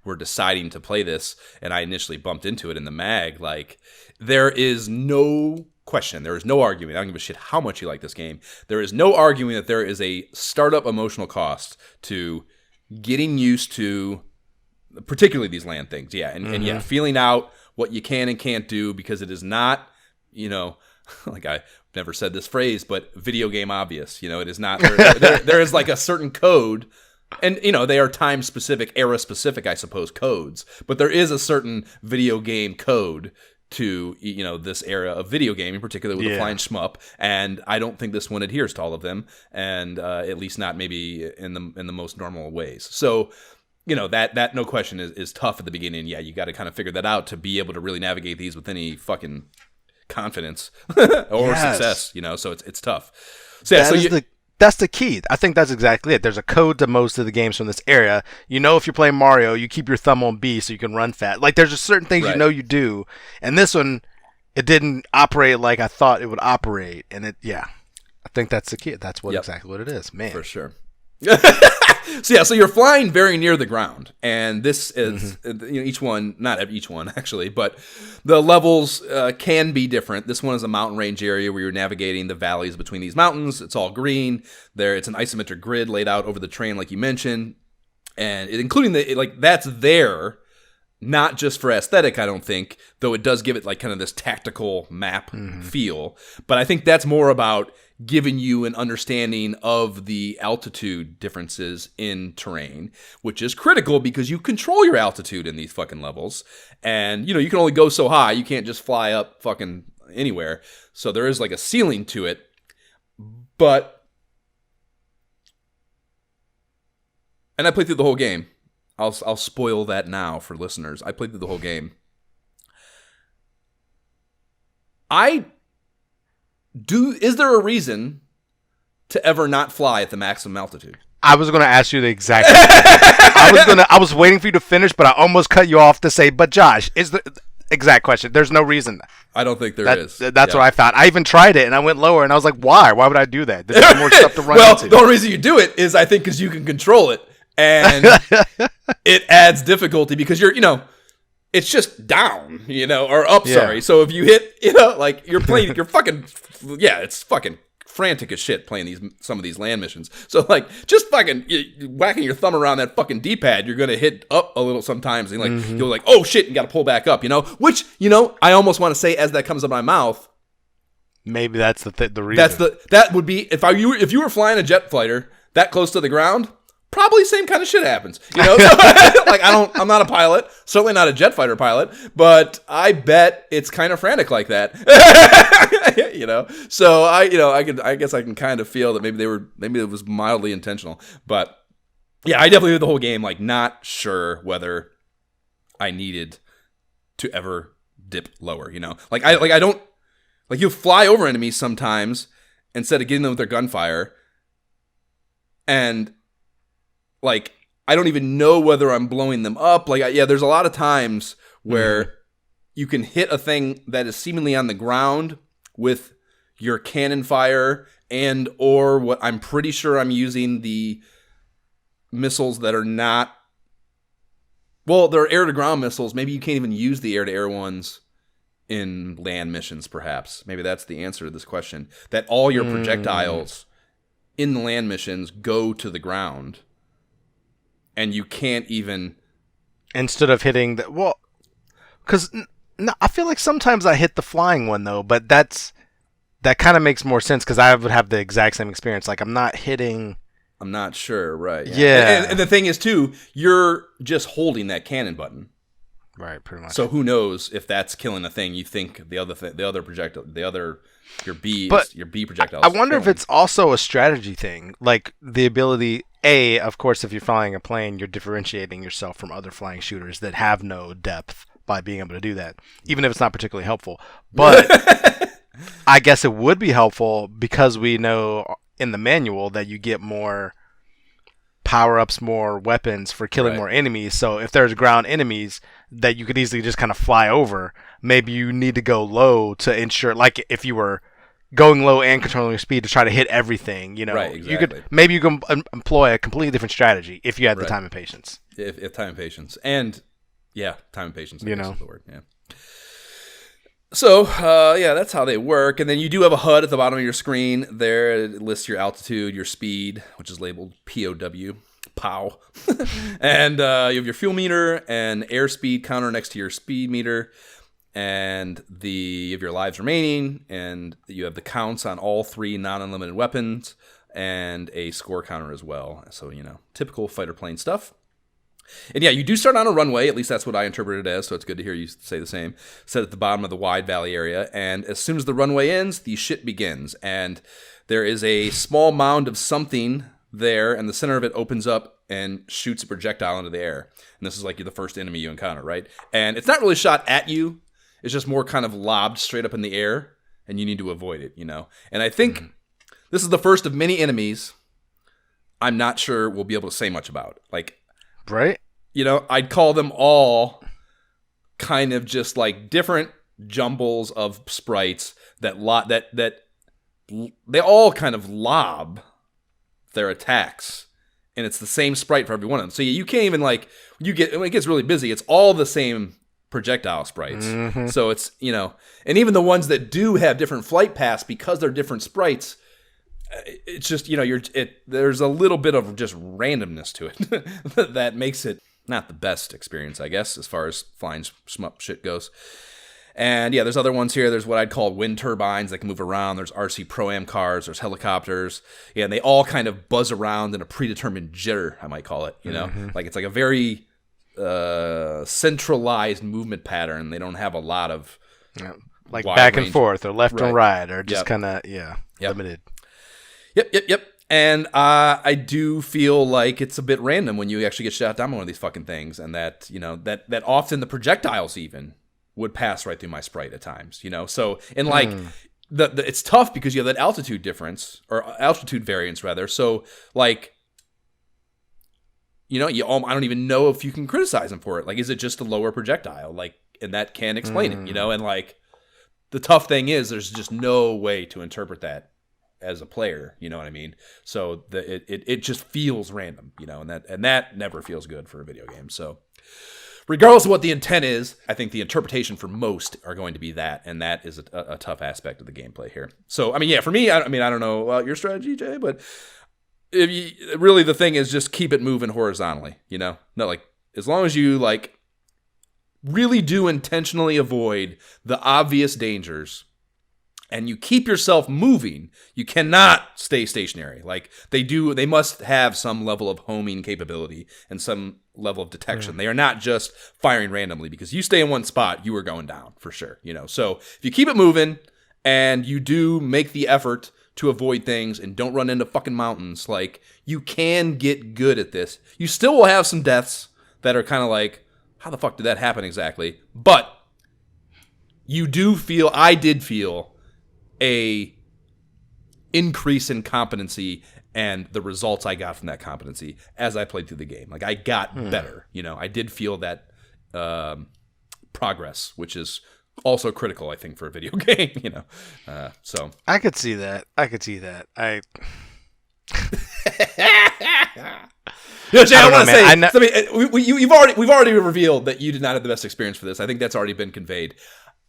were deciding to play this, and I initially bumped into it in the mag. Like, there is no question. There is no argument. I don't give a shit how much you like this game. There is no arguing that there is a startup emotional cost to getting used to, particularly these land things. Yeah, and feeling out what you can and can't do, because it is not, like I've never said this phrase, but video game obvious. It is not. There is like a certain code, and they are time specific, era specific, I suppose, codes. But there is a certain video game code to this era of video gaming, particularly with the flying shmup, and I don't think this one adheres to all of them, and at least not maybe in the most normal ways. So that no question is tough at the beginning. Yeah, you got to kind of figure that out to be able to really navigate these with any fucking confidence or success. So it's tough. So yeah, that's the key. I think that's exactly it. There's a code to most of the games from this area. If you're playing Mario, you keep your thumb on B so you can run fast. Like, there's just certain things you do. And this one, it didn't operate like I thought it would operate. And I think that's the key. That's exactly what it is, man. For sure. So you're flying very near the ground, and this is each one, not each one actually, but the levels can be different. This one is a mountain range area where you're navigating the valleys between these mountains. It's all green. It's an isometric grid laid out over the terrain, like you mentioned, and including that's there, not just for aesthetic, I don't think, though it does give it like kind of this tactical map feel. But I think that's more about giving you an understanding of the altitude differences in terrain, which is critical because you control your altitude in these fucking levels. And, you can only go so high. You can't just fly up fucking anywhere. So there is like a ceiling to it. But, and I played through the whole game. I'll spoil that now for listeners. I played through the whole game. Is there a reason to ever not fly at the maximum altitude? I was going to ask you the exact same question. I was waiting for you to finish, but I almost cut you off to say, but Josh, is the exact question. There's no reason. I don't think there is. That's what I found. I even tried it, and I went lower, and I was like, why? Why would I do that? There's more stuff to run into. The only reason you do it is, I think, because you can control it, and it adds difficulty because it's just down, or up, sorry. So if you hit, like you're playing, you're fucking, it's fucking frantic as shit playing some of these land missions. So like, just fucking whacking your thumb around that fucking D-pad, you're gonna hit up a little sometimes, and like you're like, oh shit, you gotta pull back up, which I almost want to say as that comes out of my mouth. Maybe that's the reason. That would be if you were flying a jet fighter that close to the ground. probably same kind of shit happens. You know, so, like I'm not a pilot, certainly not a jet fighter pilot, but I bet it's kind of frantic like that. You know, so I guess I can kind of feel that maybe it was mildly intentional, but yeah, I definitely did the whole game like not sure whether I needed to ever dip lower. You know, I don't like you fly over enemies sometimes instead of getting them with their gunfire, and like I don't even know whether I'm blowing them up. Like there's a lot of times where you can hit a thing that is seemingly on the ground with your cannon fire and or what I'm pretty sure I'm using the missiles that are not, well, they're air-to-ground missiles. Maybe you can't even use the air-to-air ones in land missions, perhaps. Maybe that's the answer to this question. That all your projectiles in the land missions go to the ground, and you can't even... Instead of hitting the... Well, because I feel like sometimes I hit the flying one, though, but that kind of makes more sense, because I would have the exact same experience. Like, I'm not hitting... I'm not sure, right? Yeah. And the thing is, too, you're just holding that cannon button. Right, pretty much. So who knows if that's killing a thing? You think your B projectile. I wonder if it's also a strategy thing, like the ability. Of course, if you're flying a plane, you're differentiating yourself from other flying shooters that have no depth by being able to do that, even if it's not particularly helpful. But I guess it would be helpful because we know in the manual that you get more power-ups, more weapons for killing more enemies. So if there's ground enemies that you could easily just kind of fly over, maybe you need to go low to ensure, like if you were going low and controlling your speed to try to hit everything, you know, you could employ a completely different strategy if you had the time and patience. If time and patience. And time and patience, I guess is the word. Yeah. So, that's how they work. And then you do have a HUD at the bottom of your screen. There it lists your altitude, your speed, which is labeled POW, POW. And you have your fuel meter and airspeed counter next to your speed meter. And you have your lives remaining. And you have the counts on all 3 non-unlimited weapons. And a score counter as well. So, typical fighter plane stuff. And you do start on a runway, at least that's what I interpreted it as, so it's good to hear you say the same. Set at the bottom of the wide valley area, and as soon as the runway ends, the shit begins. And there is a small mound of something there, and the center of it opens up and shoots a projectile into the air. And this is like the first enemy you encounter, right? And it's not really shot at you, it's just more kind of lobbed straight up in the air, and you need to avoid it, And I think this is the first of many enemies I'm not sure we'll be able to say much about. Like... Right? I'd call them all kind of just like different jumbles of sprites that they all kind of lob their attacks, and it's the same sprite for every one of them. So you can't even when it gets really busy, it's all the same projectile sprites. Mm-hmm. So it's and even the ones that do have different flight paths because they're different sprites. It's just there's a little bit of just randomness to it that makes it not the best experience, I guess, as far as flying shmup shit goes. And there's other ones here. There's what I'd call wind turbines that can move around. There's RC Pro-Am cars. There's helicopters. And they all kind of buzz around in a predetermined jitter, I might call it. Like it's like a very centralized movement pattern. They don't have a lot of like back and forth or left and right or just kind of limited. Yep. And I do feel like it's a bit random when you actually get shot down by one of these fucking things, and that that often the projectiles even would pass right through my sprite at times. So and it's tough because you have that altitude difference or altitude variance rather. So like I don't even know if you can criticize them for it. Like, is it just a lower projectile? Like, and that can explain it. And like the tough thing is there's just no way to interpret that as a player, you know what I mean? So it just feels random, and that never feels good for a video game. So regardless of what the intent is, I think the interpretation for most are going to be that, and that is a tough aspect of the gameplay here. So for me, I don't know about your strategy, Jay, but really the thing is just keep it moving horizontally, not like as long as you like really do intentionally avoid the obvious dangers and you keep yourself moving, you cannot stay stationary. Like they must have some level of homing capability and some level of detection. They are not just firing randomly, because you stay in one spot, you are going down for sure. So if you keep it moving and you do make the effort to avoid things and don't run into fucking mountains, like, you can get good at this. You still will have some deaths that are kind of like, how the fuck did that happen exactly? But I did feel a increase in competency and the results I got from that competency as I played through the game. Like, I got better. I did feel that progress, which is also critical, I think, for a video game. So I could see that. Jay, I want to say, we've already revealed that you did not have the best experience for this. I think that's already been conveyed.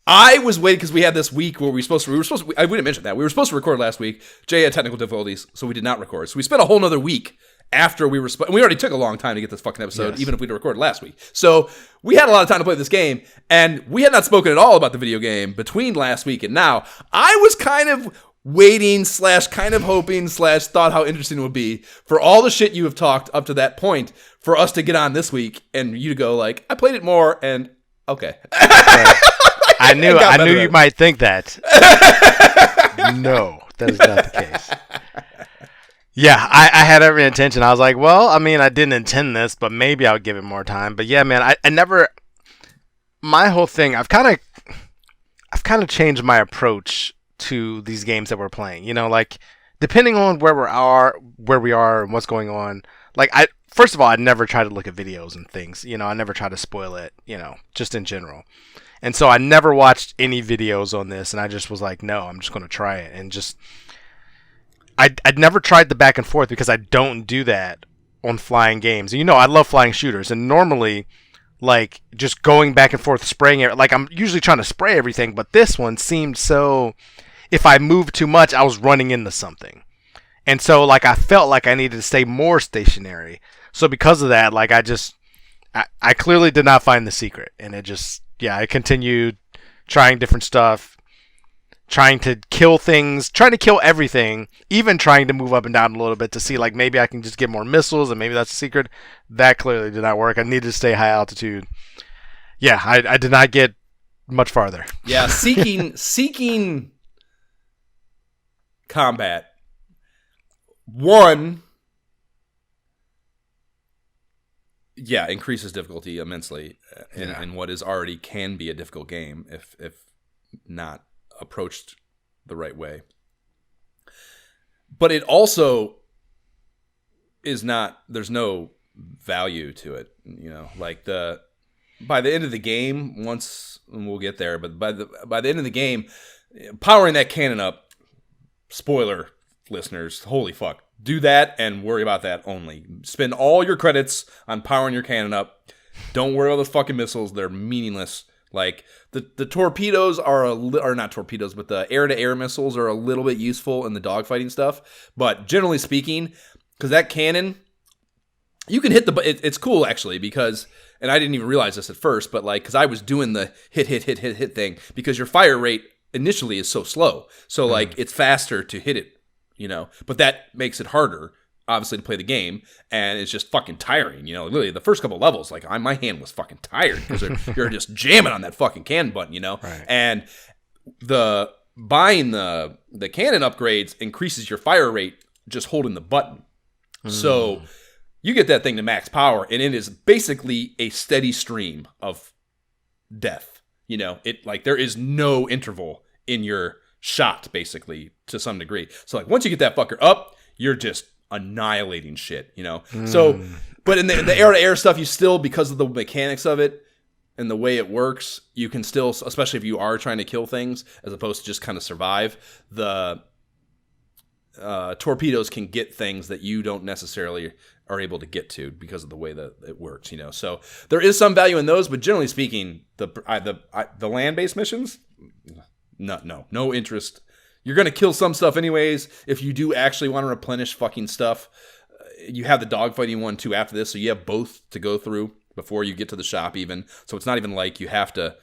I was waiting because we had this week where we didn't mention that. We were supposed to record last week. Jay had technical difficulties, so we did not record. So we spent a whole nother week after we already took a long time to get this fucking episode, even if we'd recorded last week. So we had a lot of time to play this game, and we had not spoken at all about the video game between last week and now. I was kind of waiting / kind of hoping / thought how interesting it would be for all the shit you have talked up to that point for us to get on this week and you to go like, I played it more, and okay. I knew you might think that. No, that is not the case. Yeah, I had every intention. I was like, well, I mean, I didn't intend this, but maybe I'll give it more time. But yeah, man, I never. My whole thing, I've kind of changed my approach to these games that we're playing. Like, depending on where we are, and what's going on. Like, first of all, I never try to look at videos and things. I never try to spoil it. Just in general. And so I never watched any videos on this, and I just was like, no, I'm just going to try it. And just, I'd never tried the back and forth because I don't do that on flying games. I love flying shooters, and normally, like, just going back and forth, spraying it, like, I'm usually trying to spray everything, but this one seemed so, if I moved too much, I was running into something. And so, like, I felt like I needed to stay more stationary. So because of that, like, I clearly did not find the secret, and it just... Yeah, I continued trying different stuff, trying to kill things, trying to kill everything, even trying to move up and down a little bit to see, like, maybe I can just get more missiles, and maybe that's the secret. That clearly did not work. I needed to stay high altitude. Yeah, I did not get much farther. Yeah, seeking combat. One... Yeah, increases difficulty immensely in what is already can be a difficult game if not approached the right way. But it also is not, there's no value to it, like by the end of the game, and we'll get there, but by the end of the game, powering that cannon up, spoiler listeners, holy fuck. Do that and worry about that only. Spend all your credits on powering your cannon up. Don't worry about those fucking missiles. They're meaningless. Like, the torpedoes are not torpedoes, but the air-to-air missiles are a little bit useful in the dogfighting stuff. But generally speaking, because that cannon, you can hit it's cool, actually, because, and I didn't even realize this at first, but, like, because I was doing the hit thing, because your fire rate initially is so slow. So, like, it's faster to hit it. But that makes it harder, obviously, to play the game, and it's just fucking tiring. Literally the first couple levels, like, my hand was fucking tired because you're just jamming on that fucking cannon button, Right. And buying the cannon upgrades increases your fire rate just holding the button. So you get that thing to max power, and it is basically a steady stream of death. There is no interval in your shot, basically, to some degree. So, like, once you get that fucker up, you're just annihilating shit, So, but in the air-to-air stuff, you still, because of the mechanics of it and the way it works, you can still, especially if you are trying to kill things as opposed to just kind of survive, the torpedoes can get things that you don't necessarily are able to get to because of the way that it works, So there is some value in those, but generally speaking, the land-based missions, no interest. You're going to kill some stuff anyways. If you do actually want to replenish fucking stuff, you have the dogfighting one too after this, so you have both to go through before you get to the shop even. So it's not even like you have to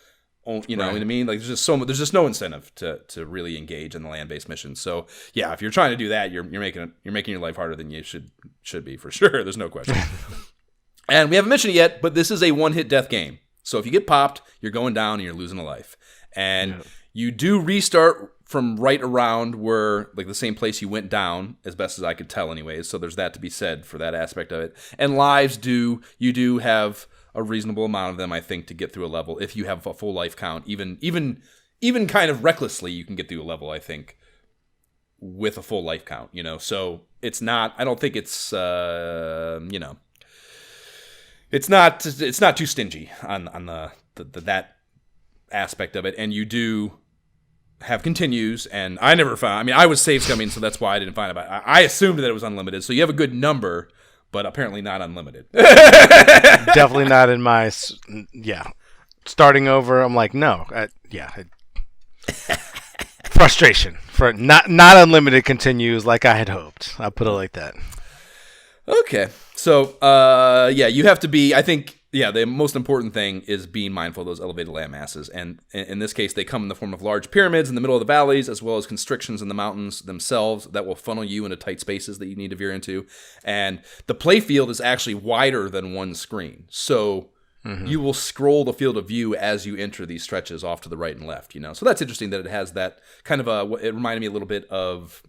You know what I mean? Like there's just no incentive to really engage in the land-based missions. So yeah, if you're trying to do that, you're making your life harder than you should be for sure. There's no question. And we haven't mentioned it yet, but this is a one-hit death game. So if you get popped, you're going down and you're losing a life. And you do restart from right around where, like, the same place you went down, as best as I could tell anyways. So there's that to be said for that aspect of it. And lives you do have a reasonable amount of them, I think, to get through a level. If you have a full life count, even kind of recklessly, you can get through a level, I think, with a full life count, you know. So it's not, I don't think it's, you know, it's not too stingy on the that aspect of it. And you do have continues, and I never found, I mean, I was save scumming, so that's why I didn't find it. I assumed that it was unlimited. So you have a good number, but apparently not unlimited. Definitely not in my, starting over, I'm like, no. Frustration for not unlimited continues like I had hoped. I'll put it like that. Okay. So, you have to be, I think, the most important thing is being mindful of those elevated land masses. And in this case, they come in the form of large pyramids in the middle of the valleys, as well as constrictions in the mountains themselves that will funnel you into tight spaces that you need to veer into. And the play field is actually wider than one screen. So you will scroll the field of view as you enter these stretches off to the right and left, you know. So that's interesting that it has that kind of it reminded me a little bit of,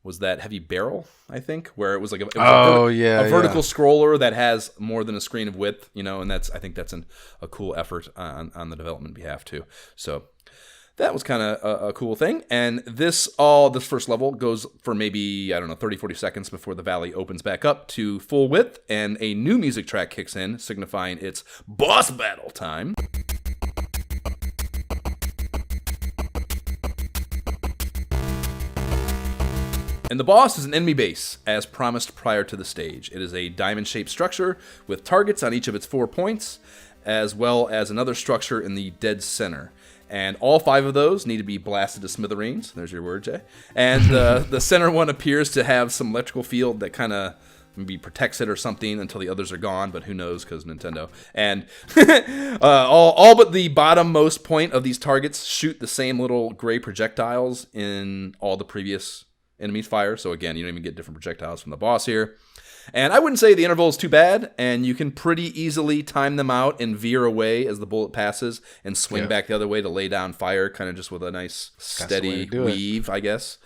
was that Heavy Barrel, I think, where it was like a vertical scroller that has more than a screen of width, you know, and I think that's a cool effort on the development behalf too. So that was kind of a cool thing. And this first level goes for maybe, I don't know, 30, 40 seconds before the valley opens back up to full width, and a new music track kicks in, signifying it's boss battle time. And the boss is an enemy base, as promised prior to the stage. It is a diamond-shaped structure with targets on each of its 4 points, as well as another structure in the dead center. And all 5 of those need to be blasted to smithereens. There's your word, Jay. And the center one appears to have some electrical field that kind of maybe protects it or something until the others are gone, but who knows, because Nintendo. And all but the bottommost point of these targets shoot the same little gray projectiles in all the previous enemies fire. So again, you don't even get different projectiles from the boss here. And I wouldn't say the interval is too bad, and you can pretty easily time them out and veer away as the bullet passes and swing back the other way to lay down fire, kind of just with a nice steady weave, I guess.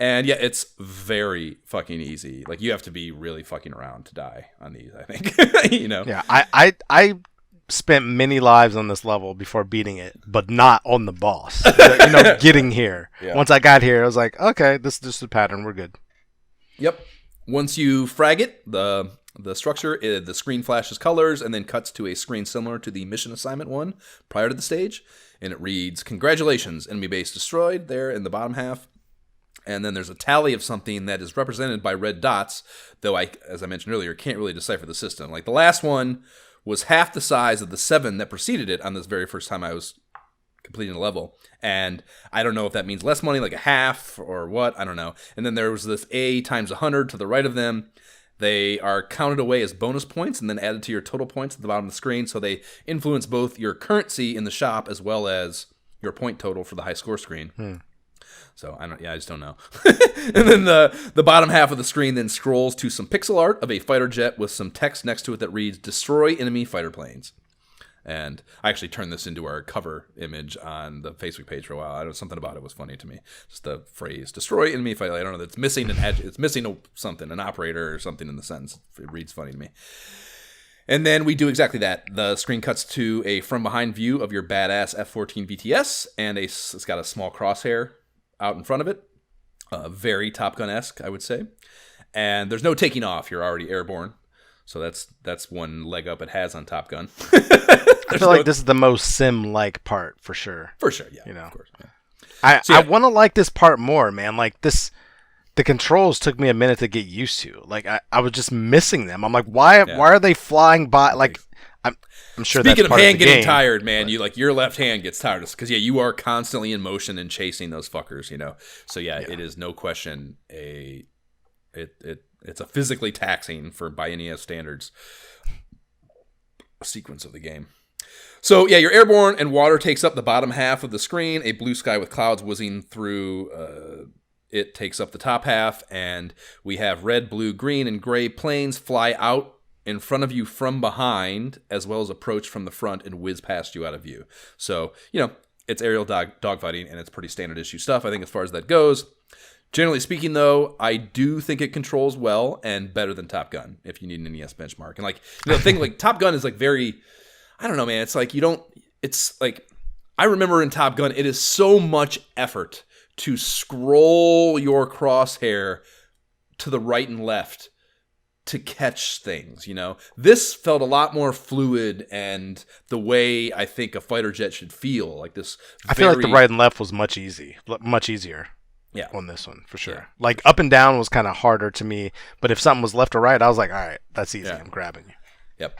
And yeah, it's very fucking easy. Like, you have to be really fucking around to die on these, I think. You know? Yeah, I spent many lives on this level before beating it, but not on the boss. You know, getting here. Yeah. Once I got here, I was like, okay, this is just a pattern. We're good. Yep. Once you frag it, the structure, the screen flashes colors and then cuts to a screen similar to the mission assignment one prior to the stage. And it reads, "Congratulations, enemy base destroyed," there in the bottom half. And then there's a tally of something that is represented by red dots, though I, as I mentioned earlier, can't really decipher the system. Like, the last one was half the size of the 7 that preceded it on this very first time I was completing a level. And I don't know if that means less money, like a half or what, I don't know. And then there was this A times 100 to the right of them. They are counted away as bonus points and then added to your total points at the bottom of the screen. So they influence both your currency in the shop as well as your point total for the high score screen. So I just don't know. And then the bottom half of the screen then scrolls to some pixel art of a fighter jet with some text next to it that reads, "Destroy enemy fighter planes." And I actually turned this into our cover image on the Facebook page for a while. I don't know, something about it was funny to me. Just the phrase "destroy enemy fighter." I don't know. It's missing it's missing something, an operator or something in the sentence. It reads funny to me. And then we do exactly that. The screen cuts to a from behind view of your badass F-14 VTS, and it's got a small crosshair out in front of it. Very Top Gun-esque, I would say. And there's no taking off. You're already airborne. So that's one leg up it has on Top Gun. I feel like this is the most sim-like part, for sure. For sure, yeah. You know? Of course. Yeah. I want to like this part more, man. Like, the controls took me a minute to get used to. Like, I was just missing them. I'm like, why are they flying by? Like, I'm sure Speaking that's part of hand of the getting game, tired, man, your left hand gets tired because you are constantly in motion and chasing those fuckers, you know. So it is no question it's a physically taxing, by NES standards, a sequence of the game. So, yeah, you're airborne, and water takes up the bottom half of the screen. A blue sky with clouds whizzing through it takes up the top half, and we have red, blue, green, and gray planes fly out in front of you from behind, as well as approach from the front and whiz past you out of view. So, it's aerial dogfighting, and it's pretty standard issue stuff, I think, as far as that goes. Generally speaking, though, I do think it controls well and better than Top Gun, if you need an NES benchmark. And, the thing, Top Gun is, very... I don't know, man. It's I remember in Top Gun, it is so much effort to scroll your crosshair to the right and left to catch things, This felt a lot more fluid and the way I think a fighter jet should feel. I feel like the right and left was much easier. Yeah. On this one, for sure. Yeah. Up and down was kind of harder to me, but if something was left or right, I was like, all right, that's easy. Yeah. I'm grabbing you. Yep.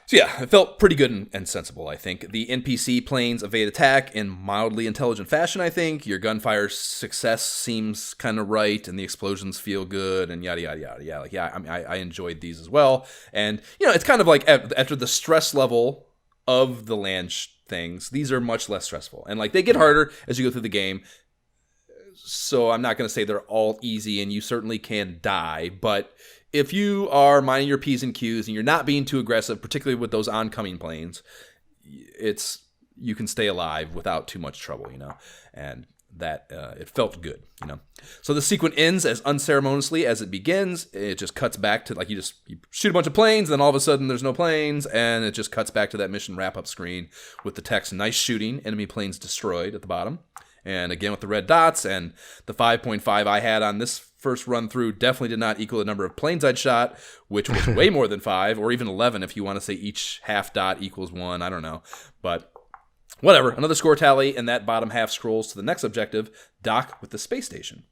So yeah, it felt pretty good and sensible, I think. The NPC planes evade attack in mildly intelligent fashion, I think. Your gunfire success seems kind of right, and the explosions feel good, and yada, yada, yada. Yeah, I enjoyed these as well. And, it's kind of like after the stress level of the land things, these are much less stressful. And, they get harder as you go through the game. So I'm not going to say they're all easy, and you certainly can die, but if you are minding your P's and Q's and you're not being too aggressive, particularly with those oncoming planes, you can stay alive without too much trouble, and that it felt good, So the sequence ends as unceremoniously as it begins. It just cuts back to you shoot a bunch of planes, and then all of a sudden there's no planes, and it just cuts back to that mission wrap-up screen with the text, "Nice shooting, enemy planes destroyed" at the bottom. And again with the red dots, and the 5.5 I had on this first run through definitely did not equal the number of planes I'd shot, which was way more than 5, or even 11 if you want to say each half dot equals 1. I don't know. But whatever. Another score tally, and that bottom half scrolls to the next objective, dock with the space station.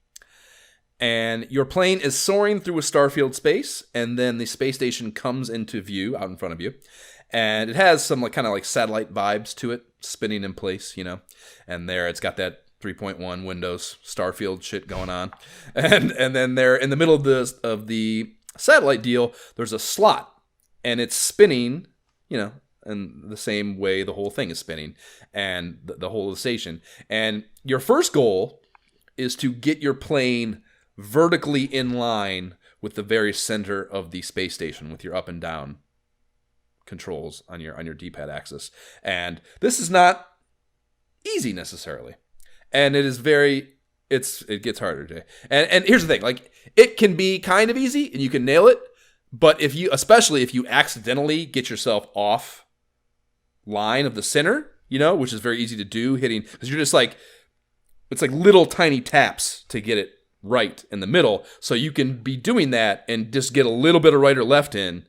And your plane is soaring through a starfield space, and then the space station comes into view out in front of you. And it has some kind of satellite vibes to it, spinning in place, And there it's got that 3.1 Windows Starfield shit going on. And then there in the middle of the satellite deal, there's a slot, and it's spinning, in the same way the whole thing is spinning, and the whole of the station. And your first goal is to get your plane vertically in line with the very center of the space station with your up and down controls on your D-pad axis. And this is not easy necessarily. And it is it gets harder, Jay. And here's the thing, it can be kind of easy and you can nail it, but especially if you accidentally get yourself off line of the center, which is very easy to do, because you're just it's little tiny taps to get it right in the middle. So you can be doing that and just get a little bit of right or left in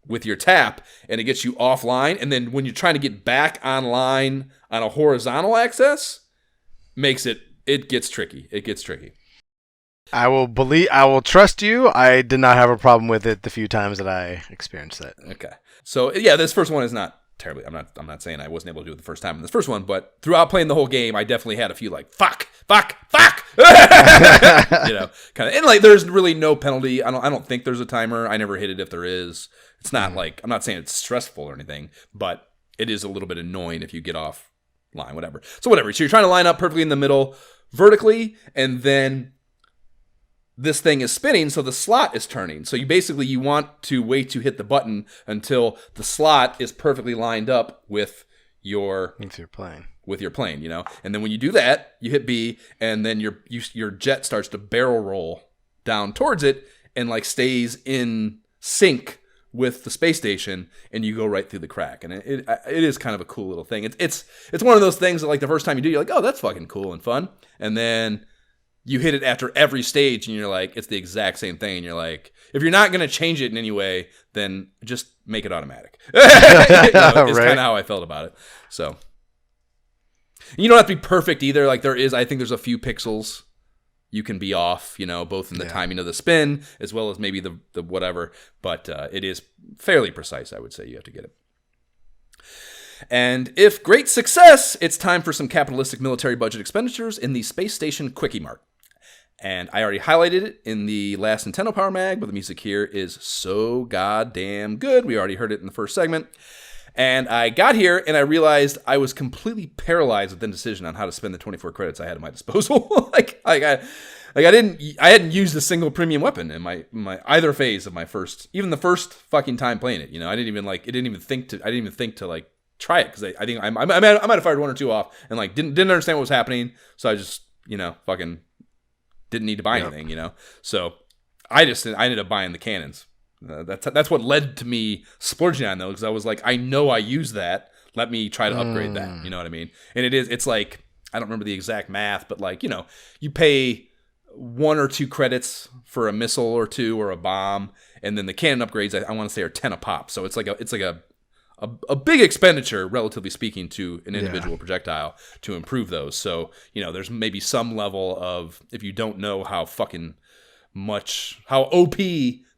with your tap, and it gets you offline. And then when you're trying to get back online on a horizontal axis, it gets tricky. It gets tricky. I will trust you. I did not have a problem with it the few times that I experienced that. Okay. So yeah, this first one is not terribly. I'm not saying I wasn't able to do it the first time in this first one, but throughout playing the whole game, I definitely had a few fuck, kind of. And there's really no penalty. I don't think there's a timer. I never hit it if there is. It's not I'm not saying it's stressful or anything, but it is a little bit annoying if you get off line, whatever. So whatever. So you're trying to line up perfectly in the middle vertically, and then this thing is spinning, so the slot is turning. So you want to wait to hit the button until the slot is perfectly lined up with your plane. And then when you do that, you hit B, and then your jet starts to barrel roll down towards it and stays in sync with the space station, and you go right through the crack. And it is kind of a cool little thing. It's one of those things that the first time you do, you're oh, that's fucking cool and fun. And then you hit it after every stage, and you're it's the exact same thing. And you're if you're not going to change it in any way, then just make it automatic. It's kind of how I felt about it. So you don't have to be perfect either. I think there's a few pixels you can be off, both in the timing of the spin as well as maybe the whatever. But it is fairly precise, I would say. You have to get it. And if great success, it's time for some capitalistic military budget expenditures in the Space Station Quickie Mart. And I already highlighted it in the last Nintendo Power Mag, but the music here is so goddamn good. We already heard it in the first segment. And I got here and I realized I was completely paralyzed with indecision on how to spend the 24 credits I had at my disposal. I hadn't used a single premium weapon in my either phase of my first, even the first fucking time playing it. I didn't even think to like try it because I think I might have fired one or two off and like didn't understand what was happening. So I just fucking didn't need to buy anything. So I ended up buying the cannons. That's what led to me splurging on those because I was like, I know I use that. Let me try to upgrade that. You know what I mean? And it's like, I don't remember the exact math, but like, you pay 1 or 2 credits for a missile or 2 or a bomb, and then the cannon upgrades I want to say are 10 a pop. So it's like a big expenditure, relatively speaking, to an individual projectile to improve those. So there's maybe some level of, if you don't know how OP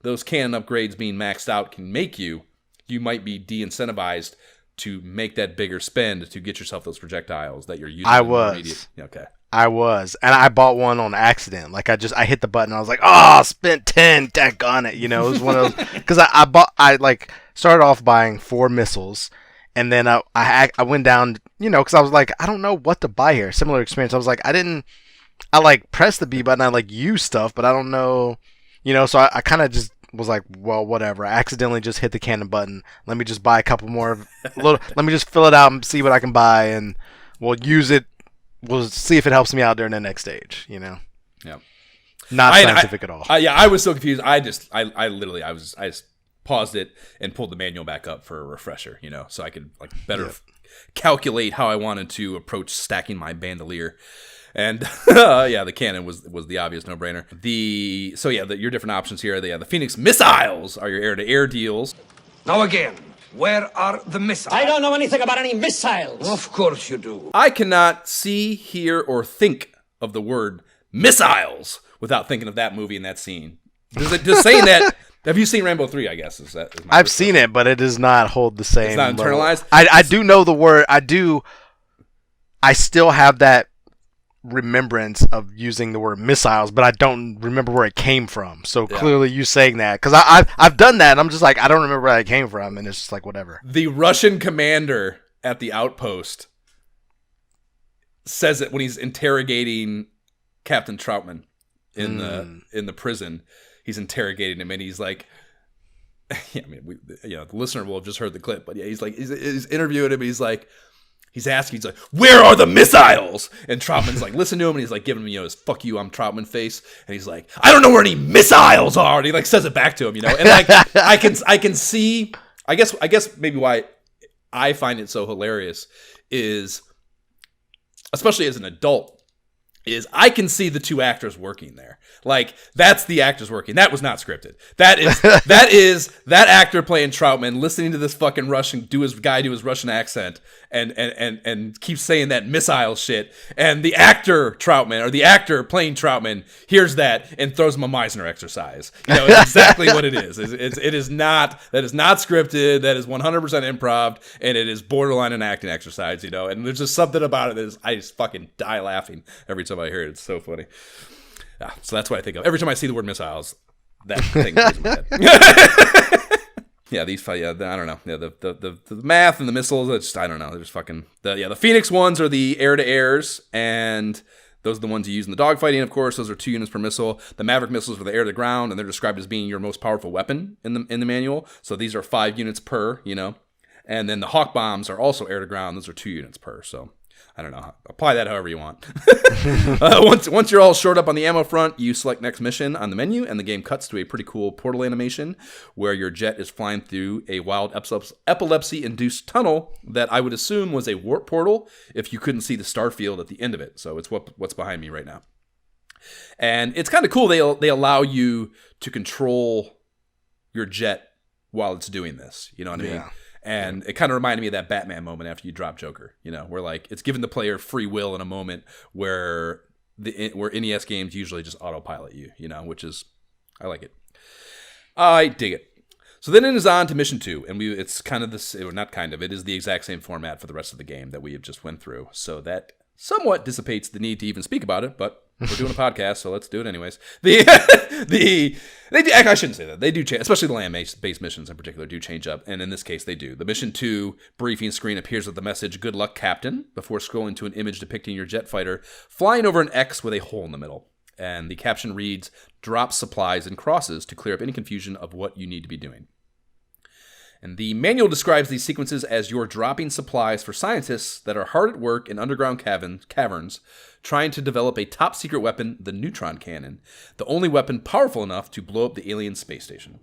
those cannon upgrades being maxed out can make you might be de-incentivized to make that bigger spend to get yourself those projectiles that you're using. I was. Okay. I was. And I bought one on accident. Like, I hit the button. I was like, I spent 10. Daggone it. It was one of those. Because I started off buying 4 missiles. And then I went down, because I was like, I don't know what to buy here. Similar experience. I was like, I pressed the B button. I use stuff, but I don't know. So I kind of just was like, well, whatever. I accidentally just hit the cannon button. Let me just buy a couple more. Let me just fill it out and see what I can buy, and we'll use it. We'll see if it helps me out during the next stage. Yeah. Not scientific at all. I was so confused. I just paused it and pulled the manual back up for a refresher. So I could better calculate how I wanted to approach stacking my bandolier. And the cannon was the obvious no-brainer. Your different options here. The Phoenix missiles are your air-to-air deals. Now again, where are the missiles? I don't know anything about any missiles. Of course you do. I cannot see, hear, or think of the word missiles without thinking of that movie and that scene. Just saying that. Have you seen Rambo 3, I guess? I've seen it, but it does not hold the same. It's not internalized? I do know the word. I still have that remembrance of using the word missiles, but I don't remember where it came from. So clearly you saying that, because I've done that and I'm just like, I don't remember where it came from, and it's just like, whatever. The Russian commander at the outpost says it when he's interrogating Captain Troutman in the prison. He's interrogating him and he's like, the listener will have just heard the clip, but he's interviewing him and he's asking, he's like, where are the missiles? And Troutman's like, listen to him, and he's like giving him, his fuck you, I'm Troutman face. And he's like, I don't know where any missiles are. And he says it back to him, And I can see, I guess maybe why I find it so hilarious is, especially as an adult, is I can see the 2 actors working there. That's the actors working. That was not scripted. That is that actor playing Troutman listening to this fucking Russian do his Russian accent and keep saying that missile shit. And the actor Troutman, or the actor playing Troutman, hears that and throws him a Meisner exercise. It's exactly what it is. That is not scripted. That is 100% improv, and it is borderline an acting exercise. And there's just something about it I just fucking die laughing every time I hear it. It's so funny. So that's what I think of every time I see the word missiles. That thing goes in my head. I don't know. The math and the missiles. It's just, I don't know. They're just fucking. The Phoenix ones are the air-to-airs, and those are the ones you use in the dogfighting. Of course, those are 2 units per missile. The Maverick missiles are the air-to-ground, and they're described as being your most powerful weapon in the manual. So these are 5 units per. And then the Hawk bombs are also air-to-ground. Those are 2 units per. So. I don't know. Apply that however you want. Once you're all shored up on the ammo front, you select next mission on the menu, and the game cuts to a pretty cool portal animation where your jet is flying through a wild epilepsy-induced tunnel that I would assume was a warp portal if you couldn't see the star field at the end of it. So it's what's behind me right now. And it's kind of cool. They allow you to control your jet while it's doing this. You know what I mean? And it kind of reminded me of that Batman moment after you drop Joker, where it's giving the player free will in a moment where NES games usually just autopilot you, which is, I like it. I dig it. So then it is on to mission 2, and it's kind of this, or not kind of, it is the exact same format for the rest of the game that we have just went through. So that somewhat dissipates the need to even speak about it, but we're doing a podcast, so let's do it anyways. I shouldn't say that. They do change, especially the land-based missions in particular do change up, and in this case they do. The Mission 2 briefing screen appears with the message, "Good luck, Captain," before scrolling to an image depicting your jet fighter flying over an X with a hole in the middle. And the caption reads, "Drop supplies and crosses to clear up any confusion of what you need to be doing." And the manual describes these sequences as you're dropping supplies for scientists that are hard at work in underground caverns trying to develop a top-secret weapon, the neutron cannon, the only weapon powerful enough to blow up the alien space station.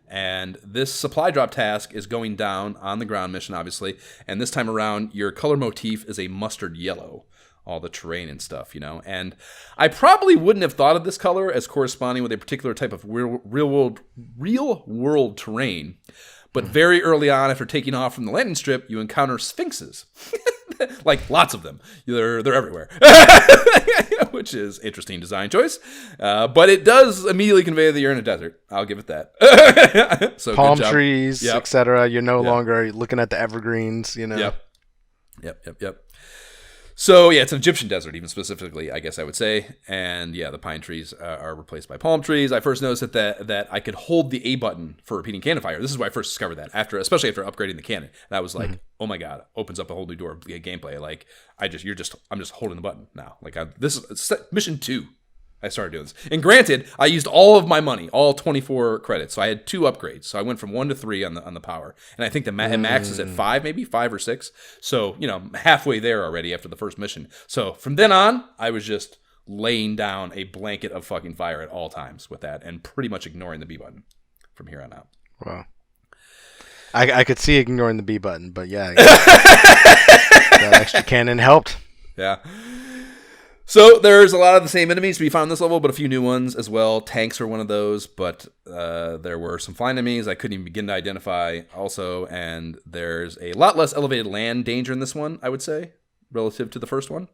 And this supply drop task is going down on the ground mission, obviously, and this time around, your color motif is a mustard yellow, all the terrain and stuff, And I probably wouldn't have thought of this color as corresponding with a particular type of real-world terrain, but very early on, after taking off from the landing strip, you encounter sphinxes. Like, lots of them. They're everywhere. Which is interesting design choice. But it does immediately convey that you're in a desert. I'll give it that. So palm trees, yep. etc. You're no longer looking at the evergreens, Yep. So, yeah, it's an Egyptian desert, even specifically, I guess I would say. And, yeah, the pine trees are replaced by palm trees. I first noticed that I could hold the A button for repeating cannon fire. This is why I first discovered that, especially after upgrading the cannon. And I was like, oh, my God, opens up a whole new door of gameplay. Like, I'm just holding the button now. Like, this is Mission 2. I started doing this. And granted, I used all of my money, all 24 credits. So I had 2 upgrades. So I went from 1 to 3 on the power. And I think the max is at 5, maybe 5 or 6. So, halfway there already after the first mission. So from then on, I was just laying down a blanket of fucking fire at all times with that and pretty much ignoring the B button from here on out. Wow. I could see ignoring the B button, but yeah. That extra cannon helped. Yeah. So there's a lot of the same enemies to be found in this level, but a few new ones as well. Tanks are one of those, but there were some flying enemies I couldn't even begin to identify also, and there's a lot less elevated land danger in this one, I would say, relative to the first one,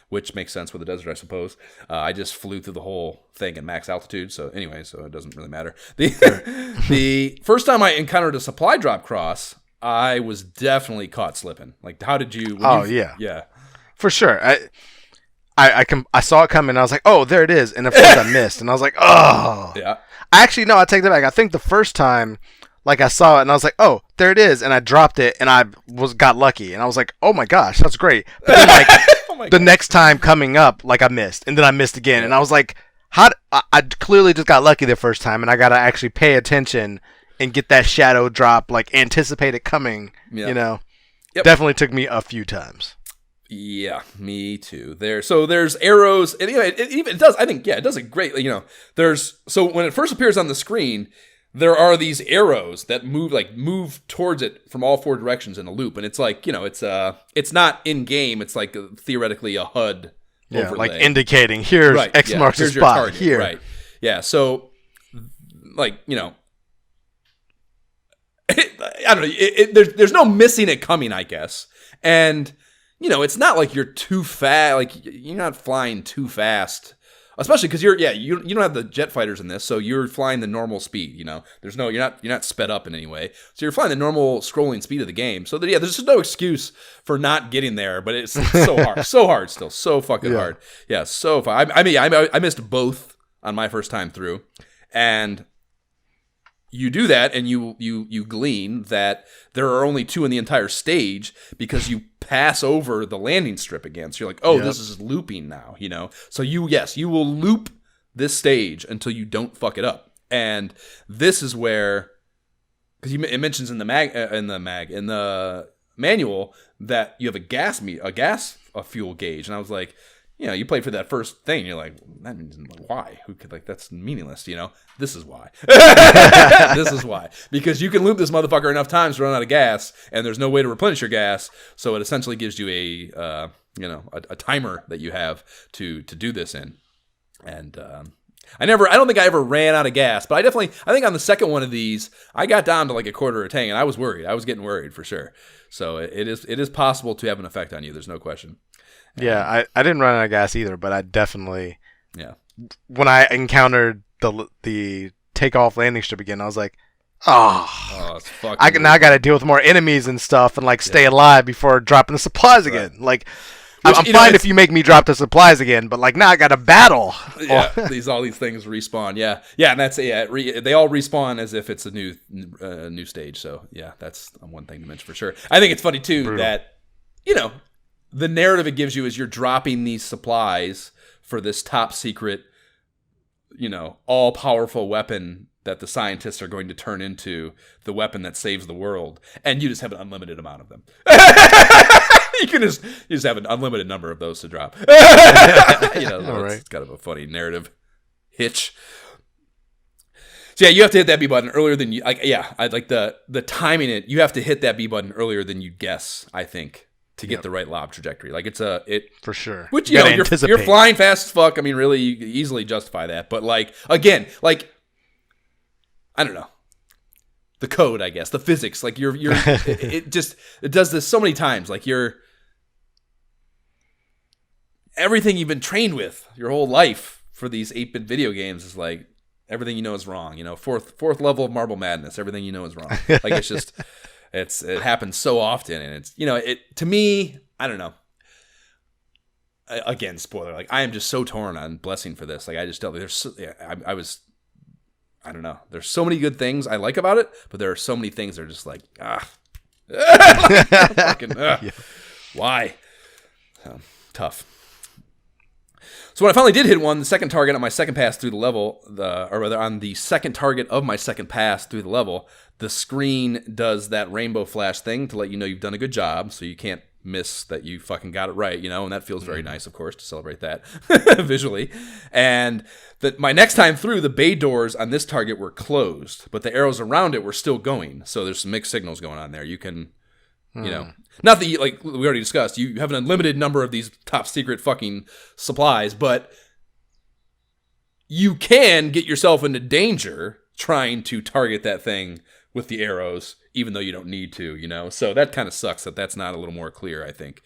which makes sense with the desert, I suppose. I just flew through the whole thing at max altitude, so anyway, so it doesn't really matter. The first time I encountered a supply drop cross, I was definitely caught slipping. Like, how did you... Yeah. For sure. I saw it coming, and I was like, oh, there it is. And at first I missed, and I was like, oh. Yeah. Actually, no, I take that back. I think the first time, like, I saw it, and I was like, oh, there it is. And I dropped it, and I got lucky. And I was like, oh, my gosh, that's great. But then, like, the next time coming up, like, I missed. And then I missed again. And I was like, I clearly just got lucky the first time, and I got to actually pay attention and get that shadow drop, like, anticipate it coming, Yep. Definitely took me a few times. Yeah, me too. There's arrows, and it does. I think it does it great. So when it first appears on the screen, there are these arrows that move towards it from all 4 directions in a loop, and it's like it's not in game. It's like theoretically a HUD overlay, like indicating here's X marks the spot target, here. Right. Yeah. So I don't know. There's no missing it coming, I guess, and. It's not like you're too fast. Like you're not flying too fast, especially because you don't have the jet fighters in this, so you're flying the normal speed. You're not sped up in any way, so you're flying the normal scrolling speed of the game. So there's just no excuse for not getting there. But it's so hard, still so fucking hard. Yeah, so far. I missed both on my first time through, and. You do that, and you glean that there are only 2 in the entire stage because you pass over the landing strip again. So you're like, oh, This is looping now, So you will loop this stage until you don't fuck it up. And this is where, because it mentions in the manual that you have a fuel gauge, and I was like. You played for that first thing. You're like, why? Who could that's meaningless. This is why. This is why. Because you can loop this motherfucker enough times to run out of gas, and there's no way to replenish your gas. So it essentially gives you a timer that you have to do this in. And I don't think I ever ran out of gas, but I think on the second one of these, I got down to like a quarter of a tank, and I was worried. I was getting worried for sure. So it is possible to have an effect on you. There's no question. Yeah, I didn't run out of gas either, but I definitely when I encountered the takeoff landing strip again, I was like, I got to deal with more enemies and stuff, and like stay alive before dropping the supplies again. Like I'm fine if you make me drop the supplies again, but like now I got to battle. Yeah, all these things respawn. Yeah, and that's they all respawn as if it's a new stage. So yeah, that's one thing to mention for sure. I think it's funny too that the narrative it gives you is you're dropping these supplies for this top secret, all powerful weapon that the scientists are going to turn into the weapon that saves the world, and you just have an unlimited amount of them. You just have an unlimited number of those to drop. It's kind of a funny narrative hitch. So yeah, you have to hit that B button earlier than you. I like the timing it. You have to hit that B button earlier than you guess. I think to get the right lob trajectory. Like it's for sure. Which you're flying fast as fuck. I mean, really, you easily justify that. But like again, like I don't know. The code, I guess, the physics, like it does this so many times. Like everything you've been trained with your whole life for these 8-bit video games is like everything you know is wrong. Fourth level of Marble Madness, everything you know is wrong. Like it's just it happens so often, and it's it to me. I don't know. Again, spoiler. Like I am just so torn on blessing for this. Like I just don't. I don't know. There's so many good things I like about it, but there are so many things that are just like, why? Tough. So when I finally did hit one, the second target on my second pass through the level, on the second target of my second pass through the level, the screen does that rainbow flash thing to let you know you've done a good job, so you can't miss that you fucking got it right, and that feels very nice, of course, to celebrate that visually. And that my next time through, the bay doors on this target were closed, but the arrows around it were still going. So there's some mixed signals going on there. You can, not that like we already discussed, you have an unlimited number of these top secret fucking supplies, but you can get yourself into danger trying to target that thing with the arrows, even though you don't need to, So that kind of sucks that that's not a little more clear, I think.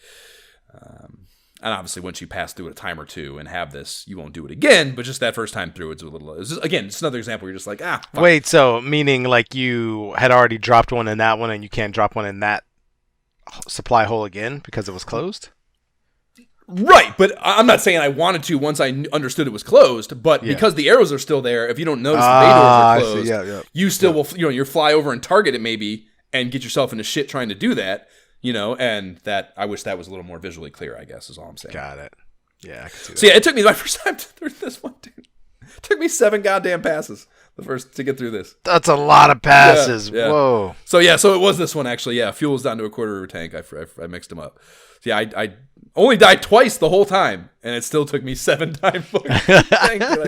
And obviously, once you pass through a time or two and have this, you won't do it again. But just that first time through, it's it's another example where you're just like, fuck. Wait, so meaning like you had already dropped one in that one and you can't drop one in that supply hole again because it was closed? Right, but I'm not saying I wanted to once I understood it was closed, but because the arrows are still there, if you don't notice the bay doors are closed, you still will, you fly over and target it maybe and get yourself into shit trying to do that, and that, I wish that was a little more visually clear, I guess, is all I'm saying. Got it. Yeah, I can see that. So yeah, it took me my first time through this one, dude. It took me 7 goddamn passes to get through this. That's a lot of passes. Yeah. Whoa. So it was this one actually. Yeah, fuel was down to a quarter of a tank. I mixed them up. So yeah, I only died twice the whole time, and it still took me 7 times.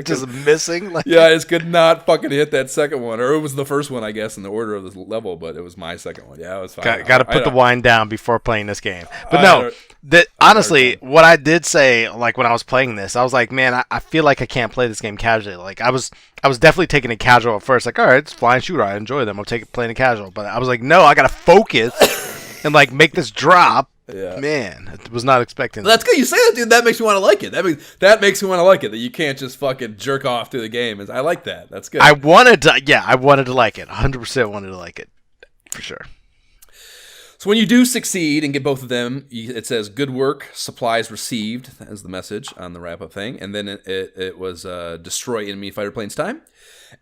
Just missing. I just could not fucking hit that second one, or it was the first one, I guess, in the order of the level, but it was my second one. Yeah, it was fine. Got to put the wine down before playing this game. But honestly, what I did say, like when I was playing this, I was like, man, I feel like I can't play this game casually. Like I was definitely taking it casual at first. Like, all right, it's flying shooter, I enjoy them. I'll playing it casual. But I was like, no, I got to focus and like make this drop. Yeah. Man, I was not expecting that. That's good. You say that, dude. That makes me want to like it. That makes me want to like it. That you can't just fucking jerk off through the game. I like that. That's good. I wanted to like it. 100% wanted to like it. For sure. So when you do succeed and get both of them, it says good work, supplies received, as the message on the wrap-up thing. And then it was destroy enemy fighter planes time.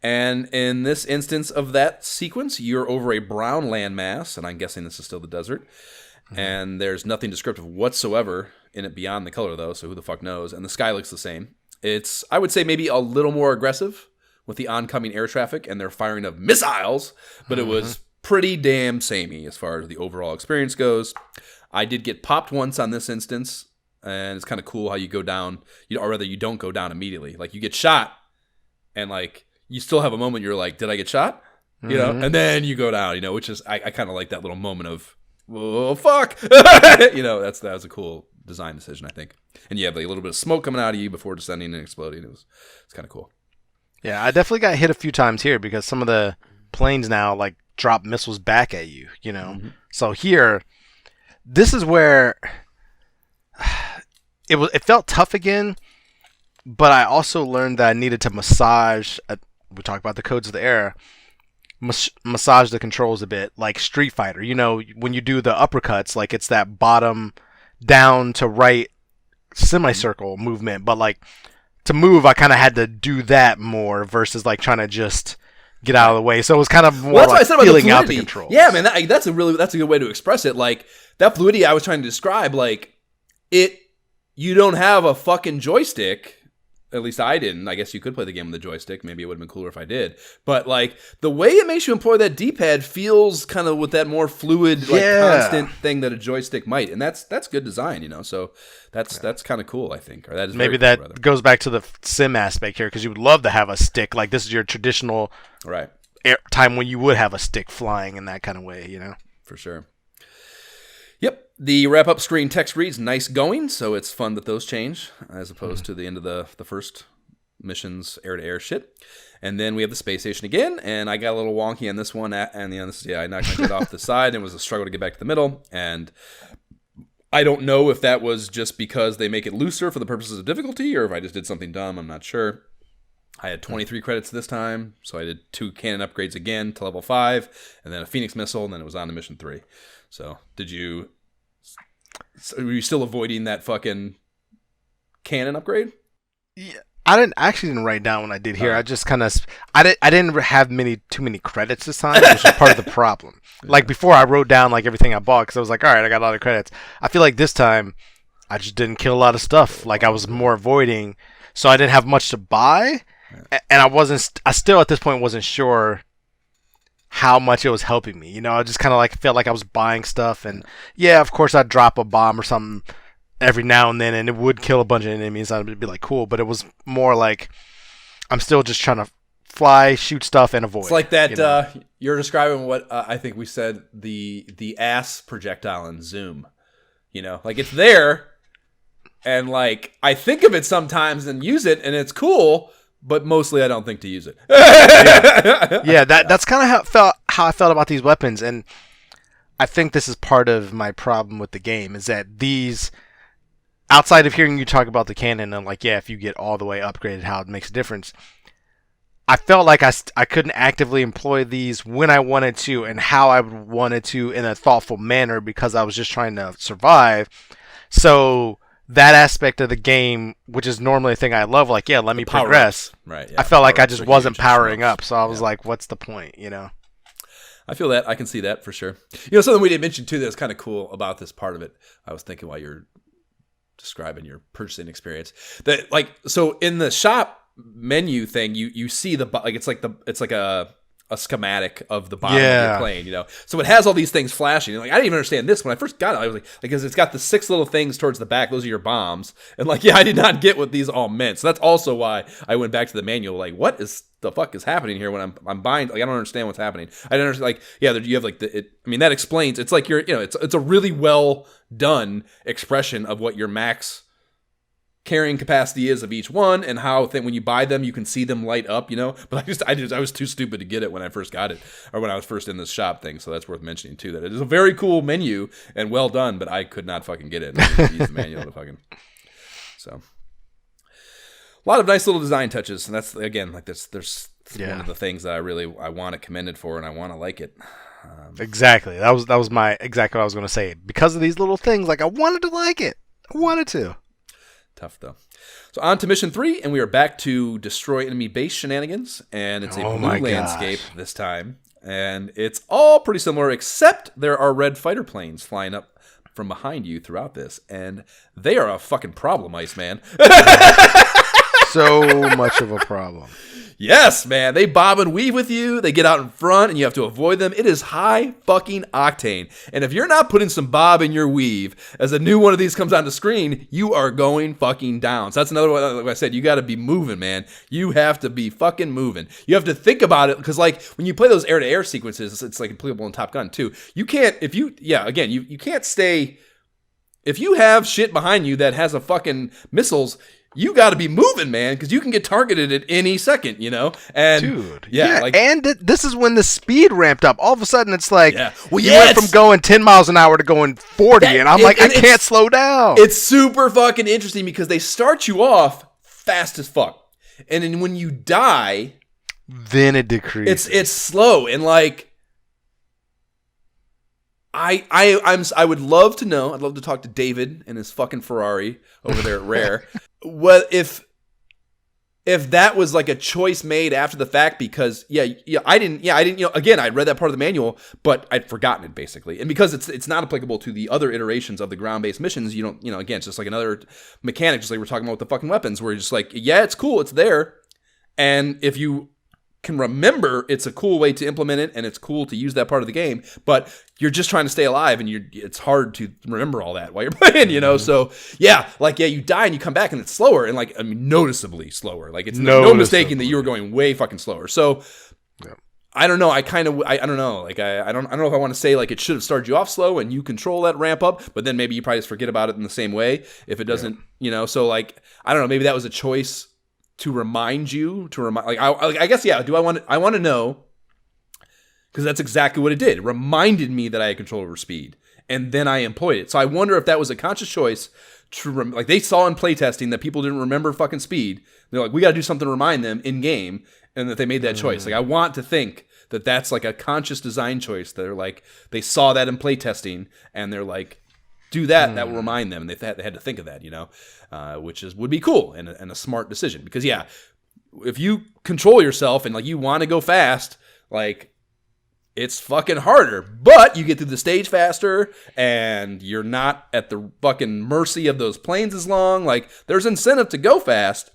And in this instance of that sequence, you're over a brown landmass, and I'm guessing this is still the desert. And there's nothing descriptive whatsoever in it beyond the color, though, so who the fuck knows. And the sky looks the same. It's, I would say, maybe a little more aggressive with the oncoming air traffic and their firing of missiles, but it was pretty damn samey as far as the overall experience goes. I did get popped once on this instance, and it's kind of cool how you go down, or rather you don't go down immediately. Like, you get shot, and, like, you still have a moment you're like, did I get shot? You know, and then you go down, which is, I kind of like that little moment of, oh, fuck. That was a cool design decision, I think. And you have like a little bit of smoke coming out of you before descending and exploding. It's kind of cool. Yeah, I definitely got hit a few times here because some of the planes now like drop missiles back at you, So here, this is where it felt tough again, but I also learned that I needed to massage. We talked about the codes of the era. Massage the controls a bit, like Street Fighter. When you do the uppercuts, like it's that bottom down to right semicircle movement, but like to move, I kind of had to do that more versus like trying to just get out of the way. So it was kind of more Well, that's what I like said about the feeling out the fluidity. controls. Yeah, man, that's a good way to express it. Like that fluidity I was trying to describe, like you don't have a fucking joystick. At least I didn't. I guess you could play the game with a joystick. Maybe it would have been cooler if I did. But like the way it makes you employ that D-pad feels kind of with that more fluid, like constant thing that a joystick might, and that's good design, you know. So that's kind of cool, I think. Or that is maybe very that cool, goes back to the sim aspect here because you would love to have a stick. Like this is your traditional right time when you would have a stick flying in that kind of way, you know. For sure. Yep. The wrap-up screen text reads nice going, so it's fun that those change as opposed to the end of the first mission's air-to-air shit. And then we have the space station again, and I got a little wonky on this one. And the I knocked my jet off the side, and it was a struggle to get back to the middle. And I don't know if that was just because they make it looser for the purposes of difficulty, or if I just did something dumb. I'm not sure. I had 23 credits this time, so I did 2 cannon upgrades again to level 5, and then a Phoenix missile, and then it was on to mission 3. So, were you still avoiding that fucking cannon upgrade? Yeah, I actually didn't write down what I did here. I just kind of I didn't have too many credits this time, which is part of the problem. Yeah. Like before, I wrote down like everything I bought because I was like, all right, I got a lot of credits. I feel like this time I just didn't kill a lot of stuff. Like I was more avoiding, so I didn't have much to buy, and I still at this point wasn't sure how much it was helping me. You know, I just kind of like felt like I was buying stuff, and yeah, of course I'd drop a bomb or something every now and then, and it would kill a bunch of enemies. I'd be like, cool, but it was more like I'm still just trying to fly, shoot stuff, and avoid. It's like that. You know? You're describing what I think we said the ass projectile in Zoom. You know, like it's there, and like I think of it sometimes and use it, and it's cool. But mostly, I don't think to use it. That's kind of how I felt about these weapons, and I think this is part of my problem with the game is that these, outside of hearing you talk about the cannon and like, yeah, if you get all the way upgraded, how it makes a difference. I felt like I couldn't actively employ these when I wanted to and how I wanted to in a thoughtful manner because I was just trying to survive. So that aspect of the game, which is normally a thing I love, like, yeah, let me progress. Right. Yeah. I felt like I just wasn't powering up, so I was like, what's the point, you know? I feel that. I can see that for sure. You know, something we didn't mention, too, that's kind of cool about this part of it. I was thinking while you're describing your purchasing experience. That, like, so in the shop menu thing, you see the, like, it's like a schematic of the bottom of your plane, you know. So it has all these things flashing. And like I didn't even understand this when I first got it. I was like, because it's got the 6 little things towards the back. Those are your bombs. And like, yeah, I did not get what these all meant. So that's also why I went back to the manual. Like, what is the fuck is happening here when I'm buying? Like, I don't understand what's happening. I don't understand. Like, yeah, you have like that explains. It's like it's a really well done expression of what your max carrying capacity is of each one and how when you buy them you can see them light up, you know. But I was too stupid to get it when I first got it or when I was first in this shop thing. So that's worth mentioning too, that it is a very cool menu and well done, but I could not fucking get it. I use the manual to fucking. So a lot of nice little design touches, and that's again like this. There's one of the things that I want to commend it for, and I want to like it. Exactly. That was my exactly what I was going to say. Because of these little things, like I wanted to like it. I wanted to. Tough, though. So on to mission 3, and we are back to destroy enemy base shenanigans, and it's a blue landscape this time. And it's all pretty similar, except there are red fighter planes flying up from behind you throughout this, and they are a fucking problem, Iceman. So much of a problem. Yes, man. They bob and weave with you. They get out in front, and you have to avoid them. It is high fucking octane. And if you're not putting some bob in your weave as a new one of these comes on the screen, you are going fucking down. So that's another one. Like I said, you got to be moving, man. You have to be fucking moving. You have to think about it because, like, when you play those air-to-air sequences, it's like applicable in Top Gun too. You can't you can't stay. If you have shit behind you that has a fucking missiles, you got to be moving, man, because you can get targeted at any second, you know? And dude, and this is when the speed ramped up. All of a sudden, it's like you went from going 10 miles an hour to going 40, and I'm like, I can't slow down. It's super fucking interesting because they start you off fast as fuck, and then when you die, then it decreases. It's slow, and like I would love to know. I'd love to talk to David and his fucking Ferrari over there at Rare. What if that was like a choice made after the fact? Because I didn't. Again, I'd read that part of the manual, but I'd forgotten it basically. And because it's not applicable to the other iterations of the ground-based missions, you don't. Again, it's just like another mechanic, just like we're talking about with the fucking weapons, where you're just like, yeah, it's cool, it's there, and if you can remember, it's a cool way to implement it, and it's cool to use that part of the game, but you're just trying to stay alive, and it's hard to remember all that while you're playing, So you die and you come back and it's slower, and noticeably slower. Like it's no mistaking that you were going way fucking slower. So I don't know. I don't know. Like I don't know if I want to say like it should have started you off slow and you control that ramp up, but then maybe you probably just forget about it in the same way if it doesn't, So like I don't know. Maybe that was a choice to remind you, I guess, yeah. I want to know, because that's exactly what it did. It reminded me that I had control over speed, and then I employed it. So I wonder if that was a conscious choice to they saw in playtesting that people didn't remember fucking speed. They're like, we got to do something to remind them in game, and that they made that choice. Like I want to think that that's like a conscious design choice. They're like, they saw that in playtesting, and they're like, do that. That will remind them. And they had to think of that, which would be cool and a smart decision. Because if you control yourself and like you want to go fast, like it's fucking harder. But you get through the stage faster, and you're not at the fucking mercy of those planes as long. Like there's incentive to go fast,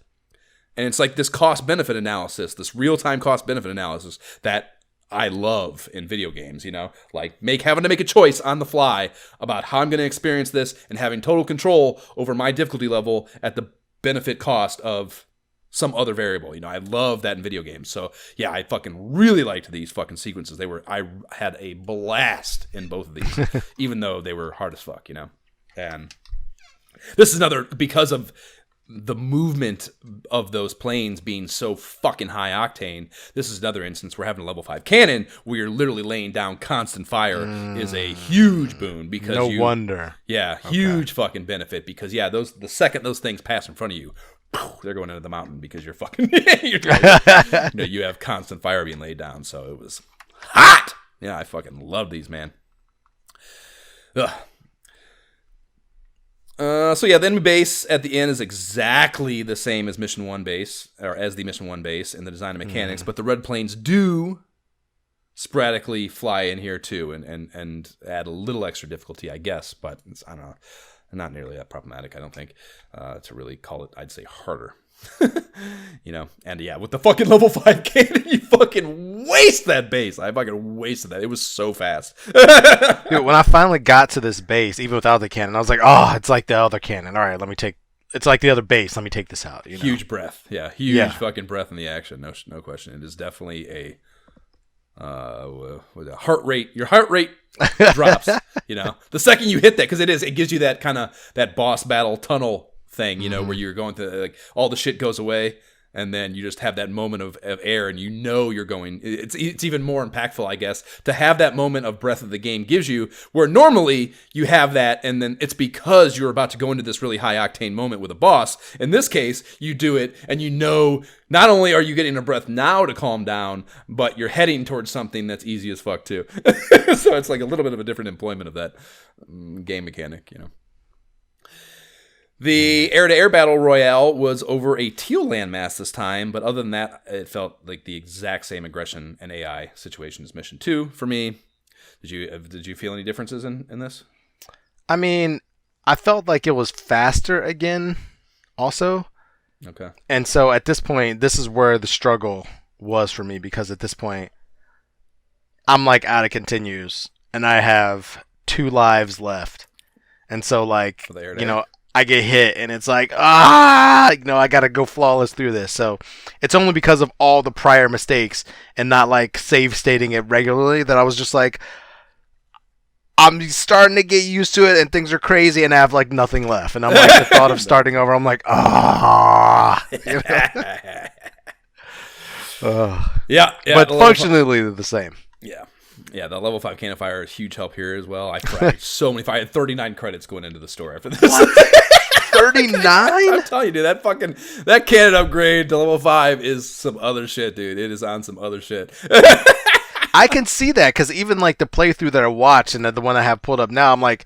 and it's like this cost benefit analysis, this real time cost benefit analysis that I love in video games, like having to make a choice on the fly about how I'm going to experience this and having total control over my difficulty level at the benefit cost of some other variable. I love that in video games. So yeah, I fucking really liked these fucking sequences. I had a blast in both of these, even though they were hard as fuck, and this is another, because of the movement of those planes being so fucking high octane, this is another instance where having a level 5 cannon where you're literally laying down constant fire is a huge boon, because wonder. Yeah, huge fucking benefit, because the second those things pass in front of you, they're going into the mountain, because you're fucking you have constant fire being laid down. So it was hot. Yeah, I fucking love these, man. Ugh. So yeah, the enemy base at the end is exactly the same as Mission 1 base, or as the Mission 1 base in the design and mechanics, but the red planes do sporadically fly in here too, and add a little extra difficulty, I guess, but I don't know, not nearly that problematic, I don't think, to really call it, I'd say, harder. And yeah, with the fucking level 5 cannon, you fucking waste that base. I fucking wasted that. It was so fast. Dude, when I finally got to this base, even without the cannon, I was like, oh, it's like the other cannon. All right, it's like the other base. Let me take this out. Huge breath. Yeah, huge fucking breath in the action. No question. It is definitely a heart rate. Your heart rate drops. The second you hit that, because it gives you that kind of that boss battle tunnel thing, where you're going to, like, all the shit goes away, and then you just have that moment of air, and you're going. It's even more impactful, I guess, to have that moment of breath that the game gives you, where normally you have that, and then it's because you're about to go into this really high octane moment with a boss. In this case, you do it, and not only are you getting a breath now to calm down, but you're heading towards something that's easy as fuck too. So it's like a little bit of a different employment of that game mechanic, The air-to-air battle royale was over a teal landmass this time, but other than that, it felt like the exact same aggression and AI situation as Mission 2 for me. Did you feel any differences in this? I mean, I felt like it was faster again, also. Okay. And so at this point, this is where the struggle was for me, because at this point, I'm like out of continues, and I have 2 lives left. And so like, I get hit, and it's like, I gotta go flawless through this. So it's only because of all the prior mistakes and not like save stating it regularly that I was just like, I'm starting to get used to it, and things are crazy, and I have like nothing left. And I'm like, the thought of starting over, I'm like, Yeah. But functionally, they're the same. Yeah. Yeah, the level 5 cannon fire is huge help here as well. I cried so many. I had 39 credits going into the store after this. 39? I'm telling you, dude, that cannon upgrade to level 5 is some other shit, dude. It is on some other shit. I can see that because even like the playthrough that I watched and the one I have pulled up now, I'm like,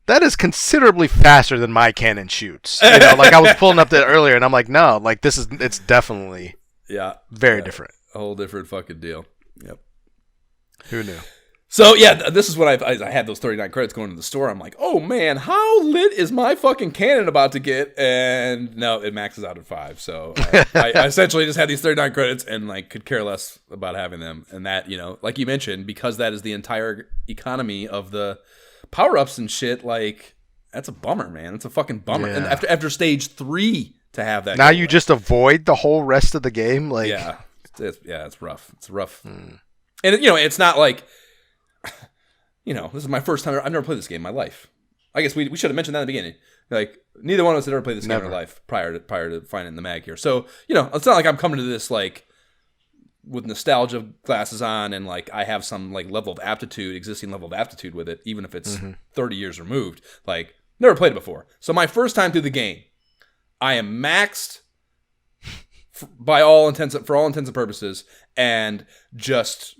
that is considerably faster than my cannon shoots. You know, like I was pulling up that earlier, and I'm like, no, like it's definitely very different. A whole different fucking deal. Yep. Who knew? So yeah, this is what I had those 39 credits going to the store. I'm like, oh man, how lit is my fucking cannon about to get? And no, it maxes out at 5. So I essentially just had these 39 credits and like could care less about having them. And that, you know, like you mentioned, because that is the entire economy of the power-ups and shit, like that's a bummer, man. It's a fucking bummer. Yeah. And after stage 3 to have that. Now you just avoid the whole rest of the game, like it's rough. It's rough. And you know, it's not like. You know, this is my first time. I've never played this game in my life. I guess we should have mentioned that in the beginning. Like, neither one of us had ever played this game in our life prior to finding the mag here. So, you know, it's not like I'm coming to this, like, with nostalgia glasses on and, like, I have some, like, existing level of aptitude with it, even if it's 30 years removed. Like, never played it before. So my first time through the game, I am maxed for all intents and purposes, and just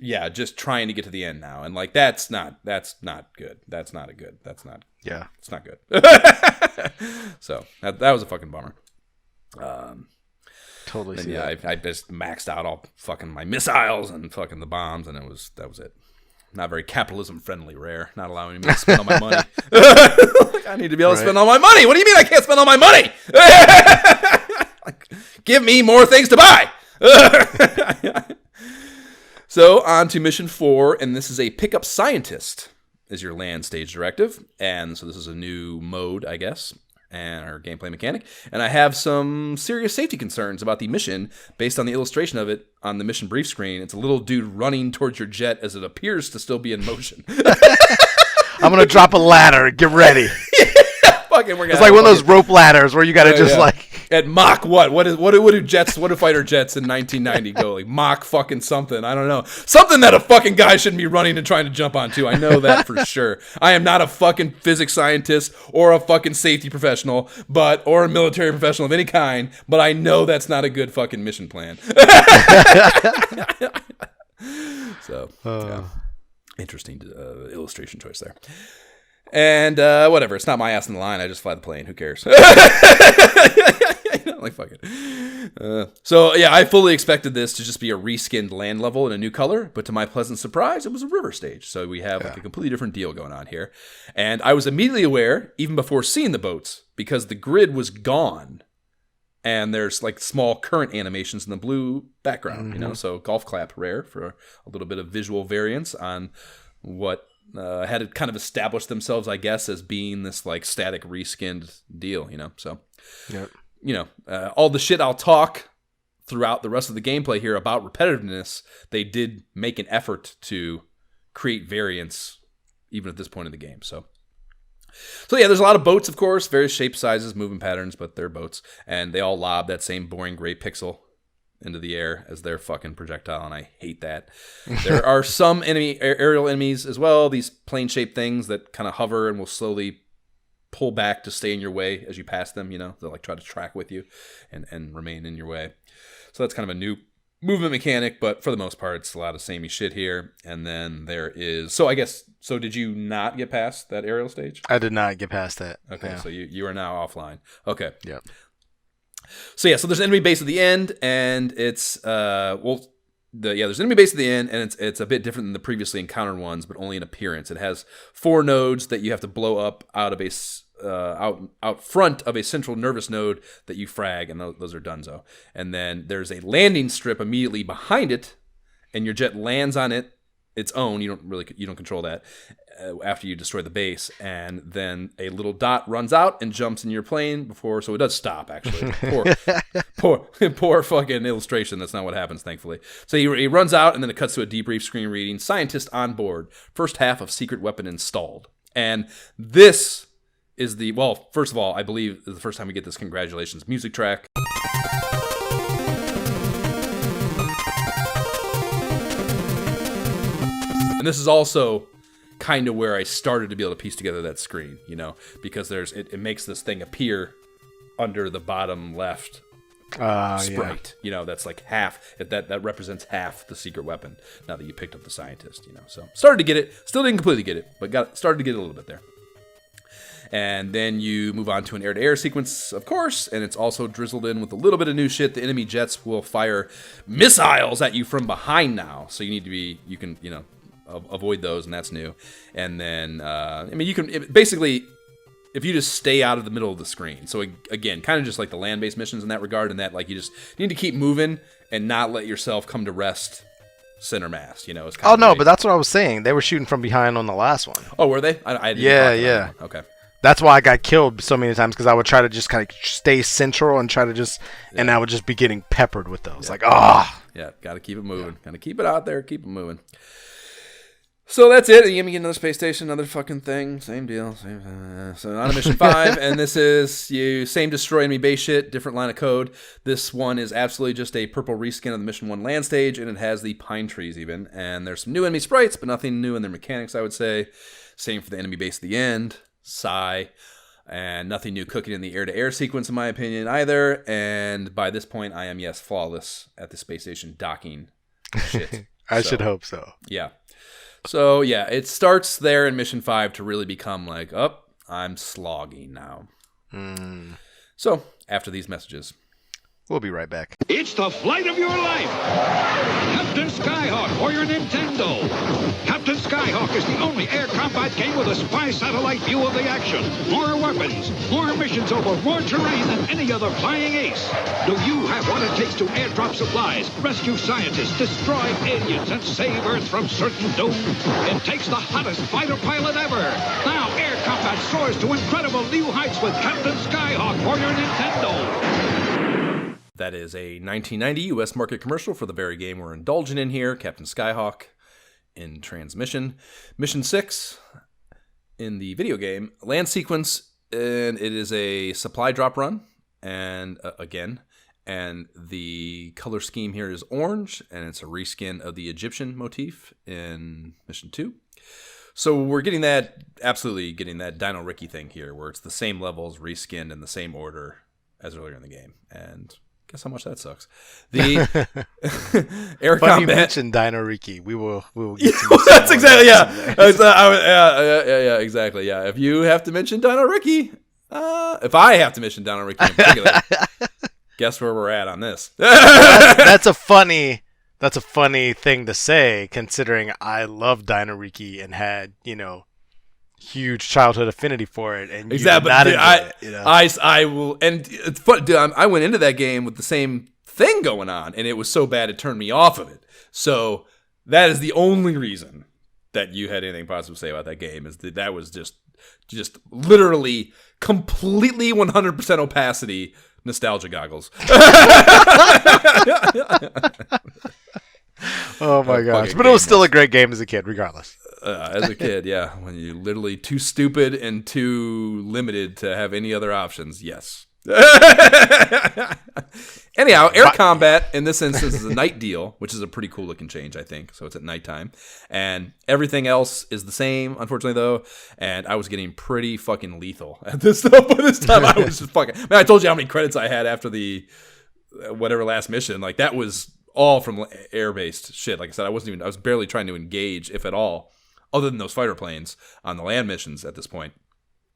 trying to get to the end now, and like that's not good. It's not good. So that was a fucking bummer. totally see that. I just maxed out all fucking my missiles and fucking the bombs, and that was it. Not very capitalism friendly, Rare. Not allowing me to spend all my money. I need to be able to spend all my money. What do you mean I can't spend all my money? Give me more things to buy. So on to mission 4, and this is a pickup scientist is your land stage directive, and so this is a new mode, I guess, and our gameplay mechanic. And I have some serious safety concerns about the mission based on the illustration of it on the mission brief screen. It's a little dude running towards your jet as it appears to still be in motion. I'm gonna drop a ladder. Get ready. It's like one of those rope ladders where you gotta like at Mach what do fighter jets in 1990 go like Mach fucking something, I don't know, something that a fucking guy shouldn't be running and trying to jump onto. I know that for sure. I am not a fucking physics scientist or a fucking safety professional, or a military professional of any kind, but I know that's not a good fucking mission plan. So interesting illustration choice there. And whatever, it's not my ass in the line. I just fly the plane. Who cares? Like fuck it. So yeah, I fully expected this to just be a reskinned land level in a new color, but to my pleasant surprise, it was a river stage. So we have like a completely different deal going on here. And I was immediately aware, even before seeing the boats, because the grid was gone, and there's like small current animations in the blue background. You know, so golf clap, Rare, for a little bit of visual variance on what. Had kind of established themselves, I guess, as being this like static reskinned deal, you know. So, you know, all the shit I'll talk throughout the rest of the gameplay here about repetitiveness, they did make an effort to create variance even at this point in the game. So yeah, there's a lot of boats, of course, various shapes, sizes, movement patterns, but they're boats, and they all lob that same boring gray pixel into the air as their fucking projectile, and I hate that. There are some aerial enemies as well, these plane-shaped things that kind of hover and will slowly pull back to stay in your way as you pass them, you know. They'll like try to track with you and remain in your way. So that's kind of a new movement mechanic, but for the most part, it's a lot of samey shit here. And then there is... So did you not get past that aerial stage? I did not get past that. Okay, so you are now offline. Okay. Yeah. So there's an enemy base at the end, and it's there's an enemy base at the end, and it's a bit different than the previously encountered ones, but only in appearance. It has 4 nodes that you have to blow up out of out front of a central nervous node that you frag, and those are donezo. And then there's a landing strip immediately behind it, and your jet lands on its own. You don't control that after you destroy the base, and then a little dot runs out and jumps in your plane so it does stop, actually. poor fucking illustration. That's not what happens, thankfully. So he runs out, and then it cuts to a debrief screen reading, "Scientist on board, first half of secret weapon installed." And this is first of all, I believe is the first time we get this congratulations music track. And this is also kind of where I started to be able to piece together that screen, you know, because it makes this thing appear under the bottom left sprite. You know, that's like half. That represents half the secret weapon. Now that you picked up the scientist, you know, so started to get it. Still didn't completely get it, but started to get it a little bit there. And then you move on to an air-to-air sequence, of course, and it's also drizzled in with a little bit of new shit. The enemy jets will fire missiles at you from behind now, so you need to be, you can, you know, avoid those, and that's new. And then, I mean, you can, basically, if you just stay out of the middle of the screen. So again, kind of just like the land-based missions in that regard, and that, like, you just need to keep moving and not let yourself come to rest center mass, you know. It's kind Oh, of no, but that's what I was saying. They were shooting from behind on the last one. Oh, were they? I didn't Yeah, talk to yeah. that one. Okay. That's why I got killed so many times, because I would try to just kind of stay central and try to just, and I would just be getting peppered with those. Like, Yeah, got to keep it moving. Got to keep it out there, keep it moving. So that's it. You get another space station, another fucking thing. Same deal. So on to mission 5, and this is same destroy enemy base shit, different line of code. This one is absolutely just a purple reskin of the mission 1 land stage, and it has the pine trees even. And there's some new enemy sprites, but nothing new in their mechanics, I would say. Same for the enemy base at the end. Sigh. And nothing new cooking in the air-to-air sequence, in my opinion, either. And by this point, I am, yes, flawless at the space station docking shit. I should hope so. Yeah. So, yeah, it starts there in Mission 5 to really become like, I'm slogging now. So, after these messages. We'll be right back. It's the flight of your life. Captain Skyhawk for your Nintendo. Captain Skyhawk is the only air combat game with a spy satellite view of the action. More weapons, more missions over more terrain than any other flying ace. Do you have what it takes to airdrop supplies, rescue scientists, destroy aliens, and save Earth from certain doom? It takes the hottest fighter pilot ever. Now air combat soars to incredible new heights with Captain Skyhawk for your Nintendo. That is a 1990 U.S. market commercial for the very game we're indulging in here, Captain Skyhawk, in transmission. Mission 6 in the video game, land sequence, and it is a supply drop run, and and the color scheme here is orange, and it's a reskin of the Egyptian motif in Mission 2. So we're absolutely getting that Dino Ricky thing here, where it's the same levels, reskinned in the same order as earlier in the game, and guess how much that sucks. The air Funny combat. you mentioned Dino Riki. We will get some That's exactly yeah. Exactly yeah. If you have to mention Dino Ricky, if I have to mention Dino Ricky in particular, guess where we're at on this. that's a funny thing to say, considering I love Dino Riki and had, you know, huge childhood affinity for it, and exactly. I will, and it's fun, dude. I went into that game with the same thing going on, and it was so bad it turned me off of it. So that is the only reason that you had anything positive to say about that game, is that was just literally completely 100% opacity nostalgia goggles. Oh my gosh! But it was still a great game as a kid, regardless. As a kid, yeah, when you're literally too stupid and too limited to have any other options, yes. Anyhow, air combat in this instance is a night deal, which is a pretty cool looking change, I think. So it's at nighttime, and everything else is the same, unfortunately, though. And I was getting pretty fucking lethal at this time. I was just fucking. Man, I told you how many credits I had after the whatever last mission. Like, that was all from air-based shit. Like I said, I was barely trying to engage, if at all, other than those fighter planes on the land missions at this point.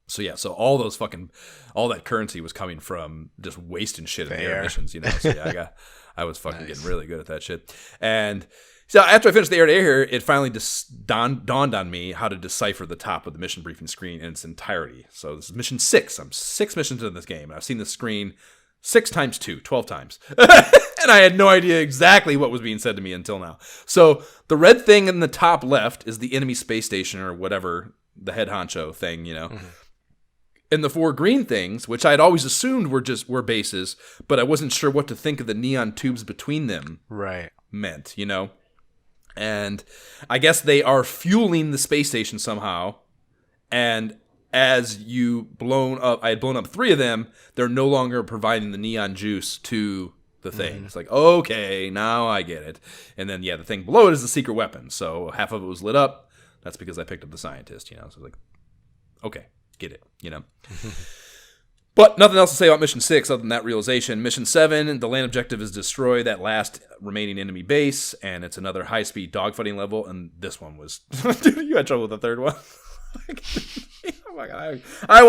So yeah, so all that currency was coming from just wasting shit in the air missions, you know. So yeah, I was fucking getting really good at that shit. And so after I finished the air-to-air here, it finally just dawned on me how to decipher the top of the mission briefing screen in its entirety. So this is mission 6. I'm 6 missions in this game, and I've seen the screen 6 times 2, 12 times. And I had no idea exactly what was being said to me until now. So the red thing in the top left is the enemy space station, or whatever, the head honcho thing, you know. Mm-hmm. And the 4 green things, which I had always assumed were bases, but I wasn't sure what to think of the neon tubes between them meant, you know. And I guess they are fueling the space station somehow. And as I had blown up 3 of them, they're no longer providing the neon juice to the thing. Mm-hmm. It's like, okay, now I get it. And then, yeah, the thing below it is the secret weapon. So half of it was lit up. That's because I picked up the scientist, you know. So like, okay, get it, you know. But nothing else to say about Mission 6 other than that realization. Mission 7, the land objective is destroy that last remaining enemy base, and it's another high-speed dogfighting level, and this one was... Dude, you had trouble with the third one? Oh my God. I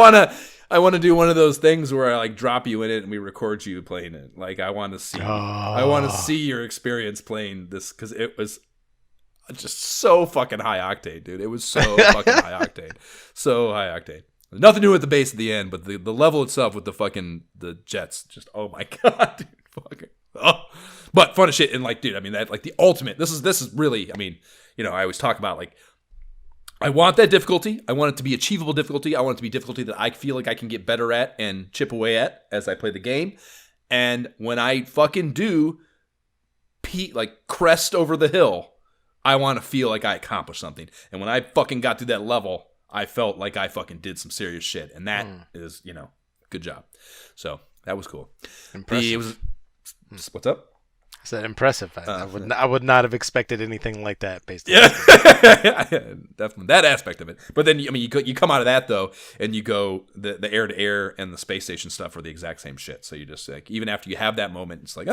want to do one of those things where I like drop you in it and we record you playing it. Like I want to see your experience playing this, because it was just so fucking high octane, dude. It was so fucking high octane. So high octane. Nothing to do with the base at the end, but the level itself with the jets, just oh my God, dude, fucking but fun as shit. And like, dude, I mean that like the ultimate. This is really, I mean, you know, I always talk about like I want that difficulty. I want it to be achievable difficulty. I want it to be difficulty that I feel like I can get better at and chip away at as I play the game. And when I fucking do like crest over the hill, I want to feel like I accomplished something. And when I fucking got through that level, I felt like I fucking did some serious shit. And that is, you know, good job. So that was cool. Impressive. What's up? I said impressive. I would not have expected anything like that based on definitely that aspect of it. But then, I mean, you come out of that, though, and you go, the air-to-air and the space station stuff are the exact same shit. So you just, like, even after you have that moment, it's like,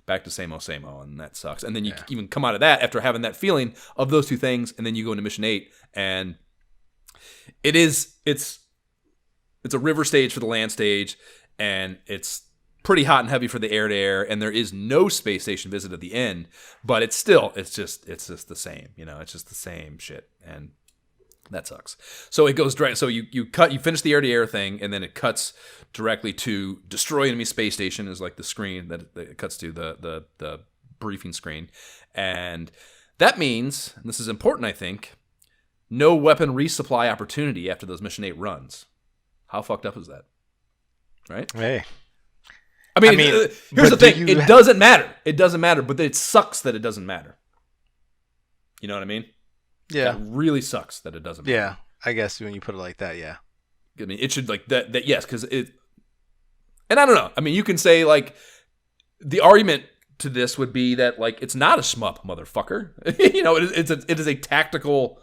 back to same old, and that sucks. And then you even come out of that after having that feeling of those two things, and then you go into Mission 8, and it's a river stage for the land stage, and it's pretty hot and heavy for the air-to-air, and there is no space station visit at the end, but it's just the same, you know, it's just the same shit, and that sucks. So it goes direct. So you finish the air-to-air thing, and then it cuts directly to destroy enemy space station is like the screen that it cuts to the briefing screen, and that means, and this is important, I think, no weapon resupply opportunity after those Mission 8 runs. How fucked up is that? Right? Hey. I mean here's the thing. It doesn't matter. It doesn't matter, but it sucks that it doesn't matter. You know what I mean? Yeah. It really sucks that it doesn't matter. Yeah. I guess when you put it like that, yeah. I mean, it should like that yes, because it... And I don't know. I mean, you can say, like, the argument to this would be that, like, it's not a shmup, motherfucker. You know, it is a tactical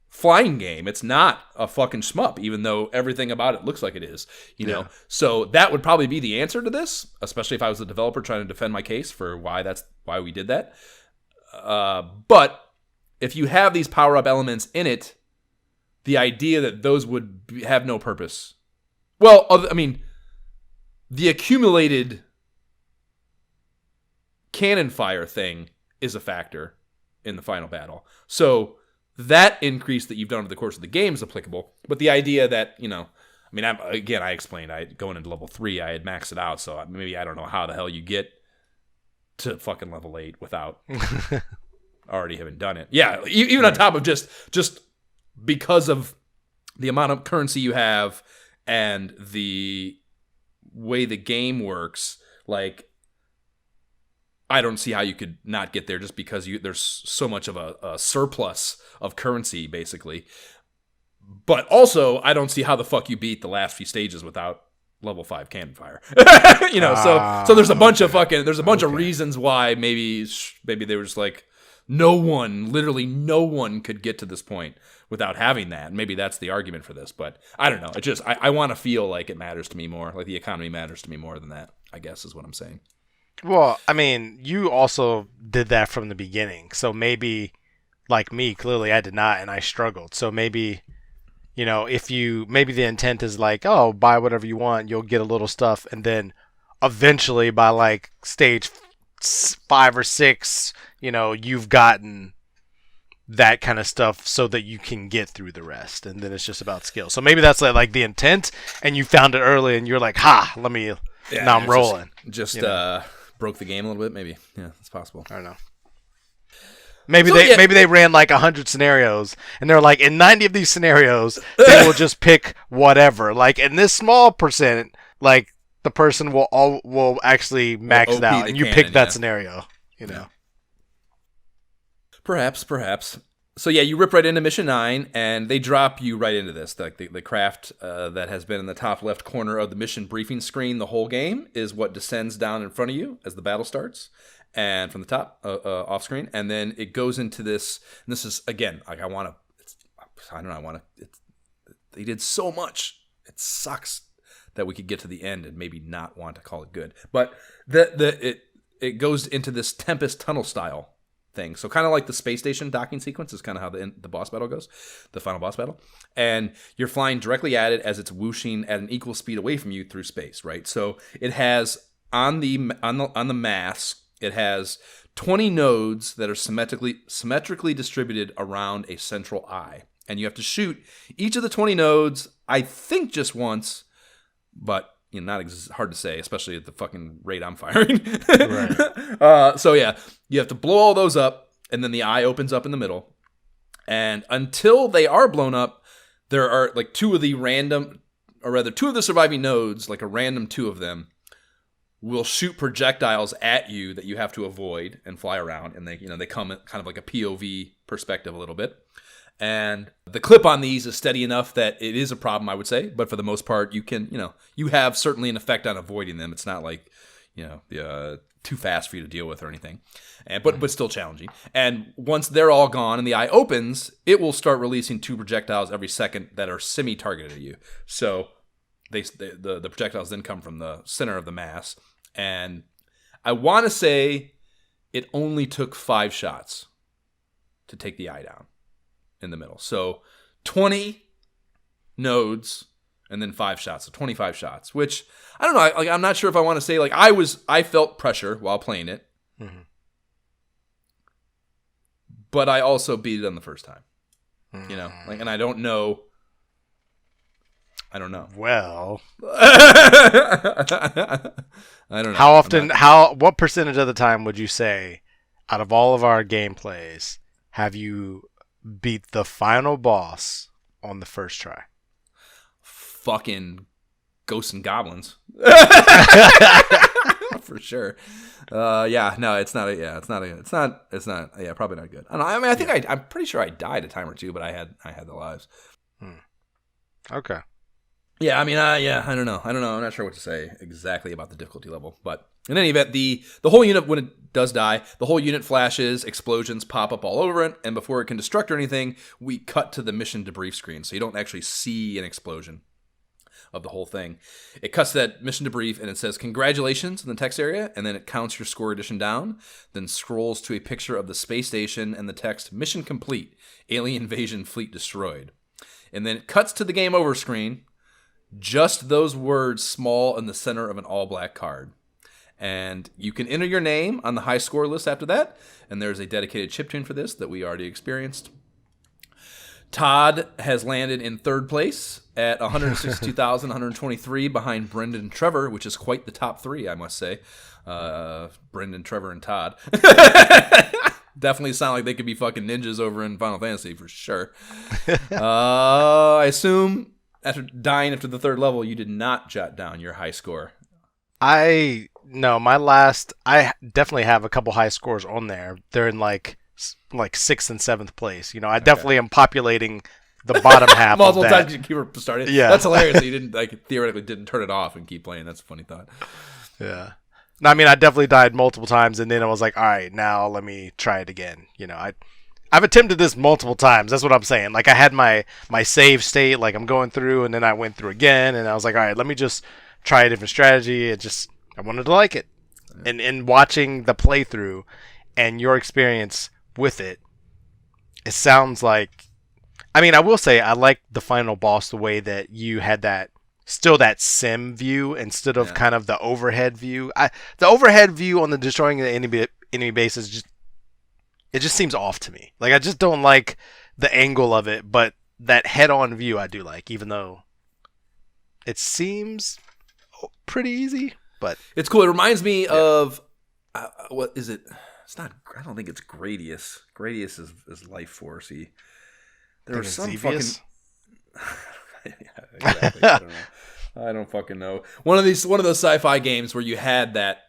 flying game. It's not a fucking shmup, even though everything about it looks like it is, you know? So that would probably be the answer to this, especially if I was the developer trying to defend my case for why we did that. But if you have these power-up elements in it, the idea that those would have no purpose. Well, I mean, the accumulated cannon fire thing is a factor in the final battle. So that increase that you've done over the course of the game is applicable, but the idea that, you know, I mean, I explained, going into level 3, I had maxed it out, so maybe I don't know how the hell you get to fucking level 8 without already having done it. Yeah, even on top of just because of the amount of currency you have and the way the game works, like, I don't see how you could not get there just because there's so much of a surplus of currency, basically. But also, I don't see how the fuck you beat the last few stages without level 5 cannon fire. You know, so there's a bunch of of reasons why maybe they were just like, literally no one could get to this point without having that. Maybe that's the argument for this, but I don't know. It just, I want to feel like it matters to me more, like the economy matters to me more than that, I guess is what I'm saying. Well, I mean, you also did that from the beginning. So maybe, like me, clearly I did not, and I struggled. So maybe, you know, maybe the intent is like, oh, buy whatever you want, you'll get a little stuff, and then eventually by like stage 5 or 6, you know, you've gotten that kind of stuff so that you can get through the rest, and then it's just about skill. So maybe that's like the intent, and you found it early, and you're like, now I'm rolling. Just broke the game a little bit, maybe. Yeah, it's possible. I don't know. Maybe they ran like 100 scenarios, and they're like, in 90 of these scenarios, they will just pick whatever. Like in this small percent, like the person will actually max it out, and you pick that scenario. You know. Yeah. Perhaps. So yeah, you rip right into Mission 9, and they drop you right into this. Like the craft that has been in the top left corner of the mission briefing screen the whole game is what descends down in front of you as the battle starts, and from the top off screen, and then it goes into this. And this is again, like they did so much. It sucks that we could get to the end and maybe not want to call it good. But it goes into this Tempest tunnel style thing. So kind of like the space station docking sequence is kind of how the boss battle goes, the final boss battle. And you're flying directly at it as it's whooshing at an equal speed away from you through space, right? So it has on the mass, it has 20 nodes that are symmetrically distributed around a central eye. And you have to shoot each of the 20 nodes, I think just once, but not hard to say, especially at the fucking rate I'm firing. Right. So yeah, you have to blow all those up, and then the eye opens up in the middle. And until they are blown up, there are like two of the surviving nodes, like a random two of them, will shoot projectiles at you that you have to avoid and fly around. And they come at kind of like a POV perspective a little bit. And the clip on these is steady enough that it is a problem, I would say. But for the most part, you can, you have certainly an effect on avoiding them. It's not like, too fast for you to deal with or anything. But still challenging. And once they're all gone and the eye opens, it will start releasing 2 projectiles every second that are semi-targeted at you. So the projectiles then come from the center of the mass. And I want to say it only took 5 shots to take the eye down in the middle. So 20 nodes and then 5 shots. So 25 shots, which I don't know. I'm not sure if I want to say I felt pressure while playing it, but I also beat it on the first time, and I don't know. Well, I don't know. How often, what percentage of the time would you say out of all of our gameplays have you beat the final boss on the first try? Fucking Ghosts and Goblins. For sure. It's not probably not good. I don't know. I mean, I think I'm pretty sure I died a time or two, but I had the lives. Okay. Yeah, I mean, I don't know. I'm not sure what to say exactly about the difficulty level, but in any event, the whole unit, when it does die, the whole unit flashes, explosions pop up all over it, and before it can destruct or anything, we cut to the mission debrief screen, so you don't actually see an explosion of the whole thing. It cuts to that mission debrief, and it says, "Congratulations" in the text area, and then it counts your score addition down, then scrolls to a picture of the space station and the text, "Mission complete, alien invasion fleet destroyed." And then it cuts to the game over screen, just those words small in the center of an all-black card. And you can enter your name on the high score list after that, and there's a dedicated chiptune for this that we already experienced. Todd has landed in third place at 162,123 behind Brendan and Trevor, which is quite the top 3, I must say. Brendan, Trevor, and Todd. Definitely sound like they could be fucking ninjas over in Final Fantasy for sure. I assume after dying after the 3rd level, you did not jot down your high score. I definitely have a couple high scores on there. They're in like 6th and 7th place. I definitely am populating the bottom half multiple of that. times you keep starting. Yeah. That's hilarious that you didn't theoretically didn't turn it off and keep playing. That's a funny thought. Yeah. No, I mean, I definitely died multiple times, and then I was like, all right, now let me try it again. I've attempted this multiple times. That's what I'm saying. Like, I had my save state, like I'm going through, and then I went through again, and I was like, all right, let me just try a different strategy. I wanted to like it. Yeah. And in watching the playthrough and your experience with it, it sounds like, I mean, I will say I like the final boss the way that you had that sim view instead of kind of the overhead view. The overhead view on the destroying the enemy base is just seems off to me. Like, I just don't like the angle of it, but that head-on view I do like, even though it seems pretty easy. But it's cool. It reminds me of what is it? It's not. I don't think it's Gradius. Gradius is Life Force-y. There was some Xevious? fucking. Yeah, exactly. I don't fucking know. One of those sci-fi games where you had that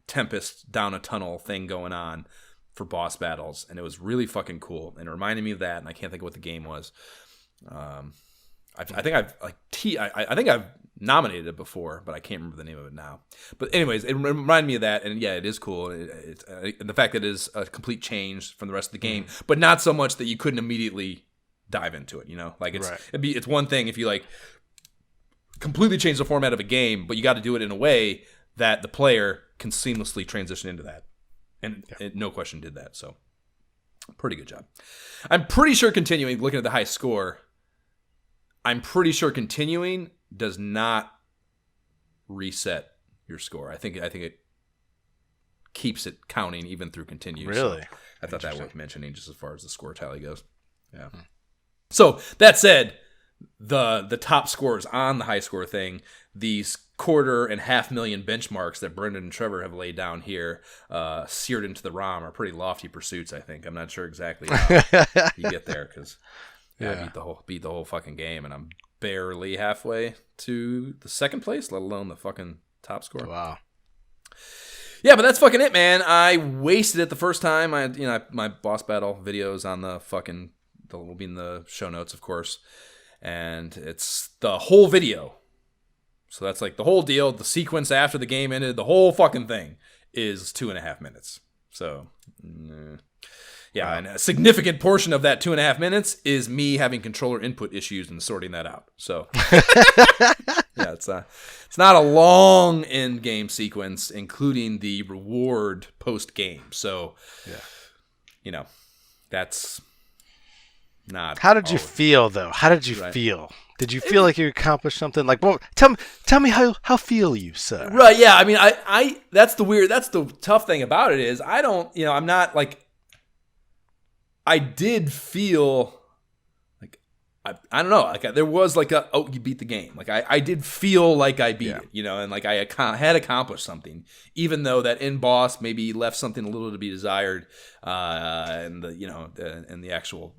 Tempest down a tunnel thing going on for boss battles, and it was really fucking cool. And it reminded me of that, and I can't think of what the game was. I think I've nominated it before, but I can't remember the name of it now. But anyways, it reminded me of that, and yeah, it is cool. It's and the fact that it is a complete change from the rest of the game, but not so much that you couldn't immediately dive into it. Like it's one thing if you like completely change the format of a game, but you got to do it in a way that the player can seamlessly transition into that. And it, no question, did that. So, pretty good job. I'm pretty sure continuing, looking at the high score, I'm pretty sure continuing does not reset your score. I think it keeps it counting even through continue. Really? So I thought that worth mentioning just as far as the score tally goes. Yeah. So that said, the top scores on the high score thing, these 250,000 benchmarks that Brendan and Trevor have laid down here, seared into the ROM, are pretty lofty pursuits. I think I'm not sure exactly how you get there because I beat the whole fucking game, and I'm barely halfway to the second place, let alone the fucking top score. Wow. Yeah, but that's fucking it, man. I wasted it the first time. My boss battle videos on the fucking will be in the show notes, of course, and it's the whole video. So that's like the whole deal. The sequence after the game ended, the whole fucking thing is 2.5 minutes. So, yeah, wow. And a significant portion of that 2.5 minutes is me having controller input issues and sorting that out. So, yeah, it's not a long end game sequence, including the reward post game. So, yeah, that's not. How did you feel though? How did you feel? Did you feel like you accomplished something? Like, well, tell me how feel you, sir? Right? Yeah. I mean, I that's the tough thing about it is I don't. I'm not like. I did feel like I don't know. Like there was like you beat the game. Like I did feel like I beat it. And like I had accomplished something, even though that end boss maybe left something a little to be desired, and the actual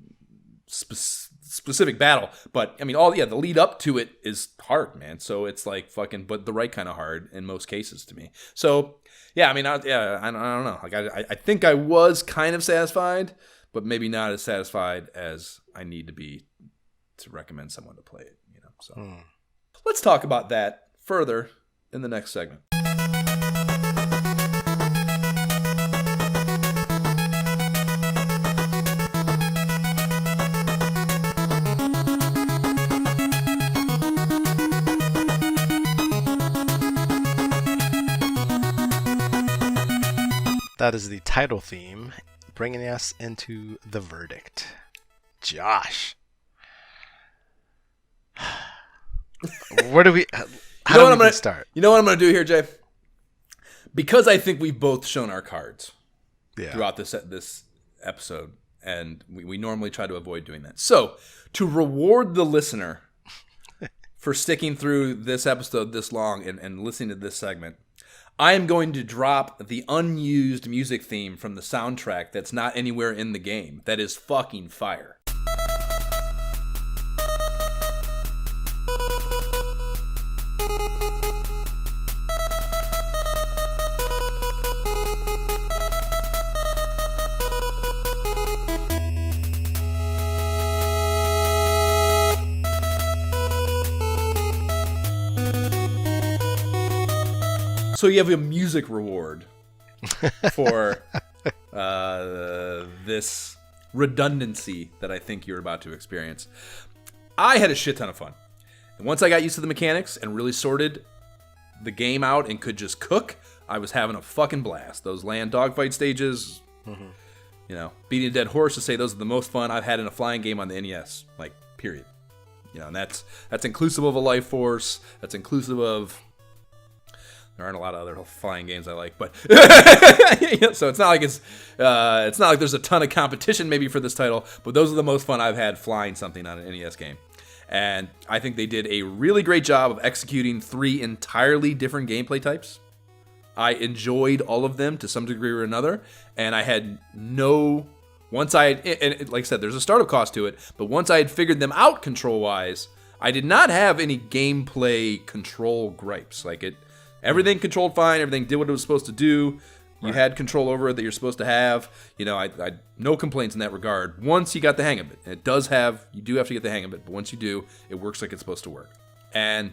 specific battle. But I mean, the lead up to it is hard, man. So it's like fucking, but the right kind of hard in most cases to me. So yeah, I mean, I don't know. Like I think I was kind of satisfied, but maybe not as satisfied as I need to be to recommend someone to play it. So let's talk about that further in the next segment. That is the title theme, bringing us into the verdict. Josh. Where do we... How do we start? You know what I'm going to do here, Jay? Because I think we've both shown our cards throughout this episode, and we normally try to avoid doing that. So, to reward the listener for sticking through this episode this long and listening to this segment, I am going to drop the unused music theme from the soundtrack that's not anywhere in the game. That is fucking fire. So you have a music reward for this redundancy that I think you're about to experience. I had a shit ton of fun. And once I got used to the mechanics and really sorted the game out and could just cook, I was having a fucking blast. Those land dogfight stages, beating a dead horse, to say those are the most fun I've had in a flying game on the NES, like, period. And that's inclusive of a life force. That's inclusive of... There aren't a lot of other flying games I like, but so it's not like there's a ton of competition maybe for this title, but those are the most fun I've had flying something on an NES game. And I think they did a really great job of executing 3 entirely different gameplay types. I enjoyed all of them to some degree or another, and I had and like I said, there's a startup cost to it, but once I had figured them out control-wise, I did not have any gameplay control gripes. Everything controlled fine. Everything did what it was supposed to do. You had control over it that you're supposed to have. I no complaints in that regard. Once you got the hang of it, and you do have to get the hang of it, but once you do, it works like it's supposed to work. And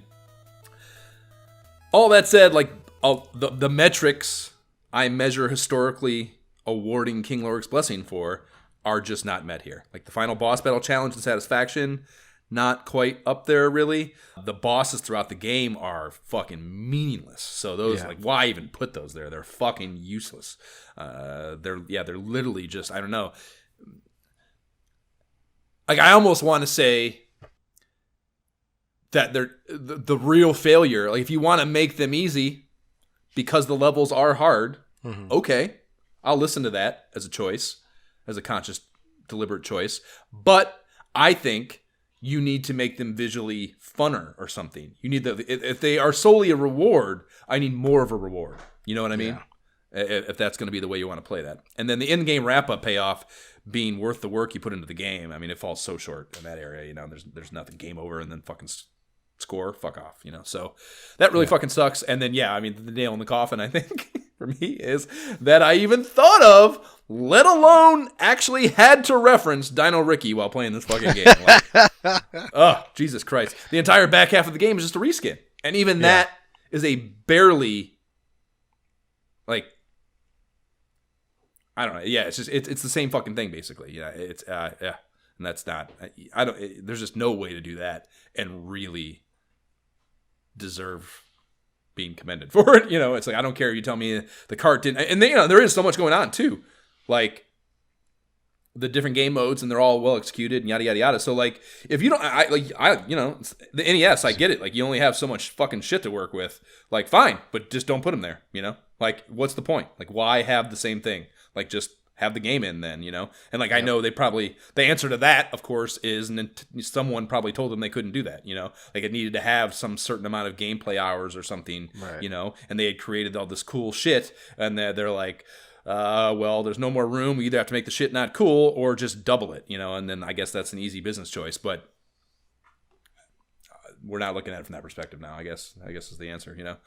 all that said, the metrics I measure historically awarding King Lorik's Blessing for are just not met here. Like the final boss battle challenge and satisfaction, not quite up there really. The bosses throughout the game are fucking meaningless. So those like, why even put those there? They're fucking useless. They're literally just, I don't know. Like, I almost want to say that they're the real failure. Like, if you want to make them easy because the levels are hard, okay, I'll listen to that as a choice, as a conscious, deliberate choice. But I think you need to make them visually funner or something. You need if they are solely a reward, I need more of a reward. You know what I mean? If that's going to be the way you want to play that. And then the in-game wrap-up payoff being worth the work you put into the game. I mean, it falls so short in that area. You know, there's nothing, game over, and then fucking score, fuck off. You know, so that really fucking sucks. And then I mean, the nail in the coffin, I think, for me is that I even thought of, let alone actually had to reference Dino Ricky while playing this fucking game. Like, oh, Jesus Christ. The entire back half of the game is just a reskin. And even that is a barely, like, I don't know. Yeah, it's just, it's the same fucking thing, basically. Yeah, it's, And that's not, there's just no way to do that and really deserve being commended for it. You know, it's like, I don't care if you tell me the cart didn't, and then, there is so much going on too. Like, the different game modes, and they're all well executed and yada yada yada. So like, if you don't, the NES, I get it. Like, you only have so much fucking shit to work with. Like, fine, but just don't put them there. You know, like, what's the point? Like, why have the same thing? Like, just have the game in then. You know, and like, I know the answer to that, of course, is someone probably told them they couldn't do that. You know, like, it needed to have some certain amount of gameplay hours or something. Right. You know, and they had created all this cool shit, and they're like, well, there's no more room. We either have to make the shit not cool or just double it, you know, and then I guess that's an easy business choice, but we're not looking at it from that perspective now, I guess is the answer, you know.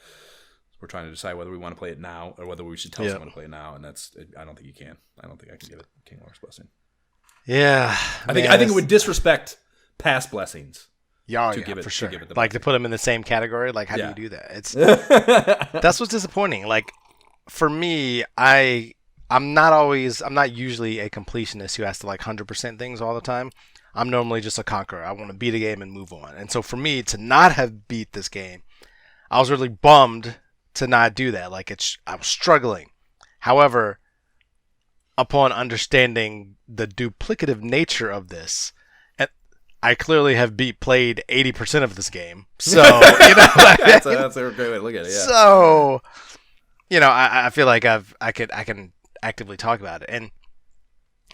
We're trying to decide whether we want to play it now or whether we should tell someone to play it now, and I don't think you can. I don't think I can give it King Lor's blessing. Yeah. I think it would disrespect past blessings. Give it, for sure. Like, to put them in the same category, like, how do you do that? It's that's what's disappointing. Like, for me, I'm not usually a completionist who has to like 100% things all the time. I'm normally just a conqueror. I want to beat a game and move on. And so for me to not have beat this game, I was really bummed to not do that. Like, I was struggling. However, upon understanding the duplicative nature of this, I clearly have played 80% of this game. So, you know, that's a great way to look at it. Yeah. So, you know, I feel like I can actively talk about it. And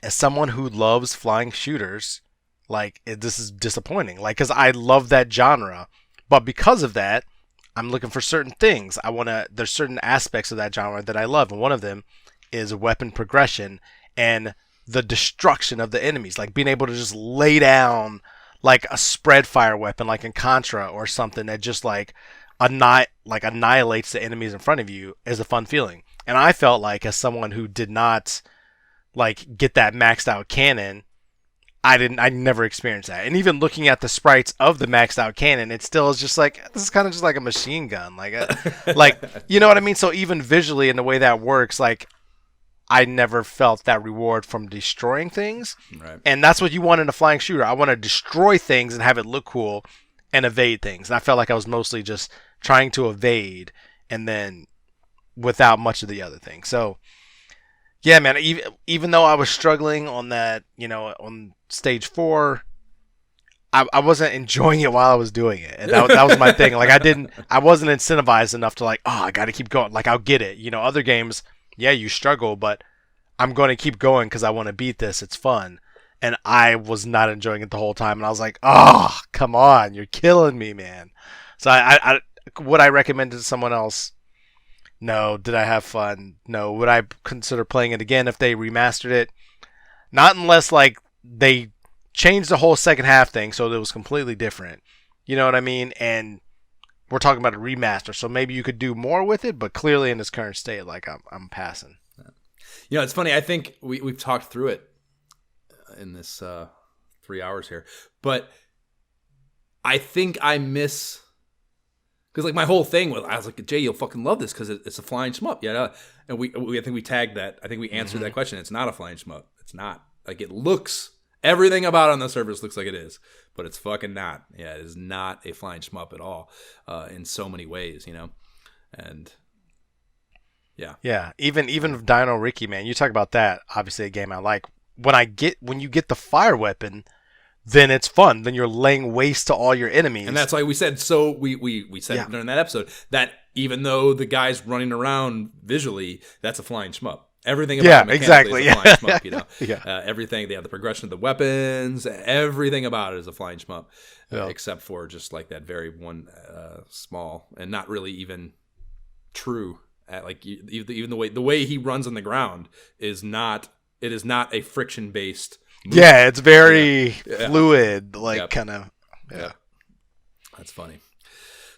as someone who loves flying shooters, like, this is disappointing. Like, because I love that genre, but because of that, I'm looking for certain things. There's certain aspects of that genre that I love, and one of them is weapon progression and the destruction of the enemies. Like, being able to just lay down like a spread fire weapon, like in Contra or something, that just like annihilates the enemies in front of you, is a fun feeling. And I felt like, as someone who did not like get that maxed out cannon, I never experienced that. And even looking at the sprites of the maxed out cannon, it still is just like, this is kind of just like a machine gun, like you know what I mean? So even visually, in the way that works, like, I never felt that reward from destroying things. Right. And that's what you want in a flying shooter. I want to destroy things and have it look cool and evade things. And I felt like I was mostly just trying to evade, and then without much of the other thing. So, yeah, man, even though I was struggling on that, you know, on stage 4, I wasn't enjoying it while I was doing it. And that was my thing. Like, I wasn't incentivized enough to like, I got to keep going. Like, I'll get it. You know, other games, yeah, you struggle, but I'm going to keep going because I want to beat this. It's fun. And I was not enjoying it the whole time. And I was like, oh, come on. You're killing me, man. So I would I recommend it to someone else? No. Did I have fun? No. Would I consider playing it again if they remastered it? Not unless, like, they changed the whole second half thing so it was completely different. You know what I mean? And we're talking about a remaster, so maybe you could do more with it, but clearly in its current state, like, I'm passing. You know, it's funny. I think we've talked through it in this 3 hours here, but I think I miss, because like my whole thing was, I was like, Jay, you'll fucking love this because it's a flying shmup. Yeah, and I think we tagged that. I think we answered that question. It's not a flying shmup. It's not. Like, it looks Everything about it on the surface looks like it is, but it's fucking not. Yeah, it is not a flying shmup at all in so many ways, you know? And yeah. Yeah, even Dino Ricky, man, you talk about that, obviously a game I like. When you get the fire weapon, then it's fun. Then you're laying waste to all your enemies. And that's why we said, so we said during that episode, that even though the guy's running around visually, that's a flying shmup. Everything about it mechanically is a flying shmup, you know. Everything, they have the progression of the weapons, everything about it is a flying shmup, except for just like that very one small and not really even true. Like even the way he runs on the ground is not. It is not a friction based. Yeah, it's very fluid, like kind of. Yeah, that's funny.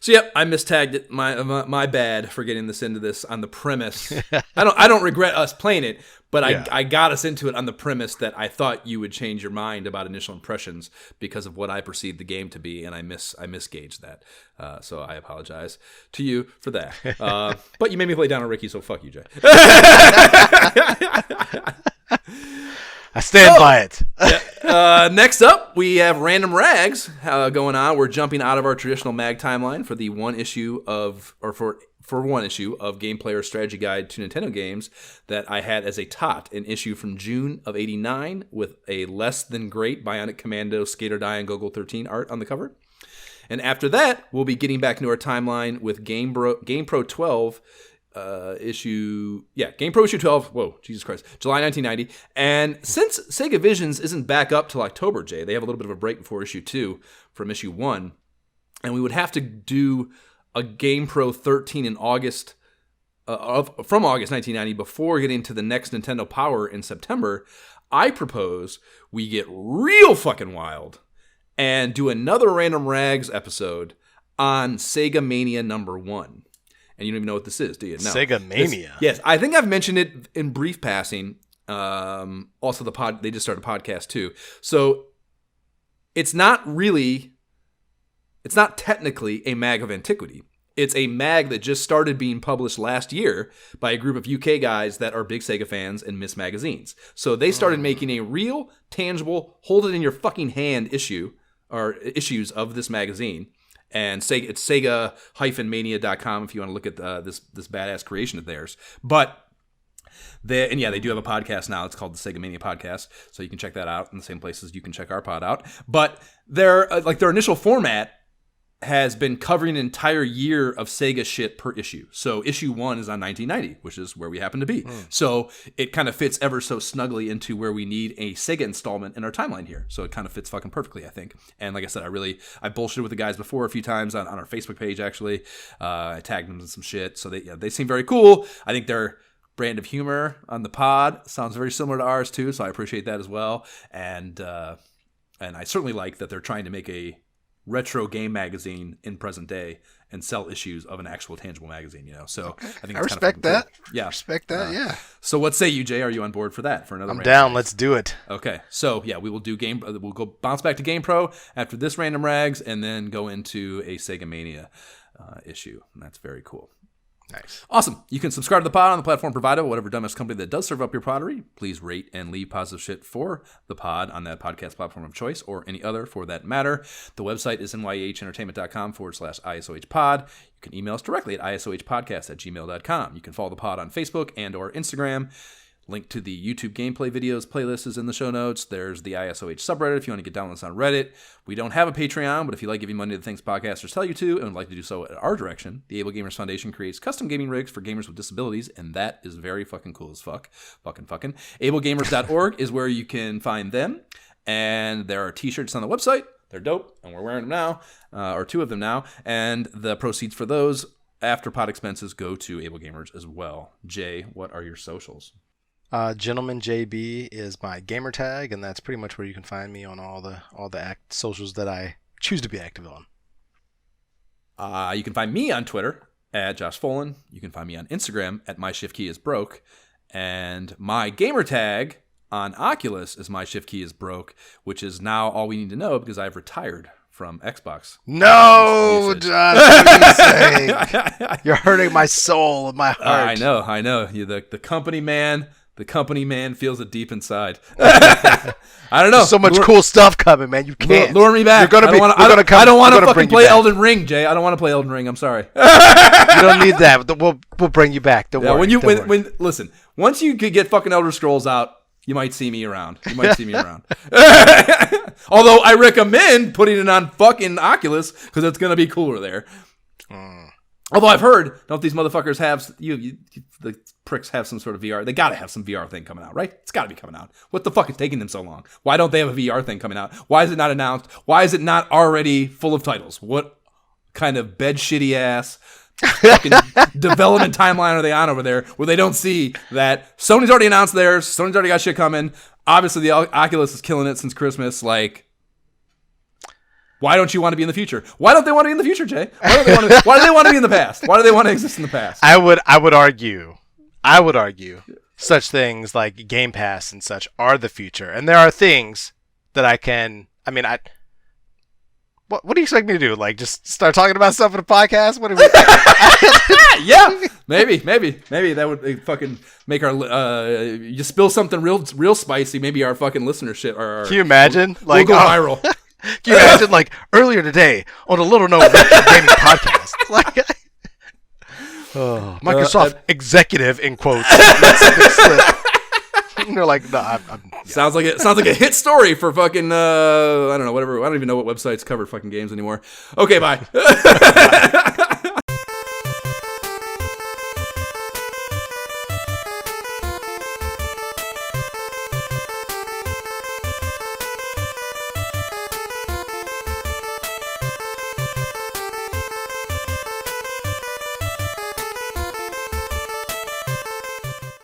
So I mistagged it. My bad for getting this into this on the premise. I don't regret us playing it, but I got us into it on the premise that I thought you would change your mind about initial impressions because of what I perceived the game to be, and I misgauged that. So I apologize to you for that. But you made me play down on Ricky, so fuck you, Jay. I stand by it. Next up, we have Random Rags going on. We're jumping out of our traditional mag timeline for the one issue of Game Player's Strategy Guide to Nintendo Games that I had as a tot, an issue from June of '89 with a less than great Bionic Commando Skater Die and Gogol 13 art on the cover. And after that, we'll be getting back into our timeline with Game Pro 12 Game Pro issue 12. Whoa, Jesus Christ, July 1990. And since Sega Visions isn't back up till October, Jay, they have a little bit of a break before issue 2 from issue 1, and we would have to do a Game Pro 13 in August from August 1990 before getting to the next Nintendo Power in September. I propose we get real fucking wild and do another Random Rags episode on Sega Mania #1. And you don't even know what this is, do you? No. Sega Mania. Yes, I think I've mentioned it in brief passing. Also, they just started a podcast too. So it's not technically a mag of antiquity. It's a mag that just started being published last year by a group of UK guys that are big Sega fans and miss magazines. So they started making a real, tangible, hold it in your fucking hand issues of this magazine. And it's Sega-Mania.com if you want to look at this badass creation of theirs. But they do have a podcast now. It's called the Sega Mania Podcast, so you can check that out in the same places you can check our pod out. But their initial format has been covering an entire year of Sega shit per issue. So issue 1 is on 1990, which is where we happen to be. So it kind of fits ever so snugly into where we need a Sega installment in our timeline here. So it kind of fits fucking perfectly, I think. And like I said, I bullshitted with the guys before a few times on our Facebook page, actually. I tagged them in some shit. So they seem very cool. I think their brand of humor on the pod sounds very similar to ours too. So I appreciate that as well. And I certainly like that they're trying to make a retro game magazine in present day and sell issues of an actual tangible magazine, you know. So I think I respect that. Cool. Yeah, respect that. Yeah. So what say you, Jay? Are you on board for that? For another? I'm down. Let's do it. Okay. So yeah, we will do We'll go bounce back to Game Pro after this Random Rags, and then go into a Sega Mania issue. And that's very cool. Nice. Awesome. You can subscribe to the pod on the platform provided by whatever dumbass company that does serve up your pottery. Please rate and leave positive shit for the pod on that podcast platform of choice or any other for that matter. The website is nyehentertainment.com/ISOH pod. You can email us directly at isohpodcast@gmail.com. You can follow the pod on Facebook and or Instagram. Link to the YouTube gameplay videos playlist is in the show notes. There's the ISOH subreddit if you want to get down with us on Reddit. We don't have a Patreon, but if you like giving money to the things podcasters tell you to and would like to do so at our direction, the Able Gamers Foundation creates custom gaming rigs for gamers with disabilities, and that is very fucking cool as fuck. Fucking. AbleGamers.org is where you can find them, and there are t-shirts on the website. They're dope, and we're wearing them now, or 2 of them now, and the proceeds for those after pod expenses go to Able Gamers as well. Jay, what are your socials? Gentleman JB is my gamer tag, and that's pretty much where you can find me on all the socials that I choose to be active on. You can find me on Twitter at Josh Folan. You can find me on Instagram at MyShiftKeyIsBroke. And my gamer tag on Oculus is MyShiftKeyIsBroke, which is now all we need to know because I've retired from Xbox. No, Josh, what are you saying? You're hurting my soul and my heart. I know. You're the company man The company man feels it deep inside. I don't know. There's so much cool stuff coming, man. You can't Lure me back. You're gonna be, I don't want to fucking bring you play back. Elden Ring, Jay. I don't want to play Elden Ring. I'm sorry. You don't need that. We'll bring you back. Don't worry. When listen, once you could get fucking Elder Scrolls out, you might see me around. Although I recommend putting it on fucking Oculus because it's gonna be cooler there. Although I've heard, don't these motherfuckers have the pricks have some sort of VR? They gotta have some VR thing coming out, right? It's gotta be coming out. What the fuck is taking them so long? Why don't they have a VR thing coming out? Why is it not announced? Why is it not already full of titles? What kind of bed shitty ass fucking development timeline are they on over there where they don't see that Sony's already announced theirs? Sony's already got shit coming. Obviously, the Oculus is killing it since Christmas. Like, why don't you want to be in the future? Why don't they want to be in the future, Jay? Why do they want to be in the past? Why do they want to exist in the past? I would argue such things like Game Pass and such are the future, and there are things that what do you expect me to do? Like, just start talking about stuff in a podcast? What do we? Yeah, maybe that would fucking make our you spill something real spicy. Maybe our fucking listenership. Can you imagine? We'll go viral. Can you imagine, like, earlier today on a little known gaming podcast? Like, Microsoft executive in quotes. And they're like, no, I'm yeah. Sounds like a hit story for fucking I don't know, whatever. I don't even know what websites cover fucking games anymore. Okay, bye.